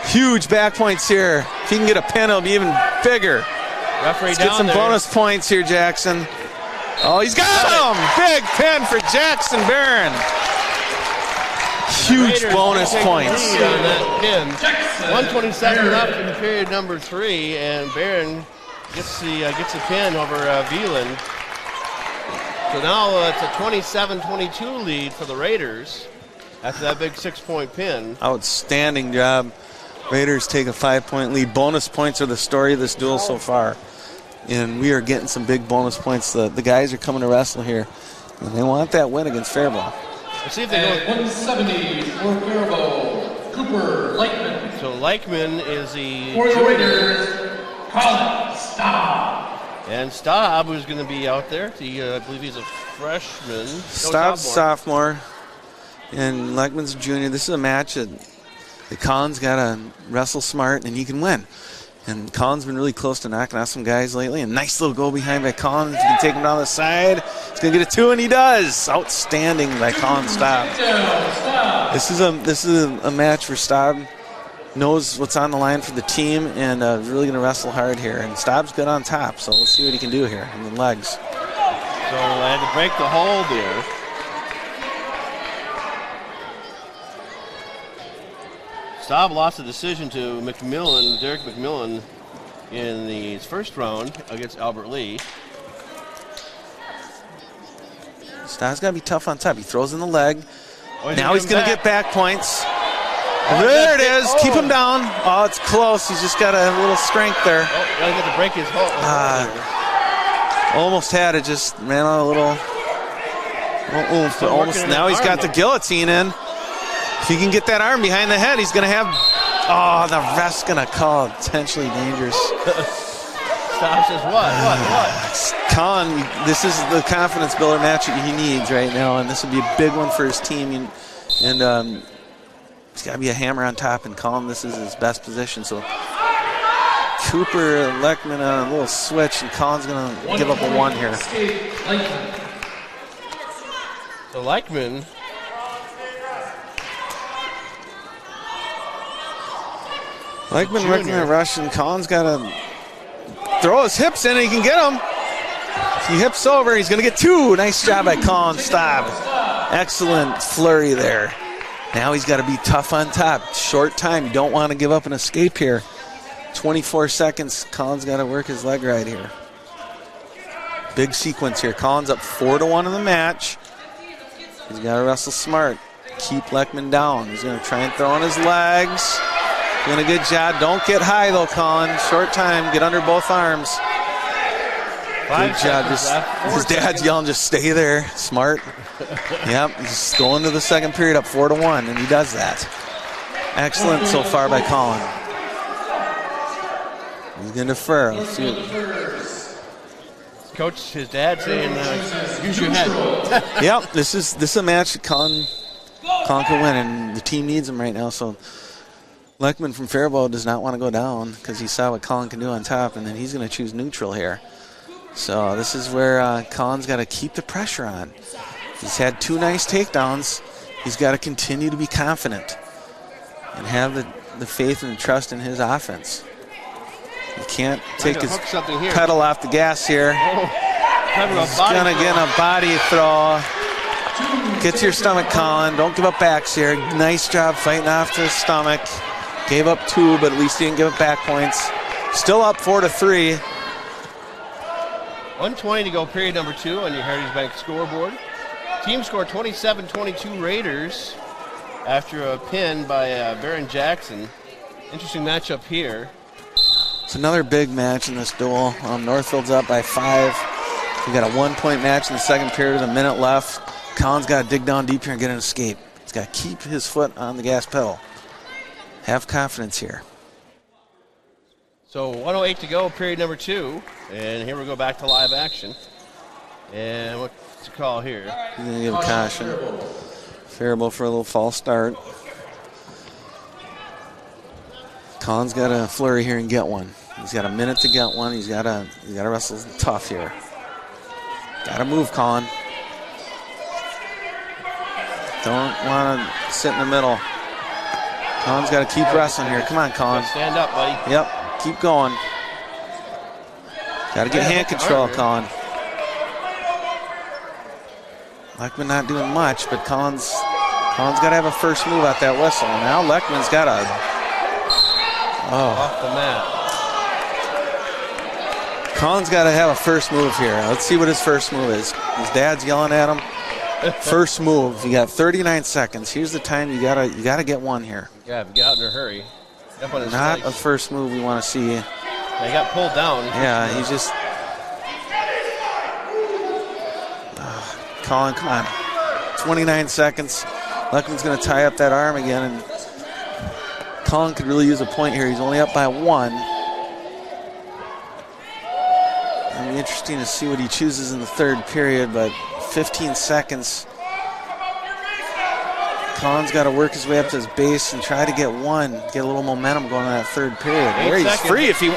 Huge back points here. If he can get a pin, it'll be even bigger. Let's get some bonus points here, Jackson. Oh, he's got him. Big pin for Jackson Barron. Huge bonus points. On that pin. 127 left in period number 3, and Barron gets the pin over Veland. So now it's a 27-22 lead for the Raiders after that big 6-point pin. Outstanding job. Raiders take a 5-point lead. Bonus points are the story of this duel so far. And we are getting some big bonus points. The guys are coming to wrestle here. And they want that win against Faribault. Let's see if they go. 170 for Faribault, Cooper Leichman. So Leichman is the for the Raiders, Colin Staub. And Staub, who's going to be out there. I believe he's a freshman. Staub's sophomore. And Leichman's a junior. This is a match that Colin's got to wrestle smart, and he can win. And Colin's been really close to knocking out some guys lately. A nice little goal behind by Colin. If he can take him down the side, he's going to get a 2, and he does. Outstanding by Colin Staub. This is a match for Staub. Knows what's on the line for the team, and really going to wrestle hard here. And Staub's good on top, so let's see what he can do here in the legs. So I had to break the hold here. Staub lost the decision to Derek McMillan, in the first round against Albert Lee. Staub's got to be tough on top. He throws in the leg. Now he's going to get back points. There it is. Keep him down. Oh, it's close. He's just got a little strength there. Oh, got to get to break his hold. Almost had it. Just ran on a little oomph. But almost. Now he's got the guillotine in. If he can get that arm behind the head, he's going to have. Oh, the ref's going to call potentially dangerous. Stop says what? Colin, this is the confidence builder match that he needs right now, and this would be a big one for his team. And he's got to be a hammer on top, and Colin, this is his best position. So Cooper Leichman on a little switch, and Colin's going to give up a 1 here. So Leichman. Leichman working that rush, and Colin's got to throw his hips in, and he can get them. He hips over. He's going to get 2. Nice job by Colin Staub. Excellent flurry there. Now he's got to be tough on top. Short time. You don't want to give up an escape here. 24 seconds. Colin's got to work his leg right here. Big sequence here. Colin's up 4-1 in the match. He's got to wrestle smart. Keep Leichman down. He's going to try and throw on his legs. Doing a good job. Don't get high, though, Colin. Short time. Get under both arms. Good job. His dad's yelling, just stay there. Smart. Yep. He's going to the second period up 4-1, and he does that. Excellent so far by Colin. He's going to defer. Let's see what... Coach, his dad saying, use your head. Yep. This is a match that Colin can win, and the team needs him right now. So Leckman from Faribault does not want to go down because he saw what Colin can do on top, and then he's going to choose neutral here. So this is where Colin's got to keep the pressure on. He's had 2 nice takedowns. He's got to continue to be confident and have the faith and the trust in his offense. He can't take his pedal off the gas here. He's going to get a body throw. Get to your stomach, Colin. Don't give up backs here. Nice job fighting off the stomach. Gave up 2, but at least he didn't give up back points. Still up 4-3. 1:20 to go, period number 2 on your Heritage Bank scoreboard. Team score 27-22 Raiders after a pin by Baron Jackson. Interesting matchup here. It's another big match in this duel. Northfield's up by 5. We got a 1-point match in the second period, a minute left. Colin's got to dig down deep here and get an escape. He's got to keep his foot on the gas pedal. Have confidence here. So 1:08 to go, period number 2. And here we go back to live action. And what's the call here? He's going to give a caution. Faribault for a little false start. Colin's got a flurry here and get one. He's got a minute to get one. He's got to wrestle tough here. Got to move, Colin. Don't want to sit in the middle. Colin's got to keep wrestling here. Come on, Colin. Stand up, buddy. Yep. Keep going. Got to get hand control, Colin. Leckman not doing much, but Colin's got to have a first move out that whistle. Now Leckman's got a... Off the mat. Colin's got to have a first move here. Let's see what his first move is. His dad's yelling at him. First move. You got 39 seconds. Here's the time you gotta get one here. Yeah, get out in a hurry. Up on his Not legs. a first move we want to see. He got pulled down. Yeah, he's just... Colin, come on. 29 seconds. Leckman's going to tie up that arm again, and Colin could really use a point here. He's only up by 1. It'll be interesting to see what he chooses in the third period, but 15 seconds. Colin's got to work his way up to his base and try to get one, get a little momentum going in that third period. There he's free if he...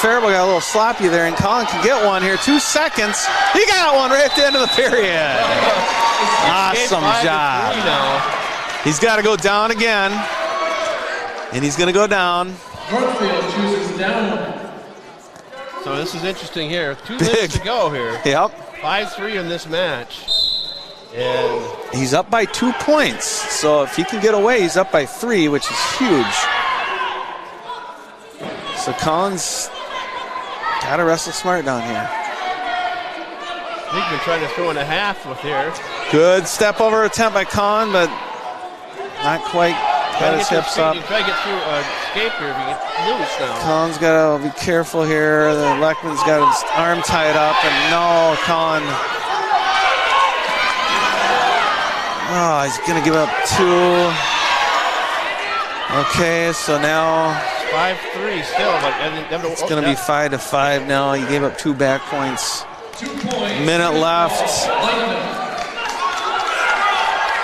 Faribault got a little sloppy there, and Colin can get one here. 2 seconds. He got one right at the end of the period. Awesome job. He's got to go down again, and he's going to go down. Northfield chooses down. So this is interesting here. 2 minutes to go here. Yep. 5-3 in this match. And he's up by 2 points. So if he can get away, he's up by 3, which is huge. So Colin's got to wrestle smart down here. He's been trying to throw in a half with here. Good step over attempt by Colin, but not quite. Got his hips up. You try to get through escape here if you get loose now. Colin's got to be careful here. The Leckman's got his arm tied up, and no, Colin. Oh, he's going to give up 2. Okay, so now 5-3 still, but it's going to be 5-5 now. He gave up 2 back points. Minute left.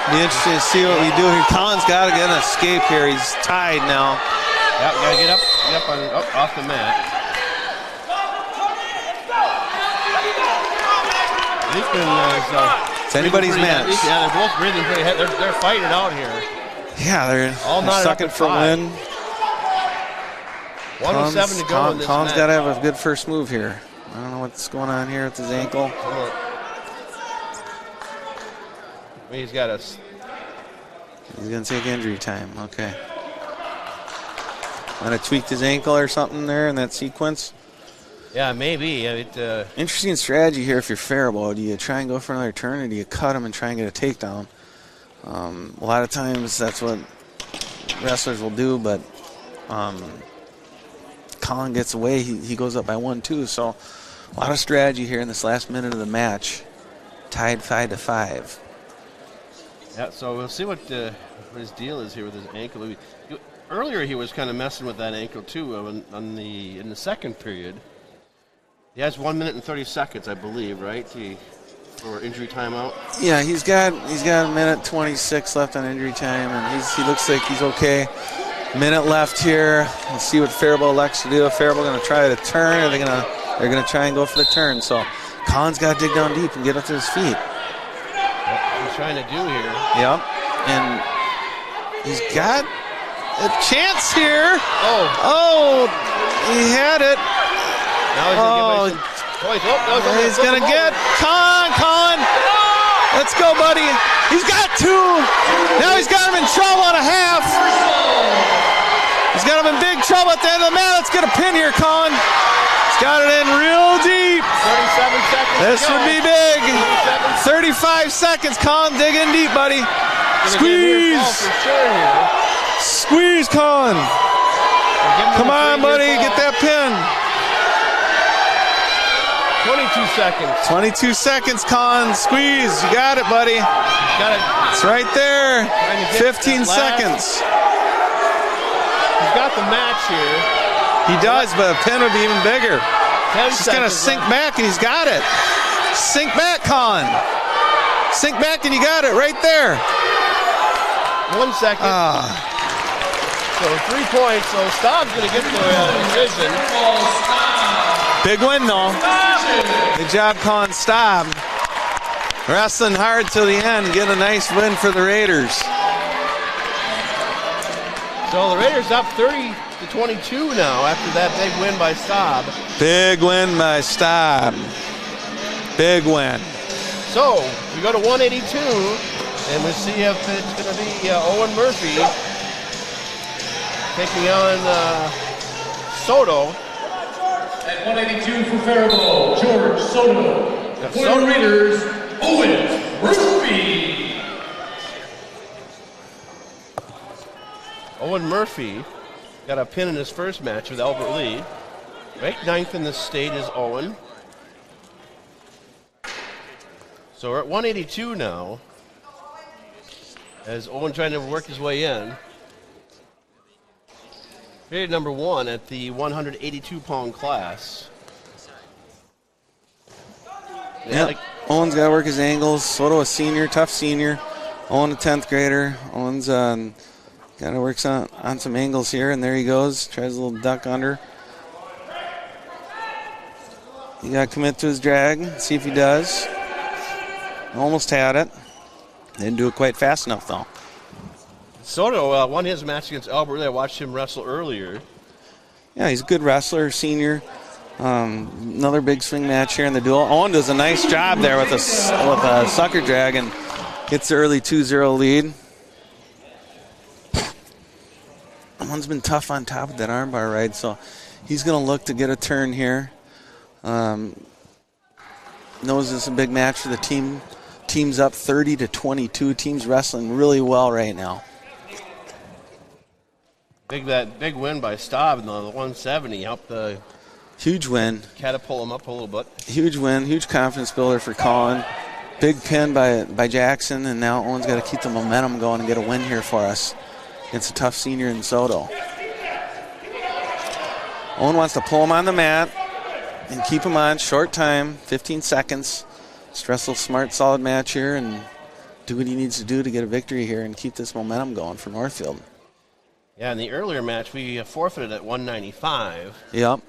Be interesting to see what we do here. Colin's got to get an escape here. He's tied now. Yep, got to get up off the mat. It's anybody's match. Yeah, they're both breathing pretty heavy. They're fighting it out here. Yeah, they're sucking for win. 1:07 to go in this Colin's match. got to have a good first move here. I don't know what's going on here with his ankle. He's got us. He's going to take injury time. Okay. Might have tweaked his ankle or something there in that sequence. Yeah, maybe. Interesting strategy here if you're Faribault. Do you try and go for another turn, or do you cut him and try and get a takedown? A lot of times that's what wrestlers will do, but Colin gets away. He goes up by 1-2. So a lot of strategy here in this last minute of the match. Tied 5-5. Yeah, so we'll see what his deal is here with his ankle. Earlier he was kind of messing with that ankle too in the second period. He has 1 minute and 30 seconds, I believe, right, for injury timeout. Yeah, he's got a minute 26 left on injury time, and he looks like he's okay. Minute left here. Let's see what Faribault elects to do. Faribault going to try to turn, or they're going to try and go for the turn. So Colin's got to dig down deep and get up to his feet. What he's trying to do here. Yep, and he's got a chance here. Oh, he had it. Now he's going to get Colin. Let's go, buddy. He's got 2. Now he's got him in trouble on a half. He's got him in big trouble at the end of the match. Let's get a pin here, Colin. He's got it in real deep. 37 seconds. This would be big. 35 seconds. Colin, dig in deep, buddy. Squeeze. Squeeze, Colin. Come on, buddy. Get that pin. 22 seconds. 22 seconds, Colin. Squeeze. You got it, buddy. It's right there. 15 seconds. He's got the match here. He does, but a pin would be even bigger. 10 He's going to sink back, and he's got it. Sink back, Colin. Sink back, and you got it right there. 1 second. So 3 points. So Staub's going to get the decision. Big win, though. Good job, Colin Staub. Wrestling hard till the end. Get a nice win for the Raiders. So the Raiders up 30-22 now after that big win by Staub. Big win by Staub. Big win. So we go to 182, and we see if it's going to be Owen Murphy taking on Soto. At 182 for Faribault, George Soto. For the Raiders, Owen Murphy. Owen Murphy got a pin in his first match with Albert Lee. Ranked 9th in the state is Owen. So we're at 182 now, as Owen trying to work his way in. Period number 1 at the 182-pound class. Yeah, Owen's got to work his angles. Soto a senior, tough senior. Owen a 10th grader. Owen's got to work on some angles here, and there he goes. Tries a little duck under. You got to commit to his drag, see if he does. Almost had it. Didn't do it quite fast enough, though. Soto won his match against Albert Lee. I watched him wrestle earlier. Yeah, he's a good wrestler, senior. Another big swing match here in the duel. Owen does a nice job there with a sucker drag and gets the early 2-0 lead. Owen's been tough on top of that armbar ride, so he's going to look to get a turn here. Knows this is a big match for the team. Team's up 30-22. Team's wrestling really well right now. Big win by Staub in the 170 helped the huge win. Catapult him up a little bit. Huge win, huge confidence builder for Colin. Big pin by Jackson, and now Owen's got to keep the momentum going and get a win here for us against a tough senior in Soto. Owen wants to pull him on the mat and keep him on short time, 15 seconds. Just wrestle smart, solid match here and do what he needs to do to get a victory here and keep this momentum going for Northfield. Yeah, in the earlier match, we forfeited at 195. Yep.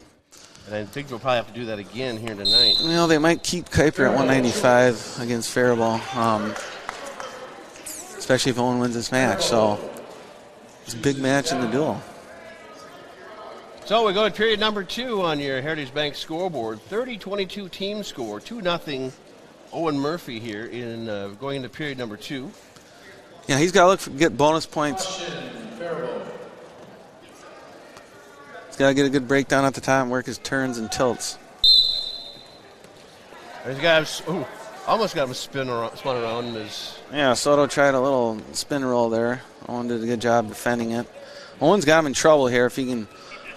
And I think we'll probably have to do that again here tonight. You know, they might keep Kuiper at 195 against Faribault, especially if Owen wins this match. So it's a big match in the duel. So we go to period number 2 on your Heritage Bank scoreboard. 30-22 team score, 2-0 Owen Murphy here in going into period number 2. Yeah, he's got to look for get bonus points. He's got to get a good breakdown at the time, work his turns and tilts. He's got Almost got him spun around. Yeah, Soto tried a little spin roll there. Owen did a good job defending it. Owen's got him in trouble here if he can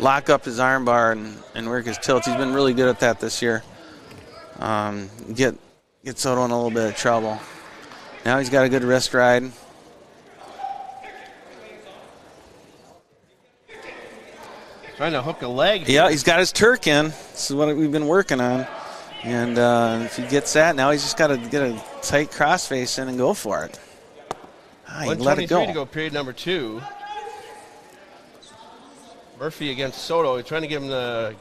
lock up his arm bar and work his tilts. He's been really good at that this year. Get Soto in a little bit of trouble. Now he's got a good wrist ride. Trying to hook a leg. Yeah, he's got his Turk in. This is what we've been working on. And if he gets that, now he's just got to get a tight crossface in and go for it. He let it go. 1:23 to go, period number 2. Murphy against Soto. He's trying to give him the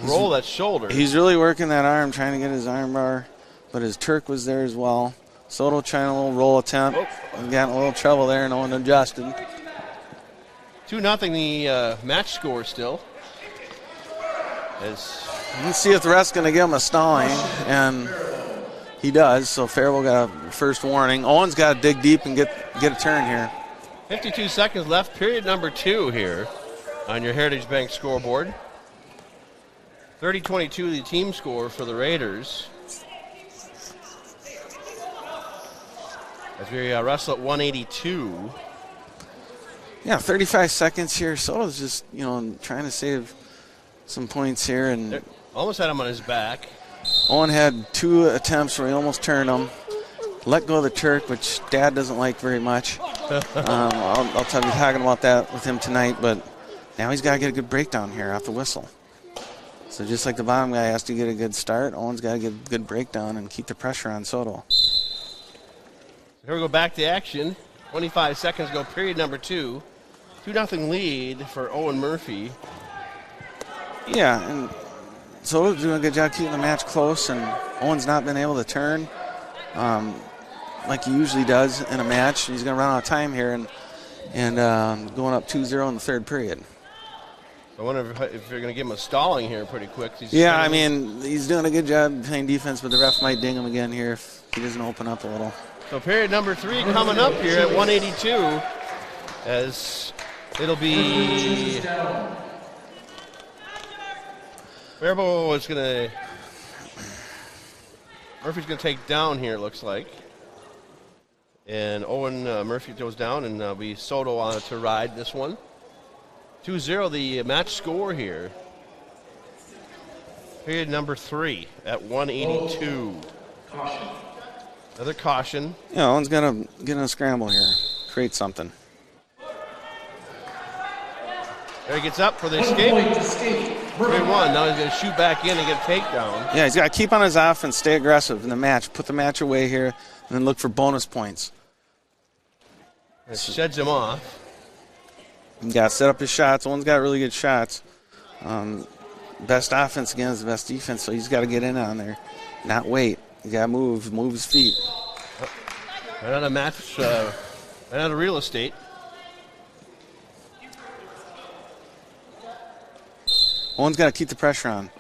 roll that shoulder. He's really working that arm, trying to get his arm bar, but his Turk was there as well. Soto trying a little roll attempt. And got in a little trouble there, and no one adjusted. 2-0 the match score still. As you can see if the ref's going to give him a stalling, and he does. So Faribault got a first warning. Owen's got to dig deep and get a turn here. 52 seconds left, period number 2 here on your Heritage Bank scoreboard. 30-22 the team score for the Raiders. As we wrestle at 182. Yeah, 35 seconds here. Soto's just, trying to save some points here. And almost had him on his back. Owen had 2 attempts where he almost turned him. Let go of the Turk, which Dad doesn't like very much. I'll be talking about that with him tonight, but now he's got to get a good breakdown here off the whistle. So just like the bottom guy has to get a good start, Owen's got to get a good breakdown and keep the pressure on Soto. Here we go back to action. 25 seconds ago, period number 2. 2-0 lead for Owen Murphy. Yeah, and Soto's doing a good job keeping the match close, and Owen's not been able to turn like he usually does in a match. He's going to run out of time here and going up 2-0 in the third period. I wonder if you're going to give him a stalling here pretty quick. Yeah, I mean, he's doing a good job playing defense, but the ref might ding him again here if he doesn't open up a little. So period number 3 coming up here at 182 as it'll be Faribault is going to Murphy's going to take down here, it looks like. And Owen Murphy goes down, and there'll be Soto on to ride this one. 2-0 the match score here. Period number 3 at 182. Caution. Another caution. Yeah, Owen's got to get in a scramble here, create something. There he gets up for the escape. 3-1. Now he's going to shoot back in and get a takedown. Yeah, he's got to keep on his offense, stay aggressive in the match, put the match away here, and then look for bonus points. It sheds him off. He's got to set up his shots. Owen's got really good shots. Best offense again is the best defense, so he's got to get in on there, not wait. He's got to move his feet. Right on a match, right on a real estate. Owen's got to keep the pressure on.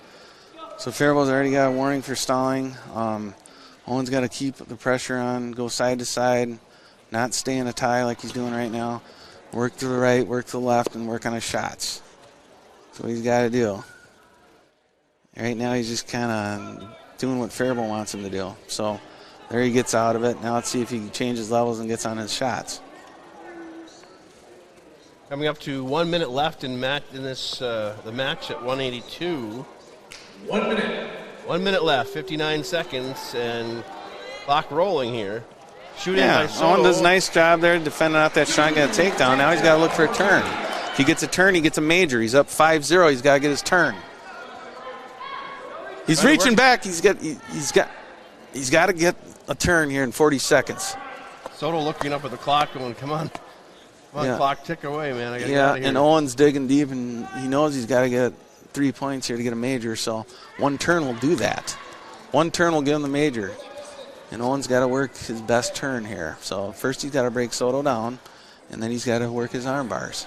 So Faribault's already got a warning for stalling. Owen's got to keep the pressure on, go side to side, not stay in a tie like he's doing right now. Work to the right, work to the left, and work on his shots. That's what he's got to do. Right now he's just kind of doing what Faribault wants him to do. So there he gets out of it. Now let's see if he changes levels and gets on his shots. Coming up to 1 minute left in this the match at 182. 1 minute. 1 minute left, 59 seconds, and clock rolling here. Shooting yeah, by Soto. Owen does a nice job there defending out that shot, got a takedown. Now he's got to look for a turn. If he gets a turn, he gets a major. He's up 5-0. He's got to get his turn. He's reaching back. He's got to get a turn here in 40 seconds. Soto looking up at the clock going, come on. Come on, Yeah. Clock, tick away, man. I gotta get Yeah, out of here. and Owen's digging deep, and he knows he's got to get 3 points here to get a major, so one turn will do that. One turn will give him the major, and Owen's got to work his best turn here. So first he's got to break Soto down, and then he's got to work his arm bars.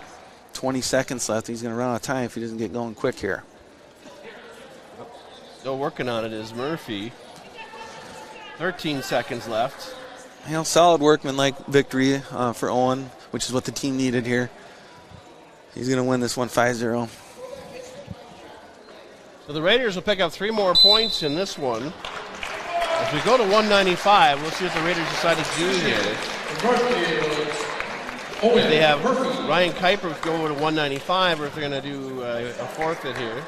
20 seconds left. He's going to run out of time if he doesn't get going quick here. Still working on it is Murphy. 13 seconds left. Solid workman-like victory for Owen, which is what the team needed here. He's going to win this one 5-0. So the Raiders will pick up 3 more points in this one. As we go to 195, we'll see what the Raiders decide to do here. If they have Ryan Kuiper go to 195, or if they're going to do a forfeit here.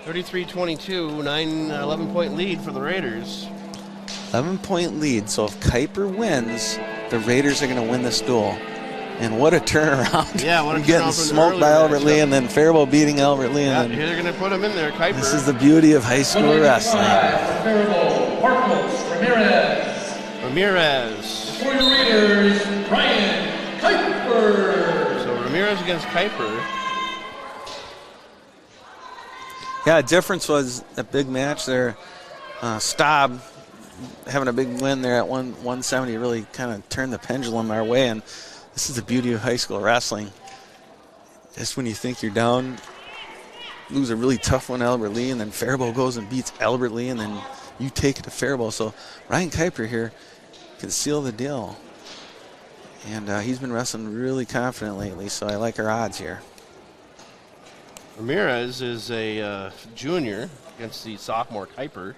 33-22, 11-point lead for the Raiders. 11-point lead, so if Kuiper wins, the Raiders are going to win this duel. And what a turnaround. Yeah, what a You're getting turnaround from the smoked by earlier Albert Lee, and then Faribault beating Albert Lee. Yeah, And here they're going to put him in there, Kuiper. this is the beauty of high school wrestling. Faribault, Marcos, Ramirez. For your Raiders, Ryan Kuiper. So Ramirez against Kuiper. Yeah, the difference was a big match there. Staub having a big win there at 170 really kind of turned the pendulum our way, and this is the beauty of high school wrestling. Just when you think you're down, lose a really tough one, Albert Lee, and then Faribault goes and beats Albert Lee, and then you take it to Faribault. So Ryan Kuiper here can seal the deal. And he's been wrestling really confident lately, so I like our odds here. Ramirez is a junior against the sophomore Kuiper.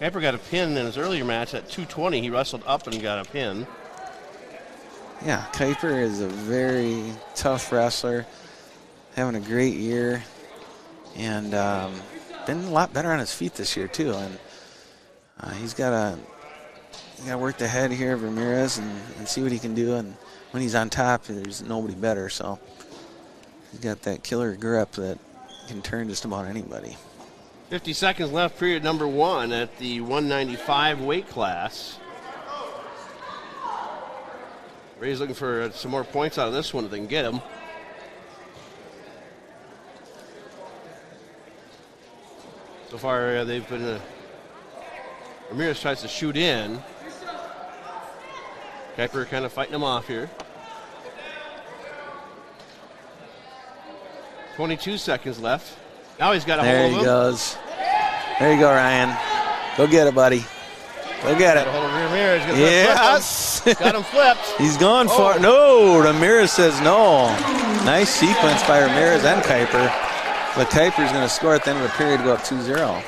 Kuiper got a pin in his earlier match at 220. He wrestled up and got a pin. Yeah, Kuiper is a very tough wrestler, having a great year, and been a lot better on his feet this year too. And he's got to work the head here of Ramirez and see what he can do. And when he's on top, there's nobody better. So he's got that killer grip that can turn just about anybody. 50 seconds left, period number 1 at the 195 weight class. Ray's looking for some more points out of this one if they can get them. So far, they've been. Ramirez tries to shoot in. Kuiper kind of fighting him off here. 22 seconds left. Now he's got a hold of him. There he goes. There you go, Ryan. Go get it, buddy. Go get it. Hold of Ramirez. Yes. Got him flipped. He's going for it. No, Ramirez says no. Nice sequence by Ramirez and Kuiper. But Kuiper's going to score at the end of the period to go up 2-0.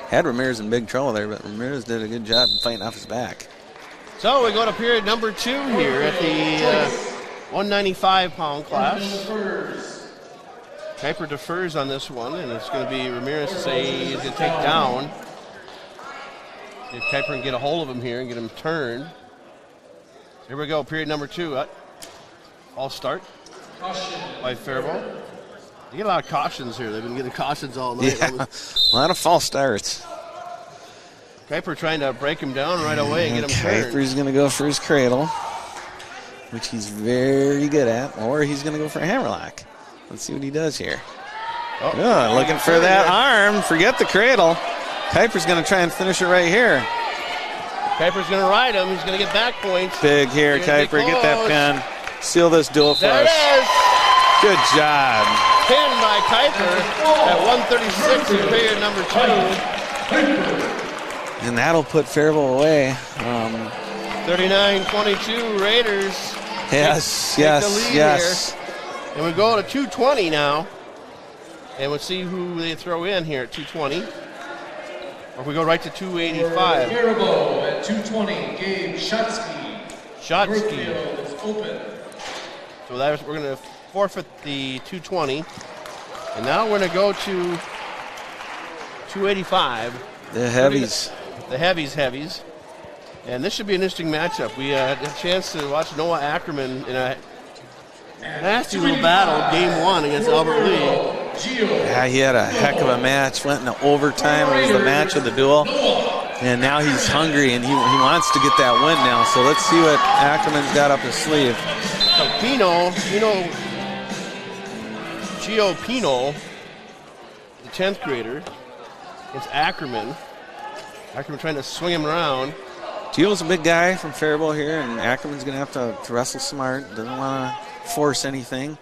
Had Ramirez in big trouble there, but Ramirez did a good job fighting off his back. So we go to period number 2 here at the 195-pound class. Kuiper defers on this one, and it's going to be Ramirez to say he's going to take down. If Kuiper can get a hold of him here and get him turned. Here we go, period number 2. All start by Faribault. You get a lot of cautions here. They've been getting cautions all night. Yeah, a lot of false starts. Kuiper trying to break him down right away and get him turned. Kuiper's going to go for his cradle, which he's very good at, or he's going to go for a hammerlock. Let's see what he does here. Looking for that arm. Forget the cradle. Kuiper's going to try and finish it right here. Kuiper's going to ride him. He's going to get back points. Big here, Kuiper. Get that pin. Seal this duel for there us. There it is. Good job. Pinned by Kuiper at 136 in period number 2. And that'll put Faribault away. 39-22 Raiders. Yes, take yes, the lead yes. Here. And we go to 220 now. And we'll see who they throw in here at 220. Or if we go right to 285. Faribault at 220, Gabe Shotsky. Northfield is open. So we're going to forfeit the 220. And now we're going to go to 285. The heavies. The heavies. And this should be an interesting matchup. We had a chance to watch Noah Ackerman in a nasty little battle, game 1 against Albert Lee. Yeah, he had a heck of a match. Went into overtime. It was the match of the duel. And now he's hungry, and he wants to get that win now. So let's see what Ackerman's got up his sleeve. So Gio Pino, the 10th grader, against Ackerman. Ackerman trying to swing him around. Gio's a big guy from Faribault here, and Ackerman's going to have to wrestle smart. Doesn't want to force anything.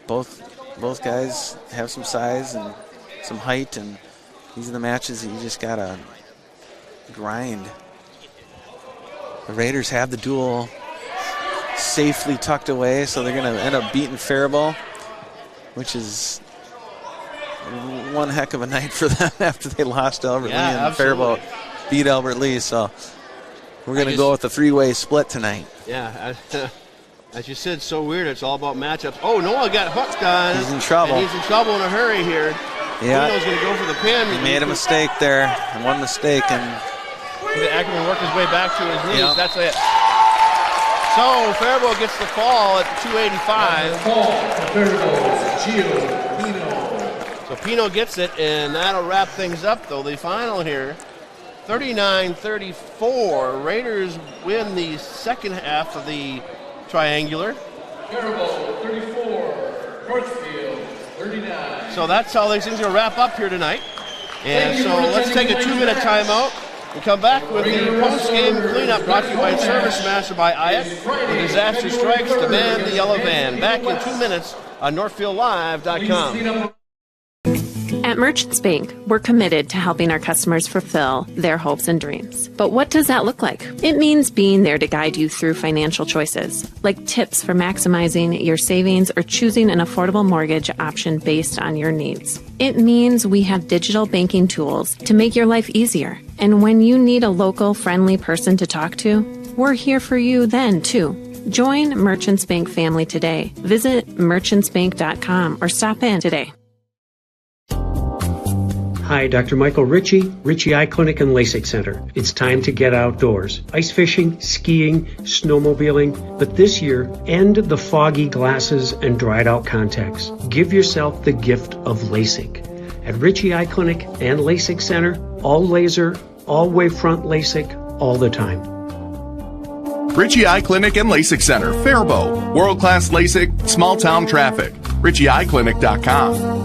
Both guys have some size and some height, and these are the matches that you just got to grind. The Raiders have the duel safely tucked away, so they're going to end up beating Faribault, which is one heck of a night for them after they lost to Albert Lee, and absolutely. Faribault beat Albert Lee. So we're going to go with the three-way split tonight. Yeah, as you said, so weird. It's all about matchups. Oh, Noah got hooked on. He's in trouble. And he's in trouble in a hurry here. Yeah. Pino's going to go for the pin. He made a mistake there, and one mistake, and Ackerman worked his way back to his knees. Yep. That's it. So Faribault gets the fall at 285. So Pino gets it, and that'll wrap things up, though. The final here, 39-34. Raiders win the second half of the triangular. Faribault 34, Northfield 39. So that's how these things are going to wrap up here tonight. And so let's take a 2-minute timeout and come back with the post-game cleanup brought to you by Service Master by Ayat. When disaster strikes, demand the yellow van. Back in 2 minutes on NorthfieldLive.com. At Merchants Bank, we're committed to helping our customers fulfill their hopes and dreams. But what does that look like? It means being there to guide you through financial choices, like tips for maximizing your savings or choosing an affordable mortgage option based on your needs. It means we have digital banking tools to make your life easier. And when you need a local, friendly person to talk to, we're here for you then, too. Join Merchants Bank family today. Visit merchantsbank.com or stop in today. Hi, Dr. Michael Ritchie Eye Clinic and LASIK Center. It's time to get outdoors. Ice fishing, skiing, snowmobiling, but this year, end the foggy glasses and dried out contacts. Give yourself the gift of LASIK. At Ritchie Eye Clinic and LASIK Center, all laser, all wavefront LASIK, all the time. Ritchie Eye Clinic and LASIK Center, Faribault. World-class LASIK, small-town traffic. RitchieEyeClinic.com.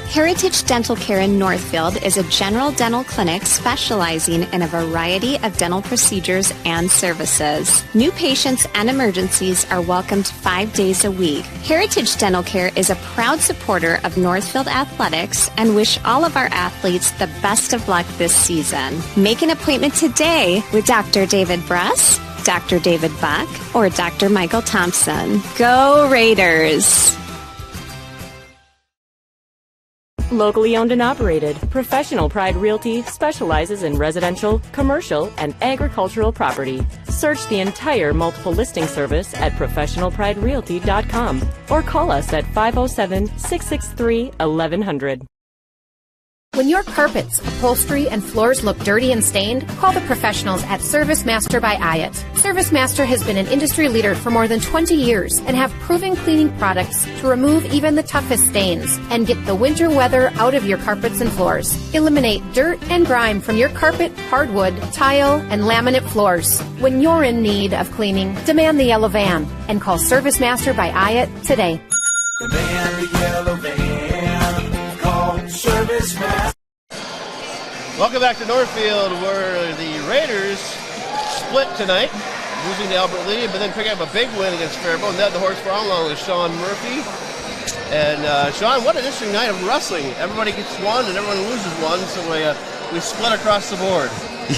Heritage Dental Care in Northfield is a general dental clinic specializing in a variety of dental procedures and services. New patients and emergencies are welcomed 5 days a week. Heritage Dental Care is a proud supporter of Northfield Athletics and wish all of our athletes the best of luck this season. Make an appointment today with Dr. David Bruss, Dr. David Buck, or Dr. Michael Thompson. Go Raiders! Locally owned and operated, Professional Pride Realty specializes in residential, commercial, and agricultural property. Search the entire multiple listing service at professionalpriderealty.com or call us at 507-663-1100. When your carpets, upholstery, and floors look dirty and stained, call the professionals at Service Master by Ayat. Service Master has been an industry leader for more than 20 years and have proven cleaning products to remove even the toughest stains and get the winter weather out of your carpets and floors. Eliminate dirt and grime from your carpet, hardwood, tile, and laminate floors. When you're in need of cleaning, demand the yellow van and call Service Master by Ayat today. Demand the yellow van. Call Service Master. Welcome back to Northfield, where the Raiders split tonight, losing to Albert Lee, but then picking up a big win against Faribault. And that the horse farm along with Sean Murphy. And Sean, what an interesting night of wrestling. Everybody gets one and everyone loses one, so we split across the board.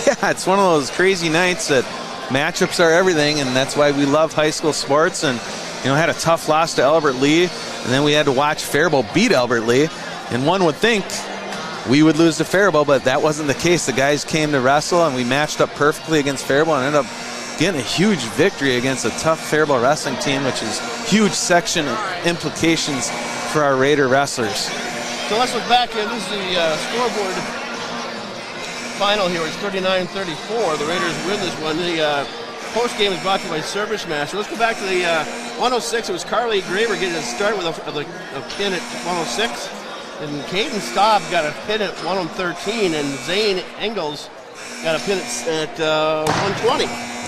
Yeah, it's one of those crazy nights that matchups are everything, and that's why we love high school sports. And had a tough loss to Albert Lee, and then we had to watch Faribault beat Albert Lee. And one would think we would lose to Faribault, but that wasn't the case. The guys came to wrestle, and we matched up perfectly against Faribault and ended up getting a huge victory against a tough Faribault wrestling team, which is huge section implications for our Raider wrestlers. So let's look back. This is the scoreboard final here. It's 39-34. The Raiders win this one. The post game is brought to you by Service Master. Let's go back to the 106. It was Carly Graver getting a start with a pin at 106. And Caden Staub got a pin at 113, and Zane Engels got a pin at 120.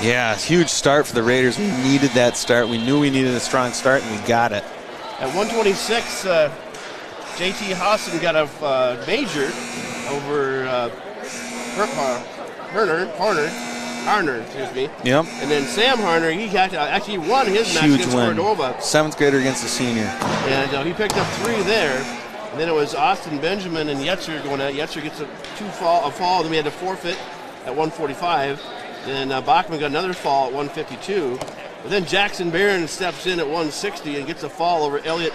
Yeah, huge start for the Raiders. We needed that start. We knew we needed a strong start, and we got it. At 126, J.T. Hassan got a major over Harner, excuse me. Yep. And then Sam Harner, he actually won his match against Cordova. 7th grader against a senior. And he picked up 3 there. And then it was Austin Benjamin and Yetzer going at. Yetzer gets a fall. Then we had to forfeit at 145. Then Bachman got another fall at 152. But then Jackson Barron steps in at 160 and gets a fall over Elliot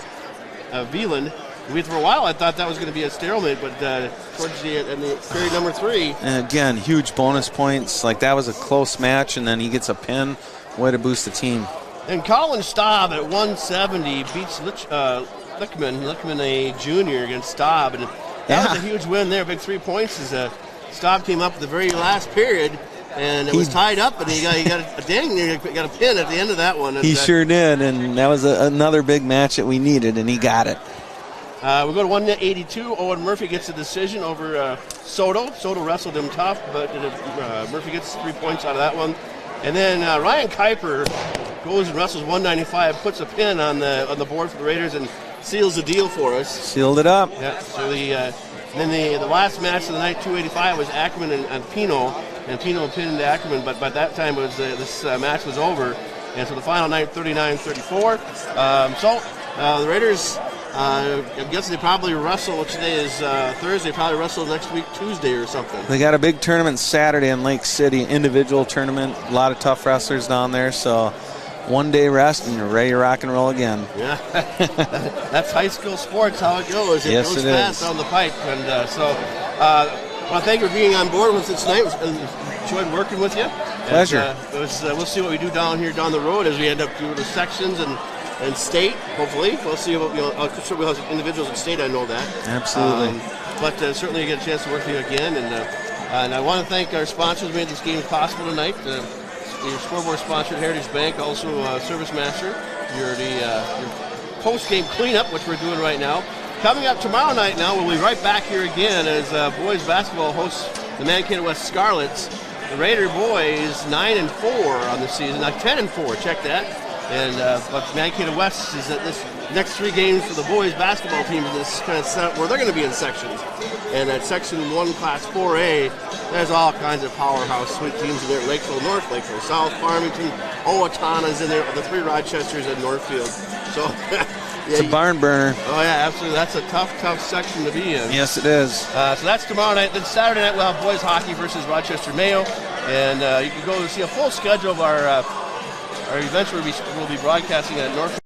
Veland. For a while, I thought that was going to be a stalemate, but towards the period number 3. And again, huge bonus points. Like, that was a close match, and then he gets a pin. Way to boost the team. And Colin Staub at 170 beats Lickman, a junior, against Staub. And that was a huge win there. Big 3 points as Staub came up at the very last period. And it was tied up, and he got a pin at the end of that one. And, he sure did, and that was another big match that we needed, and he got it. We go to 182. Owen Murphy gets a decision over Soto. Soto wrestled him tough, but Murphy gets 3 points out of that one. And then Ryan Kuiper goes and wrestles 195, puts a pin on the board for the Raiders, and seals the deal for us. Sealed it up. Yeah. So the last match of the night, 285, was Ackerman and Pino, and Pino pinned Ackerman. But by that time, this match was over, and so the final night, 39-34. The Raiders. I'm guessing they probably wrestle, which today is Thursday, probably wrestle next week, Tuesday or something. They got a big tournament Saturday in Lake City, individual tournament, a lot of tough wrestlers down there, so 1 day rest and you're ready to rock and roll again. Yeah, that's high school sports, how it goes. It goes fast down the pipe. And I want to thank you for being on board with us tonight. Enjoyed working with you. Pleasure. We'll see what we do down the road as we end up doing the sections and state, hopefully. We'll see what we'll have individuals in state, I know that. Absolutely. But certainly you get a chance to work with you again. And I want to thank our sponsors who made this game possible tonight. Your scoreboard sponsor, Heritage Bank, also Service Master. Your post-game cleanup, which we're doing right now. Coming up tomorrow night now, we'll be right back here again as boys basketball hosts the Mankato West Scarlets. The Raider boys 9-4 on the season. Now 10-4, check that. And but Mankato West is at this next 3 games for the boys basketball team in this kind of setup where they're going to be in sections. And at Section 1, Class 4A, there's all kinds of powerhouse sweet teams in there. Lakeville North, Lakeville South, Farmington, Owatonna's in there, the 3 Rochesters at Northfield. So it's a barn burner. Oh, yeah, absolutely. That's a tough section to be in. Yes, it is. So that's tomorrow night. Then Saturday night, we'll have boys hockey versus Rochester Mayo. And you can go see a full schedule of our events we'll be broadcasting at Northfield.